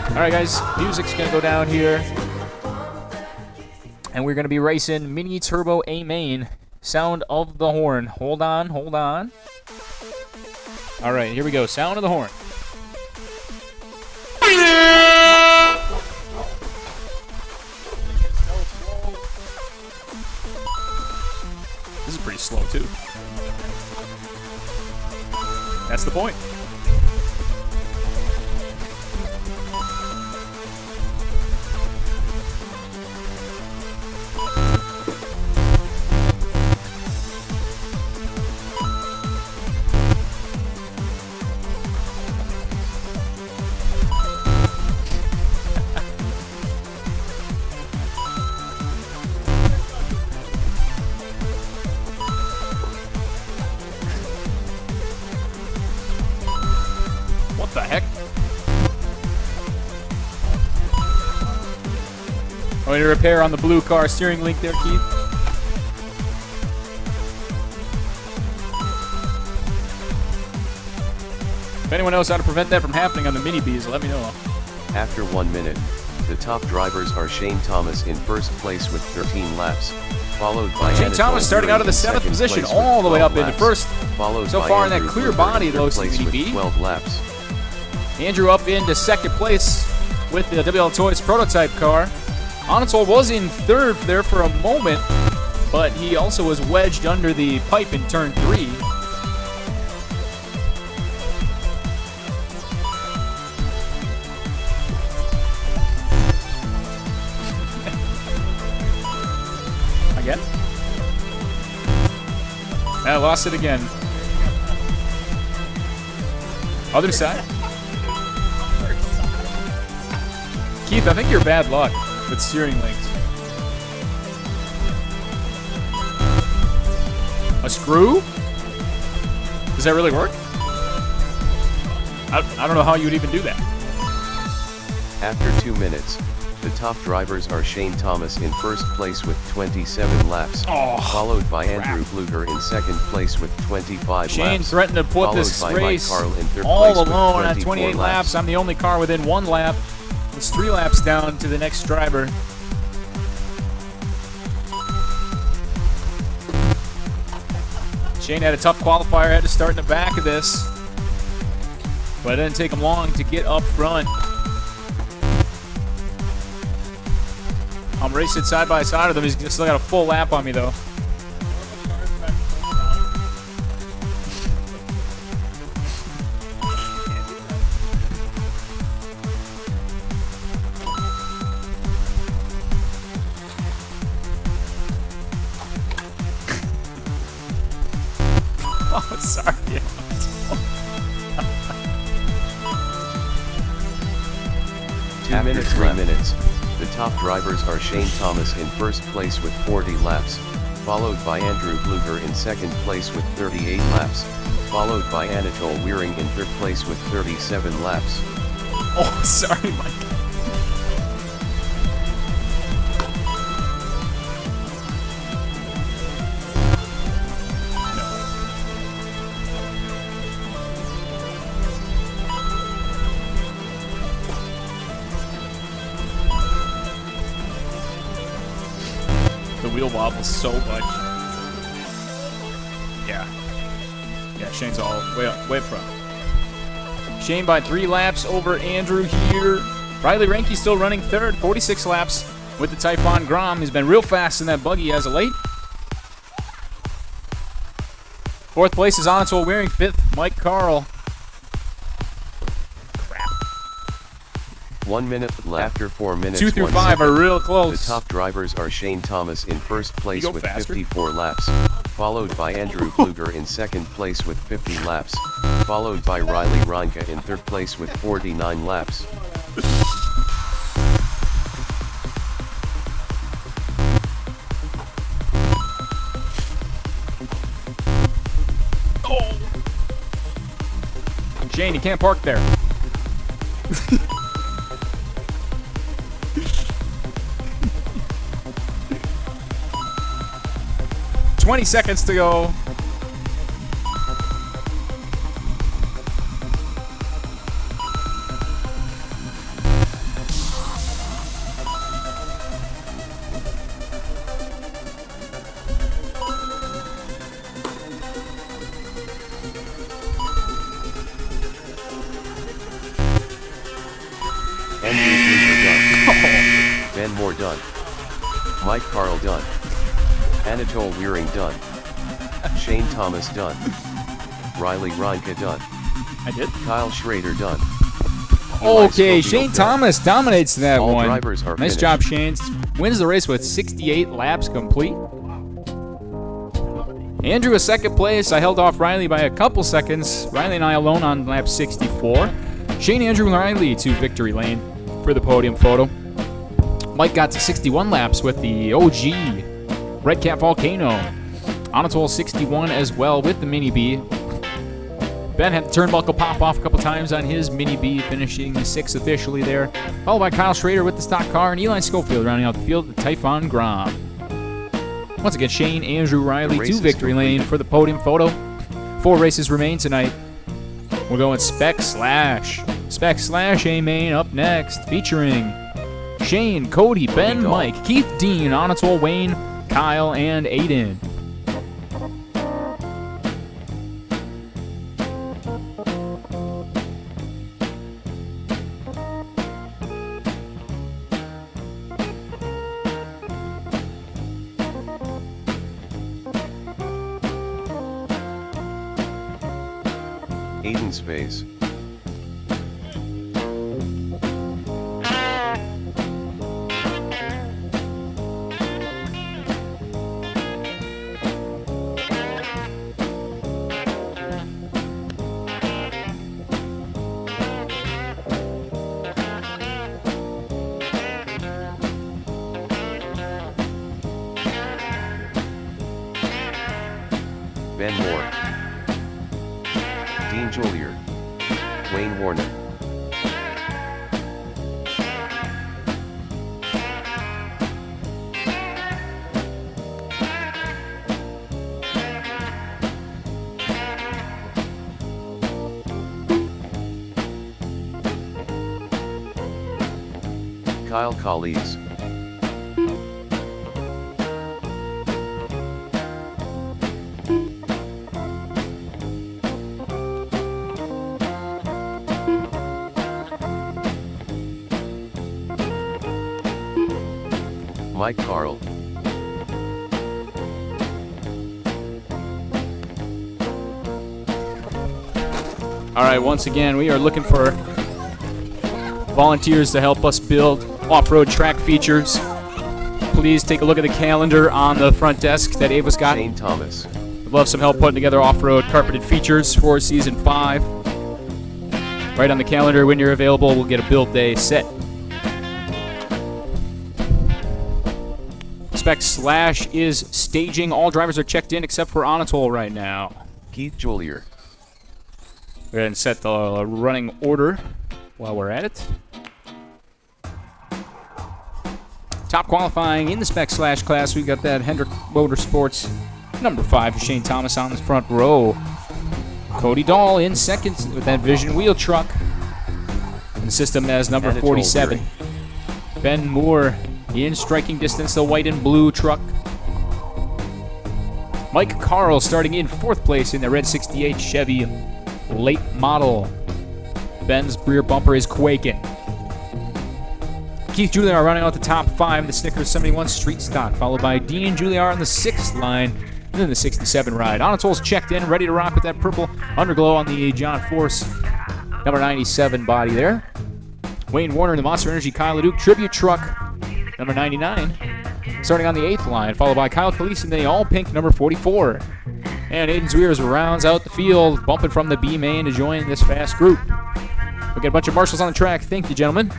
All right, guys, music's going to go down here. And we're going to be racing Mini Turbo A main. Sound of the horn. Hold on, hold on. All right, here we go. Sound of the horn. This is pretty slow, too. That's the point. What the heck? Oh, need a repair on the blue car steering link there, Keith. If anyone knows how to prevent that from happening on the Mini Bs, let me know. After 1 minute, the top drivers are Shane Thomas in first place with 13 laps, followed by Shane Anatole Thomas starting out of the Duran in 7th second position place with all the way 12 up into laps, first. followed So by far in that Andrew clear Pfluger body, in it third looks place to with be. 12 laps. Andrew up into 2nd place with the WL Toys prototype car. Anatole was in 3rd there for a moment, but he also was wedged under the pipe in turn 3. Again? I lost it again. Other side? Keith, I think you're bad luck with steering links. A screw? Does that really work? I don't know how you would even do that. After 2 minutes, the top drivers are Shane Thomas in first place with 27 laps, followed by Andrew Pfluger in second place with 25 Shane laps. threatened to put this followed by race Mike Carl in third all place with alone at 24 28 laps. I'm the only car within 1 lap. It's 3 laps down to the next driver. Shane had a tough qualifier, had to start in the back of this. But it didn't take him long to get up front. I'm racing side by side with him. He's still got a full lap on me, though. Oh, sorry. 2 minutes, 3 minutes. The top drivers are Shane Thomas in first place with 40 laps, followed by Andrew Bluger in second place with 38 laps, followed by Anatol Weering in third place with 37 laps. Oh, sorry, Mike. The wheel wobbles so much. Yeah. Yeah, Shane's all way up front. Shane by 3 laps over Andrew here. Riley Ranke still running third, 46 laps with the Typhon Grom. He's been real fast in that buggy as of late. Fourth place is Anatol Weering. Fifth, Mike Carl. 1 minute left after 4 minutes. 2 through 1 5 second. are real close. The top drivers are Shane Thomas in first place go with faster. 54 laps, followed by Andrew Bluger in second place with 50 laps, followed by Riley Ranke in third place with 49 laps. Shane, you can't park there. $20 seconds to go. Andrew Bluger done. Ben Moore done. Mike Carl done. Anatol Weering done. Shane Thomas done. Riley Ranke done. I did. Kyle Schrader done. Okay, Eli Scoville Shane done. Thomas dominates that All one. drivers are Nice finished. job, Shane. Wins the race with 68 laps complete. Andrew is second place. I held off Riley by a couple seconds. Riley and I alone on lap 64. Shane, Andrew, and Riley to victory lane for the podium photo. Mike got to 61 laps with the OG Red Cat Volcano. Anatol 61 as well with the Mini B. Ben had the turnbuckle pop off a couple times on his Mini B, finishing 6th officially there. Followed by Kyle Schrader with the stock car and Eli Schofield rounding out the field with the Typhon Grom. Once again, Shane, Andrew, Riley The race to is victory lane complete. for the podium photo. 4 races remain tonight. We're going Spec Slash. Spec Slash A-Main up next, featuring Shane, Cody, Ben, Dahl. Mike, Keith, Dean, Anatol, Wayne, Kyle, and Aiden. Aiden's phase. Ben Moore. Dean Jolier. Wayne Warner. Kyle Collies. Mike Carl. All right, once again, we are looking for volunteers to help us build off-road track features. Please take a look at the calendar on the front desk that Ava's got. Shane Thomas. We'd love some help putting together off-road carpeted features for Season 5. Right on the calendar, when you're available, we'll get a build day set. Spec Slash is staging. All drivers are checked in except for Anatol right now. Keith Julier. Go ahead and set the running order while we're at it. Top qualifying in the Spec Slash class, we got that Hendrick Motorsports number 5, Shane Thomas on the front row. Cody Dahl in second with that Vision wheel truck. And the system has number Anatol 47. Gurry. Ben Moore in striking distance, the white and blue truck. Mike Carl starting in 4th place in the red 68 Chevy late model. Ben's rear bumper is quaking. Keith Juliar running out the top 5 in the Snickers 71 Street Stock, followed by Dean Juliar on the 6th line, and then the 67 ride. Anatol's checked in, ready to rock with that purple underglow on the John Force number 97 body there. Wayne Warner in the Monster Energy Kyle LeDuc tribute truck, number 99, starting on the 8th line, followed by Kyle Calise in the all-pink number 44. And Aiden Zweers rounds out the field, bumping from the B main to join this fast group. We got a bunch of marshals on the track. Thank you, gentlemen.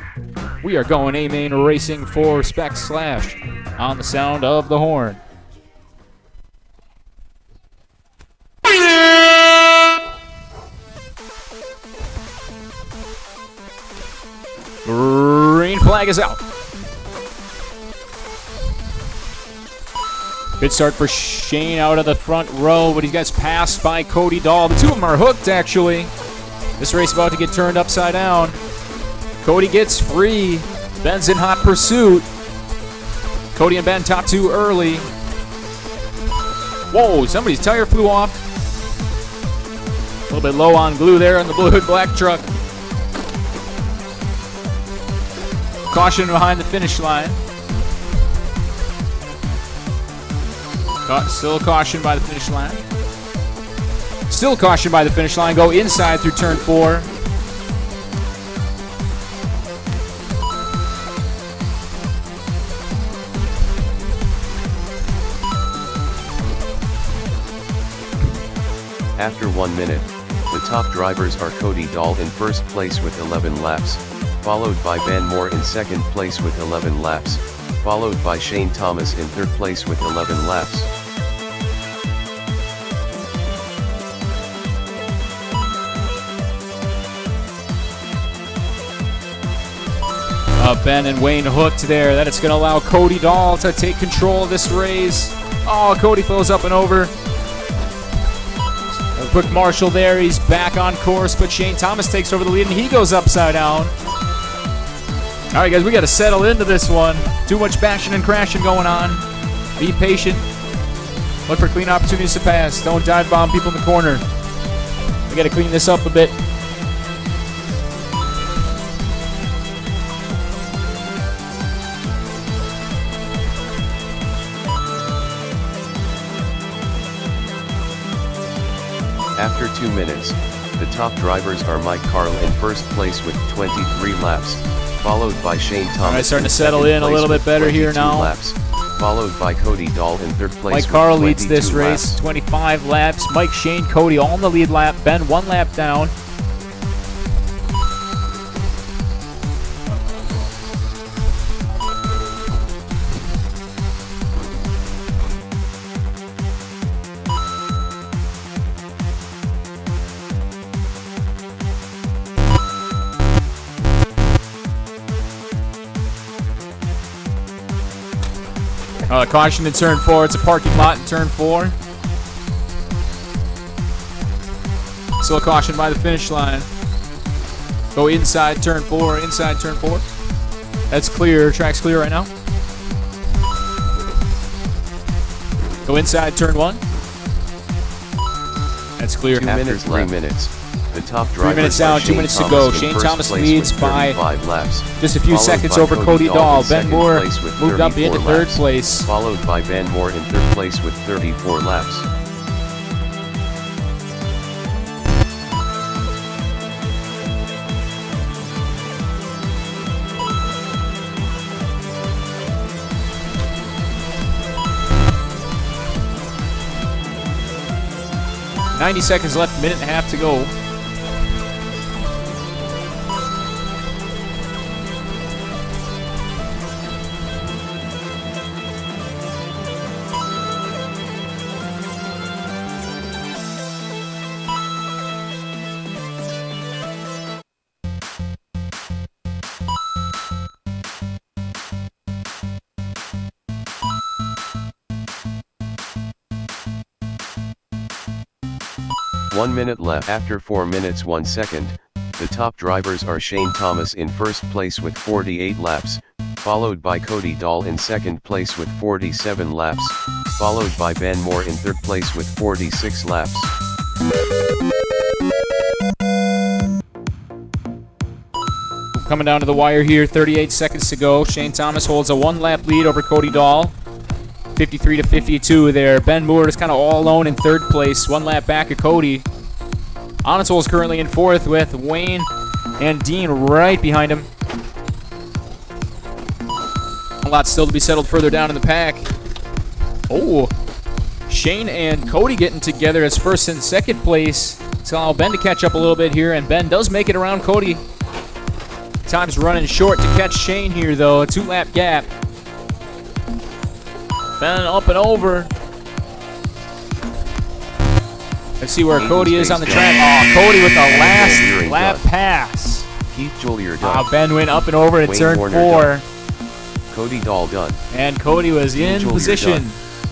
We are going A main racing for Spec Slash on the sound of the horn. Green flag is out. Good start for Shane out of the front row, but he gets passed by Cody Dahl. The two of them are hooked, actually. This race about to get turned upside down. Cody gets free. Ben's in hot pursuit. Cody and Ben top 2 early. Whoa, somebody's tire flew off. A little bit low on glue there on the blue and black truck. Caution behind the finish line. Still caution by the finish line. Still caution by the finish line. Go inside through turn 4. After 1 minute, the top drivers are Cody Dahl in first place with 11 laps, followed by Ben Moore in second place with 11 laps, followed by Shane Thomas in third place with 11 laps. Ben and Wayne hooked there. That it's going to allow Cody Dahl to take control of this race. Oh, Cody flows up and over. A quick marshal there. He's back on course, but Shane Thomas takes over the lead, and he goes upside down. All right, guys, we got to settle into this one. Too much bashing and crashing going on. Be patient. Look for clean opportunities to pass. Don't dive bomb people in the corner. We got to clean this up a bit. After 2 minutes, the top drivers are Mike Carl in first place with 23 laps, followed by Shane Thomas. All right, starting to in settle second in a place little with bit better here 22 now. Laps, followed by Cody Dahl in third place Mike with Carl leads 22 this race, laps. 25 laps. Mike, Shane, Cody all in the lead lap. Ben 1 lap down. Caution in turn 4. It's a parking lot in turn 4. Still caution by the finish line. Go inside turn 4, inside turn 4. That's clear. Track's clear right now. Go inside turn 1. That's clear. After 3 minutes, The top 3 drivers minutes are down, 2 Shane minutes to Thomas go. in Shane first Thomas place leads with by 35 laps, just a few followed seconds by over Cody Dahl. in Ben second Moore place with moved up 34 into third laps, place. followed by Ben Moore in third place with 34 laps. .90 seconds left, minute and a half to go. One minute left after 4 minutes 1 second. The top drivers are Shane Thomas in first place with 48 laps, followed by Cody Dahl in second place with 47 laps, followed by Ben Moore in third place with 46 laps. Coming down to the wire here, 38 seconds to go. Shane Thomas holds a 1-lap lead over Cody Dahl. 53 to 52 there. Ben Moore is kind of all alone in third place, 1 lap back of Cody. Anatol is currently in fourth with Wayne and Dean right behind him. A lot still to be settled further down in the pack. Oh, Shane and Cody getting together as first and second place. So allow Ben to catch up a little bit here, and Ben does make it around Cody. Time's running short to catch Shane here, though. A 2-lap gap. Ben up and over. Let's see where Cody is on the track. Oh, Cody with the last lap pass. Keith Julier done. Ben went up and over at Wayne turn Warner 4. Cody Dahl done. And Cody was in Julier position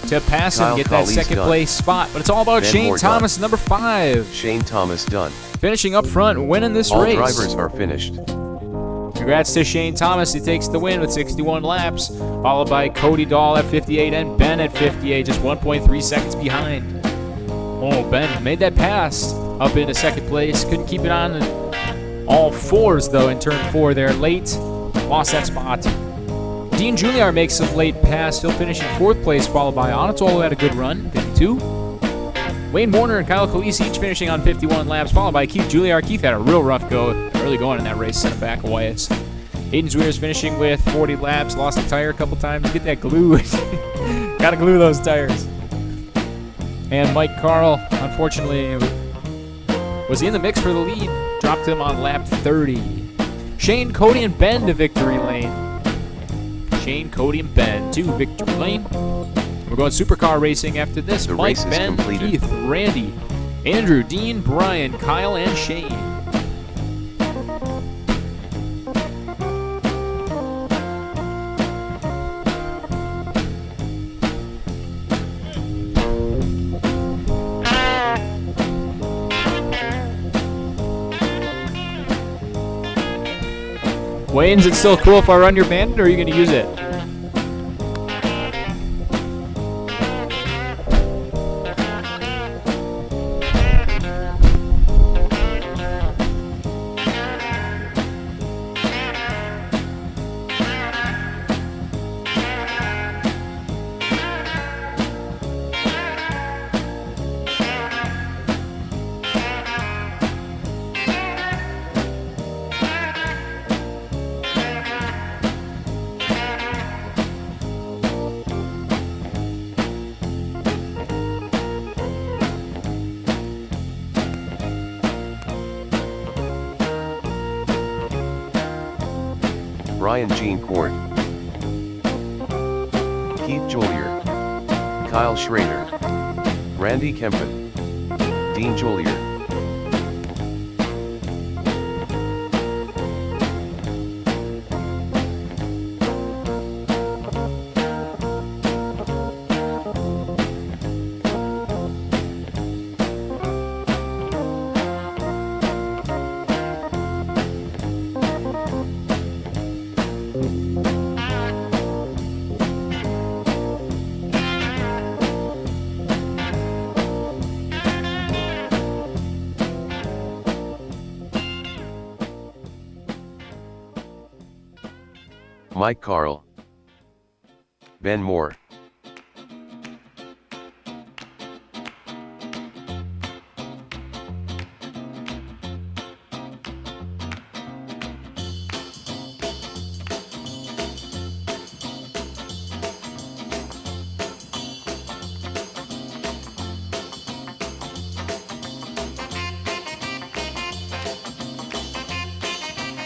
to pass him, Kyle get that Colley's second done. place spot. But it's all about Ben Shane Moore Thomas, number 5. Shane Thomas done. Finishing up front, winning this All race. drivers are finished. Congrats to Shane Thomas. He takes the win with 61 laps, followed by Cody Dahl at 58 and Ben at 58, just 1.3 seconds behind. Oh, Ben made that pass up into second place. Couldn't keep it on all fours, though, in turn 4 there. Late, lost that spot. Dean Juilliard makes a late pass. He'll finish in 4th place, followed by Anatol, who had a good run, 52. Wayne Warner and Kyle Khaleesi each finishing on 51 laps, followed by Keith Juilliard. Keith had a real rough go early going in that race, sent him back away. Hayden Zweer's finishing with 40 laps, lost a tire a couple times. Get that glue. Gotta glue those tires. And Mike Carl, unfortunately, was in the mix for the lead. Dropped him on lap 30. Shane, Cody, and Ben to victory lane. Shane, Cody, and Ben to victory lane. We're going supercar racing after this. The Mike, race is Ben, completed. Keith, Randy, Andrew, Dean, Brian, Kyle, and Shane. Wayne, is it still cool if I run your bandit, or are you going to use it? Brian Jean Court, Keith Juillier, Kyle Schrader, Randy Kempen, Dean Juillier. Mike Carl, Ben Moore,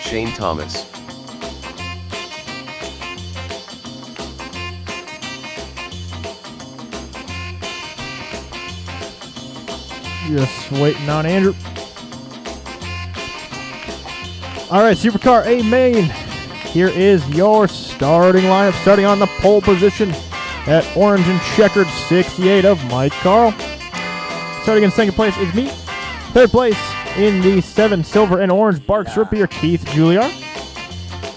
Shane Thomas, Just waiting on Andrew. All right, Supercar A main. Here is your starting lineup. Starting on the pole position at orange and checkered, 68 of Mike Carl. Starting in second place is me. Third place in the 7 silver and orange Barks Root Beer, Keith Juliar.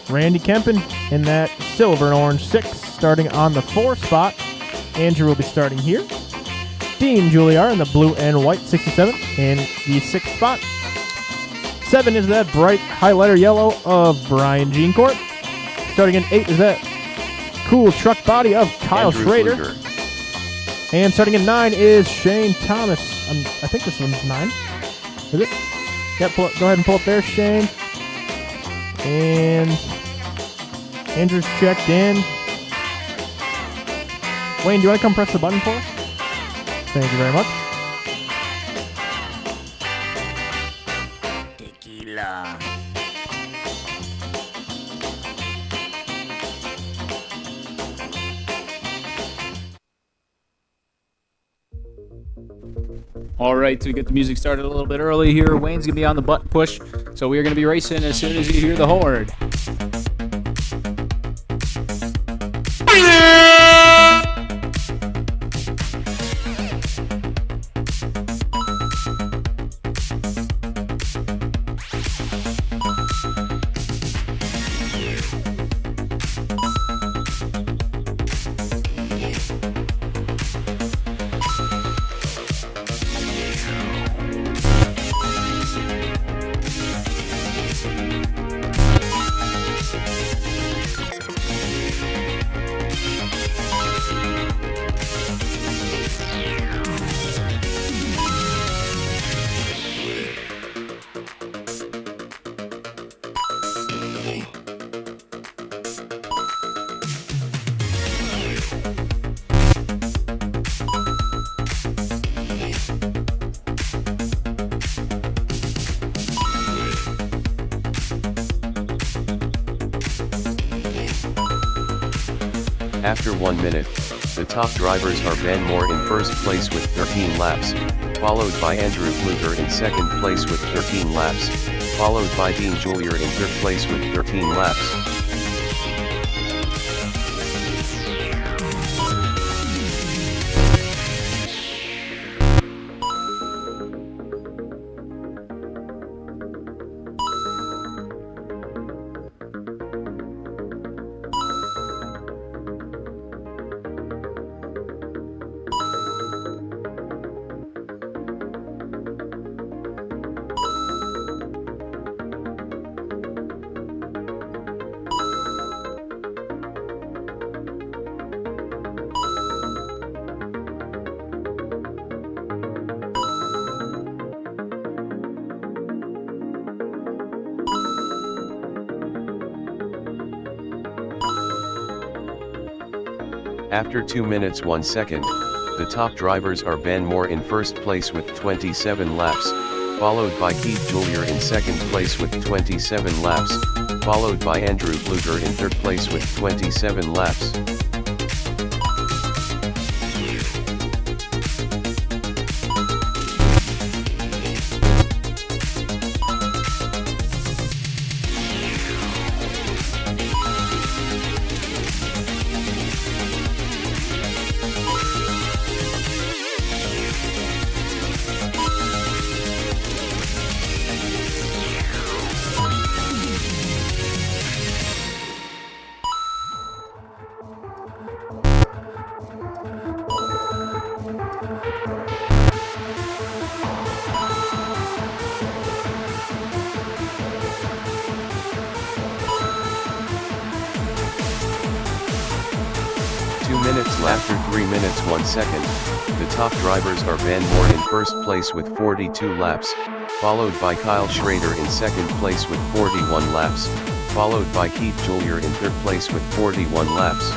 Randy Kempen in that silver and orange 6. Starting on the 4 spot, Andrew will be starting here. Dean Juliar in the blue and white 67 in the 6th spot. 7 is that bright highlighter yellow of Brian Jeancourt. Starting in 8 is that cool truck body of Kyle Andrew Schrader. Pfluger, And starting in 9 is Shane Thomas. I think this one's 9. Is it? Yep, go ahead and pull up there, Shane. And Andrew's checked in. Wayne, do you want to come press the button for us? Thank you very much. Tequila. All right, to get the music started a little bit early here, Wayne's going to be on the button push, so we are going to be racing as soon as you hear the horn. After 1 minute, the top drivers are Ben Moore in first place with 13 laps, followed by Andrew Pfluger in second place with 13 laps, followed by Dean Julier in third place with 13 laps. After 2 minutes 1 second, the top drivers are Ben Moore in first place with 27 laps, followed by Keith Julier in second place with 27 laps, followed by Andrew Pfluger in third place with 27 laps. minutes left. After 3 minutes 1 second, the top drivers are Ben Moore in first place with 42 laps, followed by Kyle Schrader in second place with 41 laps, followed by Keith Julier in third place with 41 laps.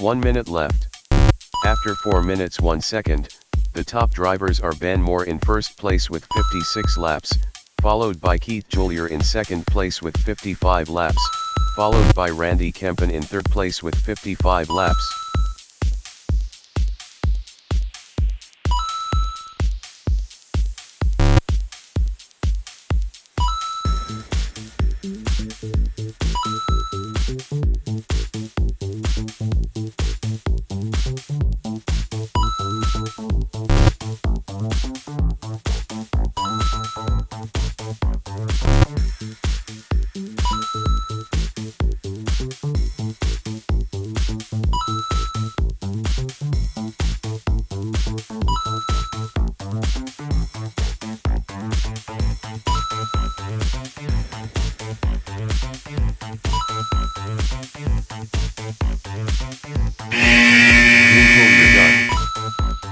One minute left. After 4 minutes 1 second, the top drivers are Ben Moore in first place with 56 laps, followed by Keith Julier in second place with 55 laps, followed by Randy Kempen in third place with 55 laps.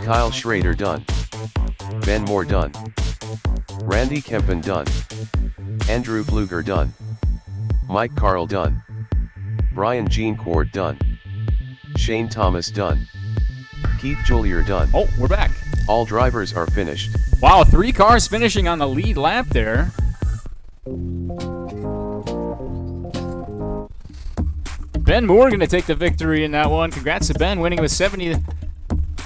Kyle Schrader done. Ben Moore done. Randy Kempen done. Andrew Pfluger done. Mike Carl done. Brian Jeancourt done. Shane Thomas done. Keith Julier done. Oh, we're back. All drivers are finished. Wow, 3 cars finishing on the lead lap there. Ben Moore going to take the victory in that one. Congrats to Ben, winning with 70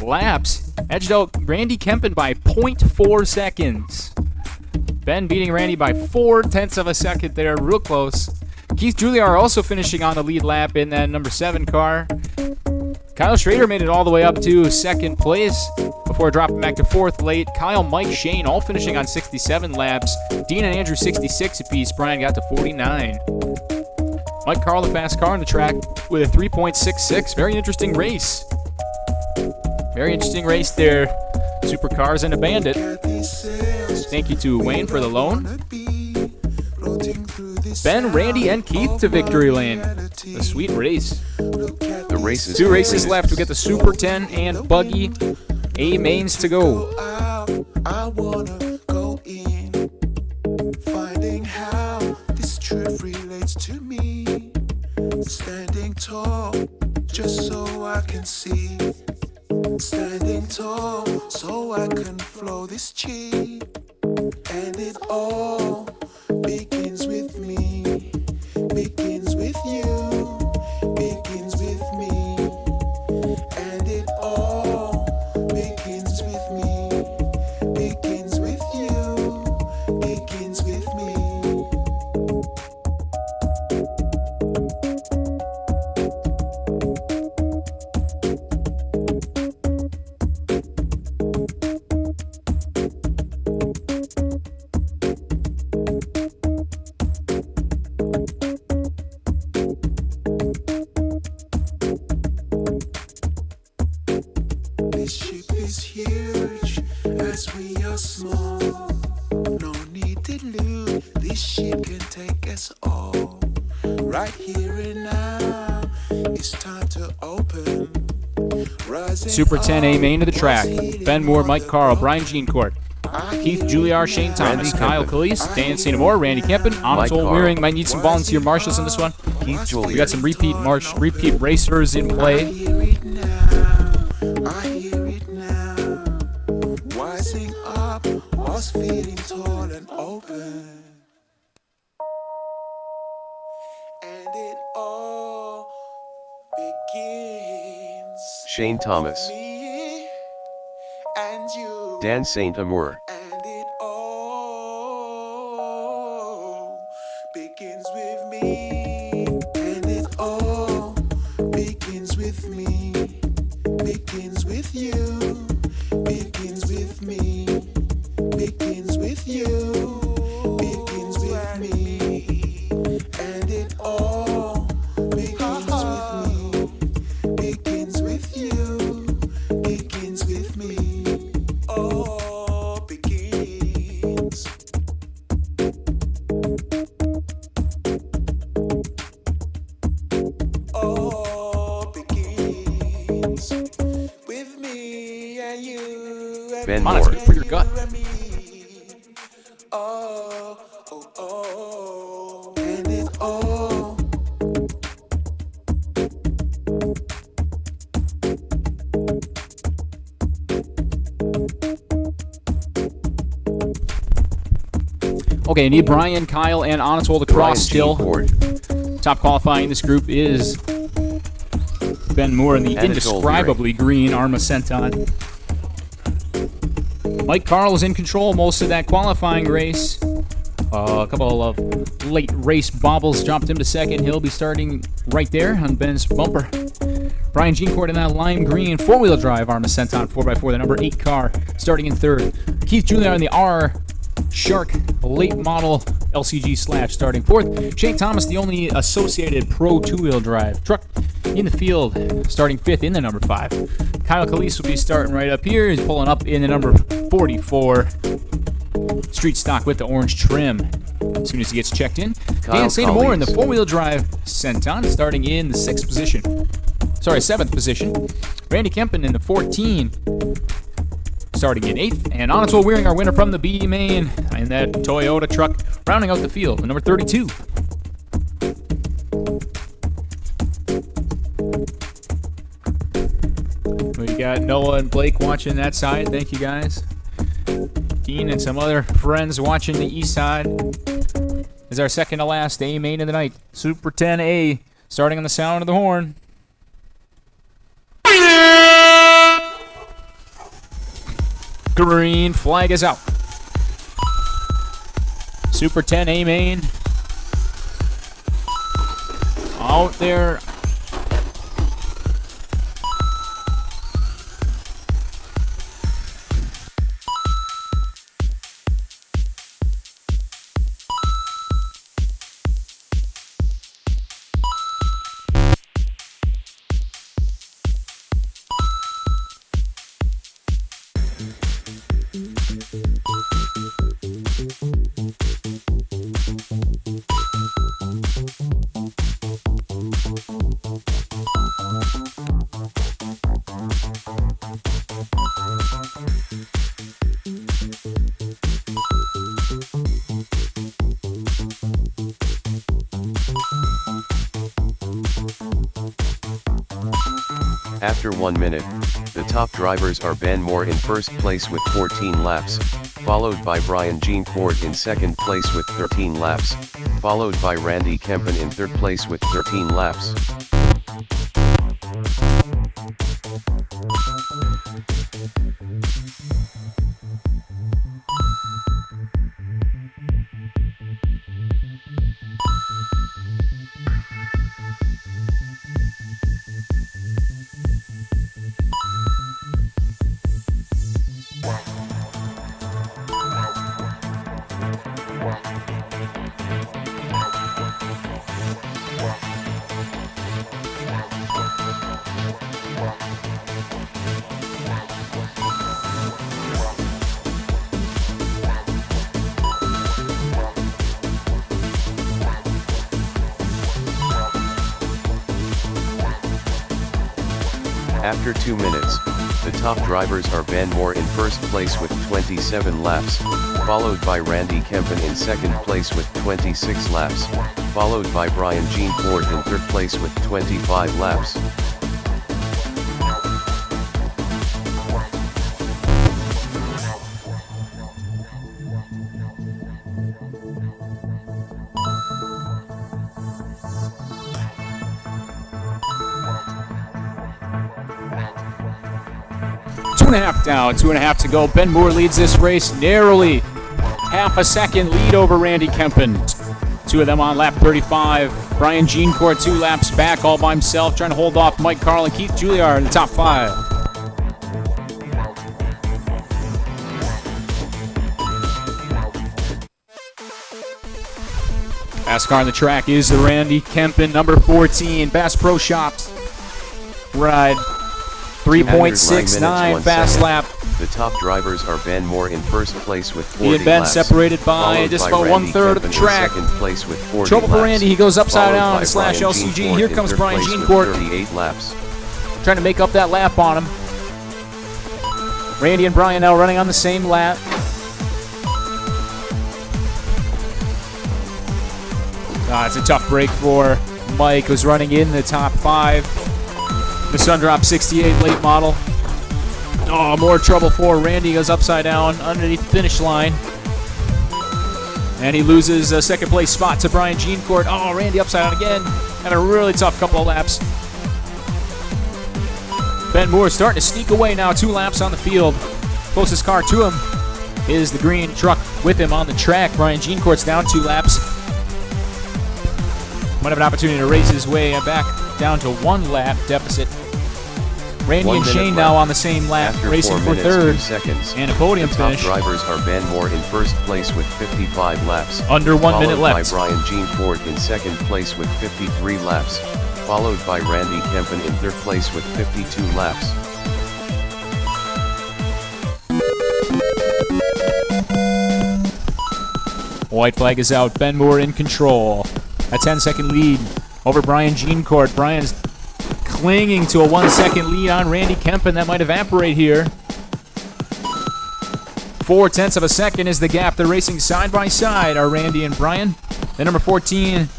laps. Edged out Randy Kempen by 0.4 seconds. Ben beating Randy by 0.4 of a second there, real close. Keith Julier also finishing on the lead lap in that number 7 car. Kyle Schrader made it all the way up to second place before dropping back to 4th late. Kyle, Mike, Shane all finishing on 67 laps. Dean and Andrew 66 apiece. Brian got to 49. Mike Carl, the fast car on the track with a 3.66. Very interesting race. Very interesting race there. Supercars and a Bandit. Thank you to Wayne for the loan. Ben, Randy, and Keith to victory lane. A sweet race. The race is 2 races completed. left. We get the Super 10 and Buggy A mains to go. I wanna go in, finding how this truth relates to me. Standing tall, just so I can see. Standing tall, so I can flow this chi. And it all begins with me, begins with you, begins with me. And it all begins with me, begins with you, begins with me. This ship is huge as we are small. No need to lose. This ship can take us all. Right here and now, it's time to open. Rising Super 10 A up, main to the track. healing Ben Moore, for Mike the Carl, broken. Brian Jeancourt, I Keith hear Julier, it Shane now. Thomas, Randy Kyle Kempen. Calise, Dan St. Amore, Randy Kempen, Mike Anatol Carl. Wearing. Might need some volunteer marshals in this one. Keith Julier. We got some repeat racers in I play. hear it now. I hear it now. Rising up, us feeling tall and open. And it all begins. Shane Thomas, Me and you. Dan Saint Amour, And it all begins with me. And it all begins with me. Begins with you. Begins with me. Begins with you. Begins with me. And it all begins with me. Begins with you. Begins with me. All begins. All begins with me and you. And Ben Come on, it's Moore, good for your gut. and me. Oh, oh, oh. And it all. Okay, I need Brian, Kyle, and Anatol to Brian cross G. still. Ford, Top qualifying in this group is Ben Moore in the Anatol indescribably green Arma Senton. Mike Carl is in control most of that qualifying race. A couple of late race bobbles dropped him to second. He'll be starting right there on Ben's bumper. Brian Jeancourt in that lime green four-wheel drive Arma Senton 4x4, the number 8 car, starting in third. Keith Julian in the R Shark late model LCG Slash starting fourth. Shane Thomas, the only associated pro two-wheel drive truck in the field, starting fifth in the number 5. Kyle Calise will be starting right up here. He's pulling up in the number 44. Street stock with the orange trim. As soon as he gets checked in. Kyle Dan St. Amour in the Calise. four-wheel drive Senton, starting in the 7th position. Randy Kempen in the 14. Starting in 8th, and Anatol Wearing, our winner from the B main, in that Toyota truck, rounding out the field, the number 32. We got Noah and Blake watching that side. Thank you guys. Dean and some other friends watching the east side. This is our second to last A main of the night. Super 10A, starting on the sound of the horn. Green flag is out. Super 10 A main. Out there. After 1 minute, the top drivers are Ben Moore in first place with 14 laps, followed by Brian Jeancourt in second place with 13 laps, followed by Randy Kempen in third place with 13 laps. After 2 minutes, the top drivers are Ben Moore in first place with 27 laps, followed by Randy Kempen in second place with 26 laps, followed by Brian Jeancourt in third place with 25 laps. 2.5 down, 2.5 to go. Ben Moore leads this race narrowly. Half a second lead over Randy Kempen. Two of them on lap 35. Brian Jeancourt 2 laps back all by himself, trying to hold off Mike Carl and Keith Juilliard in the top 5. Fast car on the track is the Randy Kempen, number 14, Bass Pro Shops. Ride 3.69 fast lap. The top drivers are Ben Moore in first place with 40 He and Ben laps, separated by followed just by about Randy 1/3 of the Kempen in track. second place with 40 Trouble for laps, Randy, he goes upside followed down by slash Brian LCG. Jeancourt Here in comes third Brian place with Jeancourt, 38 laps. trying to make up that lap on him. Randy and Brian now running on the same lap. It's a tough break for Mike, who's running in the top 5. The Sundrop 68 late model. Oh, more trouble for Randy. Goes upside down underneath the finish line. And he loses a second place spot to Brian Jeancourt. Oh, Randy upside down again. Had a really tough couple of laps. Ben Moore starting to sneak away now. 2 laps on the field. Closest car to him is the green truck with him on the track. Brian Jeancourt's down 2 laps. Might have an opportunity to race his way back down to 1 lap deficit. Randy 1 and minute Shane left. now on the same lap, After racing 4 for minutes, 2 third seconds. and a podium The top finish. drivers are Ben Moore in first place with 55 laps. Under 1 minute followed left. by Brian Jeancourt in second place with 53 laps. Followed by Randy Kempen in third place with 52 laps. White flag is out. Ben Moore in control. A 10-second lead over Brian Jeancourt. Brian's clinging to a 1-second lead on Randy Kempen. That might evaporate here. 0.4 of a second is the gap. They're racing side by side, are Randy and Brian. The number 14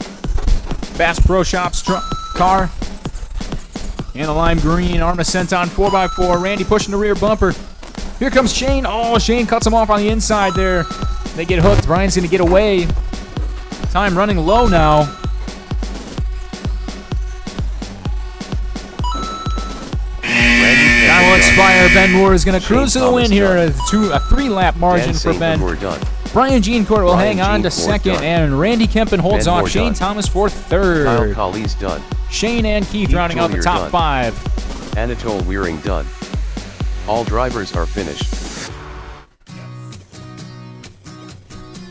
Bass Pro Shops car. And the lime green Arma Senton 4x4. Randy pushing the rear bumper. Here comes Shane. Oh, Shane cuts him off on the inside there. They get hooked. Brian's going to get away. Time running low now. Time will expire. Ben Moore is going to cruise to the win here. A 3-lap margin for Ben. We're done. Brian Jeancourt will Brian hang on to Jeancourt second, done. and Randy Kempen holds Ben off. Moore Shane done. Thomas for Kyle third. Colley's done. Shane and Keith Keith rounding out the Juilliard top done. 5. Anatole Weering done. All drivers are finished.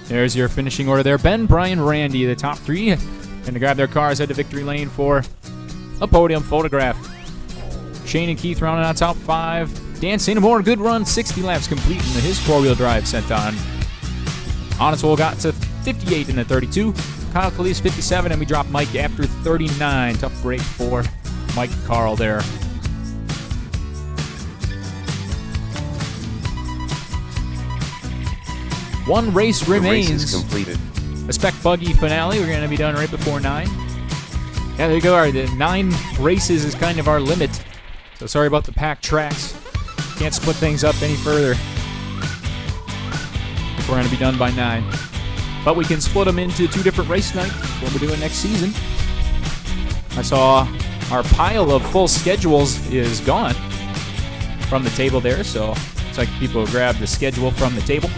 There's your finishing order there. Ben, Brian, Randy, the top 3. Going to grab their cars, head to victory lane for a podium photograph. Shane and Keith rounding out top 5. Dan St. Moore, good run, 60 laps completing his 4-wheel drive Senton. Anatole got to 58 in the 32. Kyle Calise 57, and we dropped Mike after 39. Tough break for Mike Carl there. One race The race remains. is completed. The Spec Buggy finale. We're going to be done right before 9. Yeah, there you go. All right, the 9 races is kind of our limit. So sorry about the packed tracks. Can't split things up any further. If we're going to be done by 9. But we can split them into 2 different race nights, what we're doing next season. I saw our pile of full schedules is gone from the table there, so it's like people grab the schedule from the table.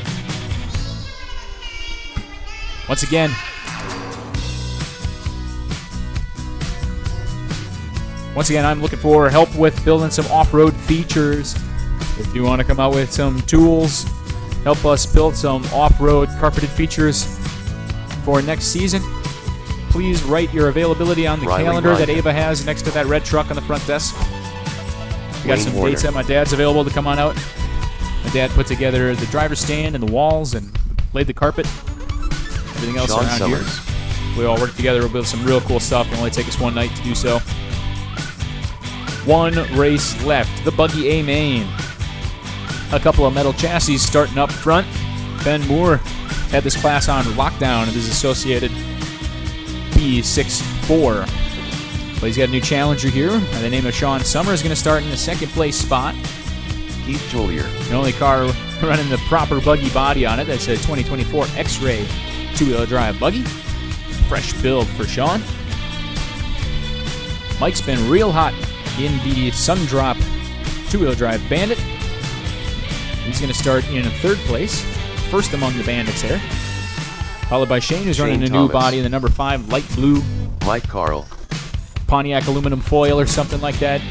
Once again, I'm looking for help with building some off-road features. If you want to come out with some tools, help us build some off-road carpeted features for next season, please write your availability on the Riley calendar that Ryan. Ava has next to that red truck on the front desk. We got Wayne some Warner. dates that my dad's available to come on out. My dad put together the driver's stand and the walls and laid the carpet. Everything else Sean around Summers. here. We all work together. We'll build some real cool stuff. It'll only take us 1 night to do so. 1 race left. The Buggy A main. A couple of metal chassis starting up front. Ben Moore had this class on lockdown and is associated B64. But he's got a new challenger here. By the name of Sean Summers, going to start in the 2nd place spot. Keith Juilliard. The only car running the proper buggy body on it. That's a 2024 X-Ray 2-wheel drive buggy. Fresh build for Sean. Mike's been real hot in the Sundrop 2-wheel drive Bandit. He's going to start in 3rd place, first among the bandits here. Followed by Shane, who's running a new Thomas. body in the number 5 light blue Mike Carl, Pontiac aluminum foil or something like that.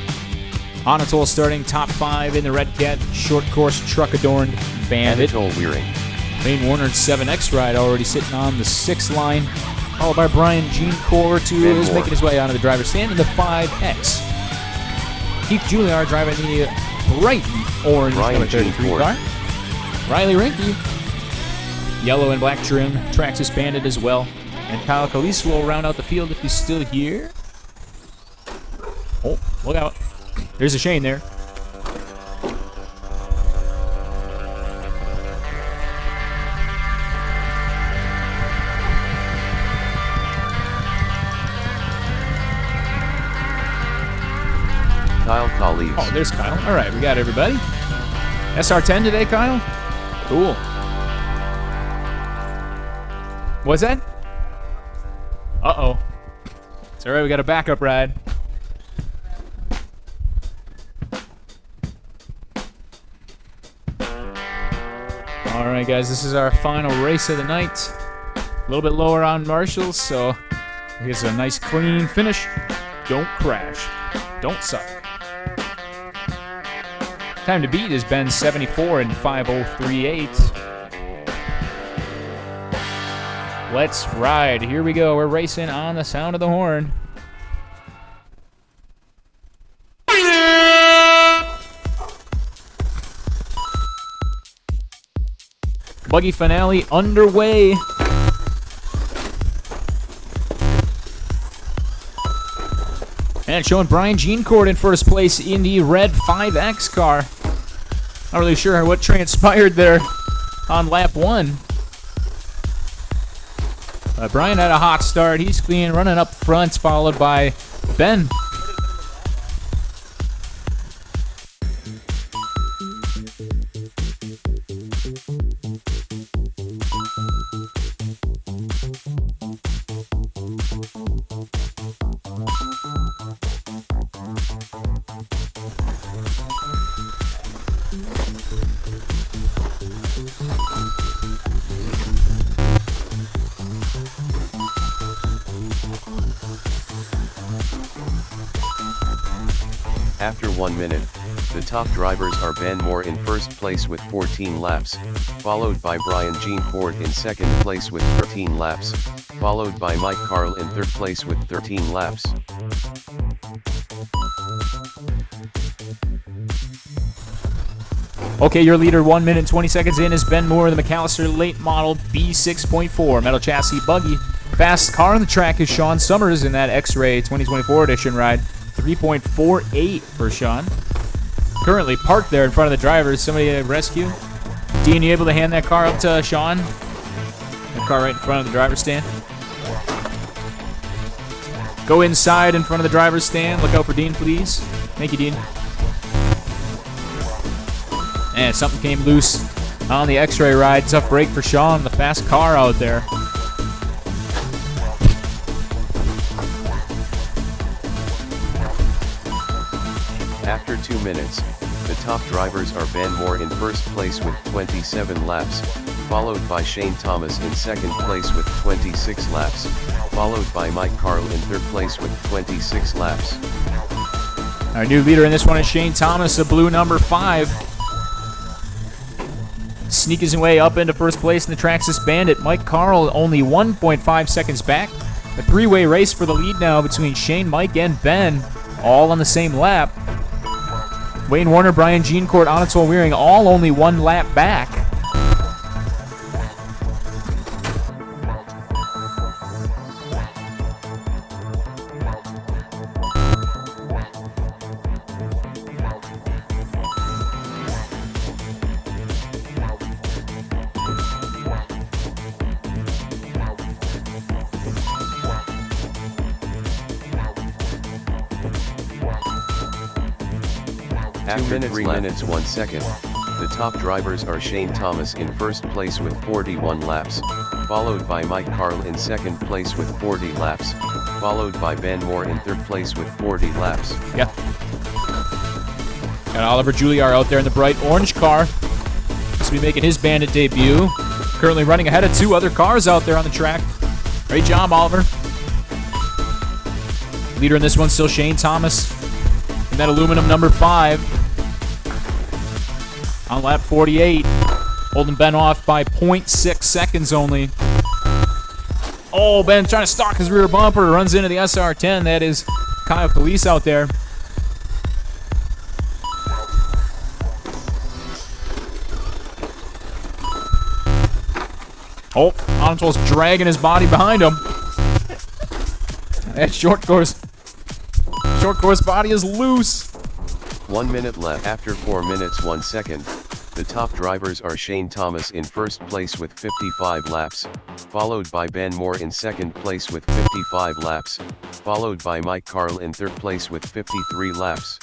Anatol starting top 5 in the Red Cat short course truck adorned bandit. Anatol Weering, Wayne Warner's 7X ride already sitting on the 6th line. Followed by Brian Jean Court, who Ben is Moore. making his way onto the driver's stand in the 5X. Keith Juilliard driving the bright orange Brian number Jean 33 Court. car. Riley Rinke, yellow and black trim, Traxxas Bandit as well. And Kyle Calise will round out the field if he's still here. Oh, look out. There's a Shane there. Kyle Colleaves, Oh, there's Kyle. All right, we got everybody. SR10 today, Kyle? Cool. What's that? Uh-oh. It's all right, we got a backup ride. All right, guys, this is our final race of the night. A little bit lower on Marshalls, so here's a nice clean finish. Don't crash. Don't suck. Time to beat has been 74 and 5038. Let's ride. Here we go. We're racing on the sound of the horn. Buggy finale underway. And showing Brian Jean Court in first place in the red 5X car. Not really sure what transpired there on lap 1. Brian had a hot start. He's clean, running up front, followed by Ben. After 1 minute, the top drivers are Ben Moore in first place with 14 laps, followed by Brian Jean Court in second place with 13 laps, followed by Mike Carl in third place with 13 laps. Okay, your leader 1 minute and 20 seconds in is Ben Moore, the McAllister late model B6.4 metal chassis buggy. Fast car on the track is Sean Summers in that X-Ray 2024 edition ride. 3.48 for Sean. Currently parked there in front of the drivers. Somebody to rescue. Dean, you able to hand that car up to Sean? The car right in front of the driver's stand. Go inside in front of the driver's stand. Look out for Dean, please. Thank you, Dean. And something came loose on the X-Ray ride. Tough break for Sean, the fast car out there. After 2 minutes, the top drivers are Ben Moore in first place with 27 laps, followed by Shane Thomas in second place with 26 laps, followed by Mike Carl in third place with 26 laps. Our new leader in this one is Shane Thomas, a blue number 5. Sneaking his way up into first place in the Traxxas Bandit. Mike Carl only 1.5 seconds back. A three-way race for the lead now between Shane, Mike, and Ben, all on the same lap. Wayne Warner, Brian Jean Court, Anatol Weering, all only 1 lap back. After 3 minutes 1 second, the top drivers are Shane Thomas in first place with 41 laps, followed by Mike Carl in second place with 40 laps, followed by Ben Moore in third place with 40 laps. Yeah. Got Oliver Juilliard out there in the bright orange car. will be making his Bandit debut. Currently running ahead of 2 other cars out there on the track. Great job, Oliver. Leader in this one still Shane Thomas in that aluminum number 5. On lap 48, holding Ben off by 0.6 seconds only. Oh, Ben trying to stalk his rear bumper, runs into the SR10. That is Kyle Kalise out there. Oh, Anatol's dragging his body behind him. That short course body is loose. 1 minute left after 4 minutes 1 second. The top drivers are Shane Thomas in first place with 55 laps, followed by Ben Moore in second place with 55 laps, followed by Mike Carl in third place with 53 laps.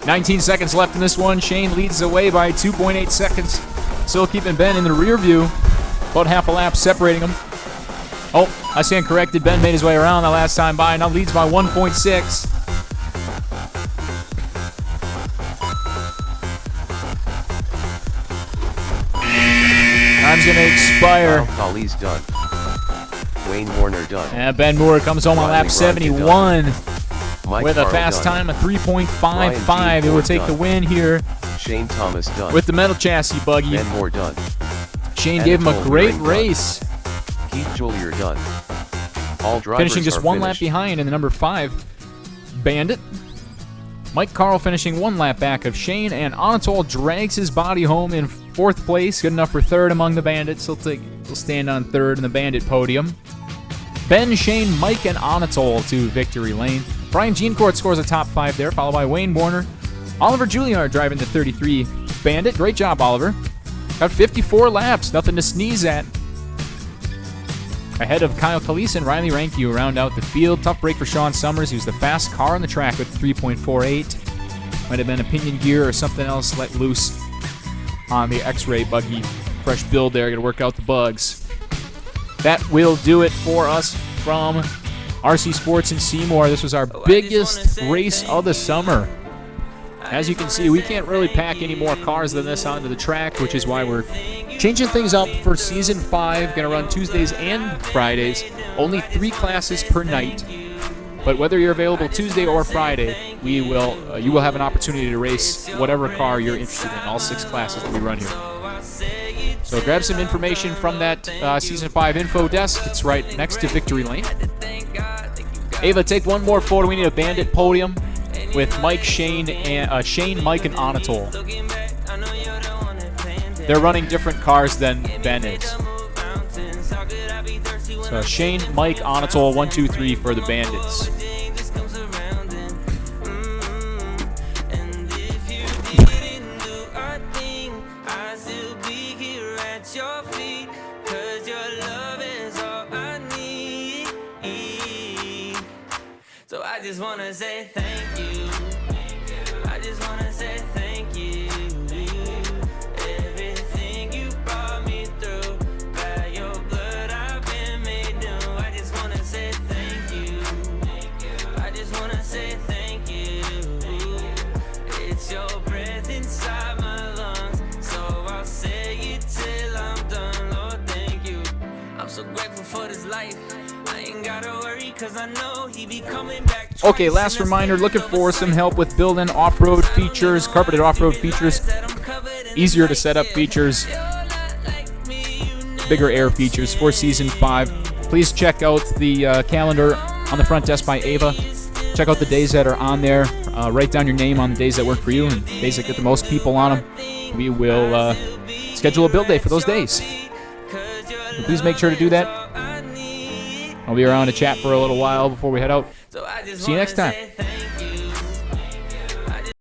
$19 seconds left in this one. Shane leads the way by 2.8 seconds. Still keeping Ben in the rear view. About half a lap separating him. Oh, I stand corrected. Ben made his way around the last time by. Now leads by 1.6. Time's going to expire. Kali's done. Wayne Warner done. And Ben Moore comes home on lap 71. Mike With a Carl fast done. time of 3.55. It will take the win here Shane Thomas done. with the metal chassis buggy. Ben Moore done. Shane gave him a Anatol great Ring done. race. Keith Julier done. All drivers Finishing just are 1 lap finished. behind in the number 5 Bandit. Mike Carl finishing 1 lap back of Shane, and Anatol drags his body home in 4th place. Good enough for 3rd among the Bandits. He'll stand on 3rd in the Bandit podium. Ben, Shane, Mike, and Anatol to victory lane. Brian Jeancourt scores a top 5 there, followed by Wayne Warner. Oliver Juilliard driving the 33 Bandit. Great job, Oliver. Got 54 laps, nothing to sneeze at. Ahead of Kyle Kalise and Riley Ranke round out the field. Tough break for Sean Summers, who's the fast car on the track with 3.48. Might have been a pinion gear or something else let loose on the X-Ray buggy. Fresh build there, gonna work out the bugs. That will do it for us from RC Sports in Seymour. This was our biggest race of the summer. As you can see, we can't really pack any more cars than this onto the track, which is why we're changing things up for Season 5. Going to run Tuesdays and Fridays. Only 3 classes per night. But whether you're available Tuesday or Friday, you will have an opportunity to race whatever car you're interested in. All 6 classes that we run here. So grab some information from that Season 5 info desk. It's right next to Victory Lane. Ava, take one more photo. We need a Bandit podium with Mike, Shane, Mike, and Anatol. They're running different cars than Ben is. So Shane, Mike, Anatol, 1, 2, 3 for the Bandits. So I just wanna say thank you. I just wanna say thank you. Everything you brought me through, by your blood I've been made new. I just wanna say thank you. I just wanna say thank you. It's your breath inside my lungs, so I'll say it till I'm done. Lord, thank you. I'm so grateful for this life. I ain't gotta worry, cause I know he be coming back. Okay, last reminder, looking for some help with building off-road features, carpeted off-road features, easier to set up features, bigger air features for Season 5. Please check out the calendar on the front desk by Ava. Check out the days that are on there. Write down your name on the days that work for you and days that get the most people on them. We will schedule a build day for those days. So please make sure to do that. I'll be around to chat for a little while before we head out. See you next time.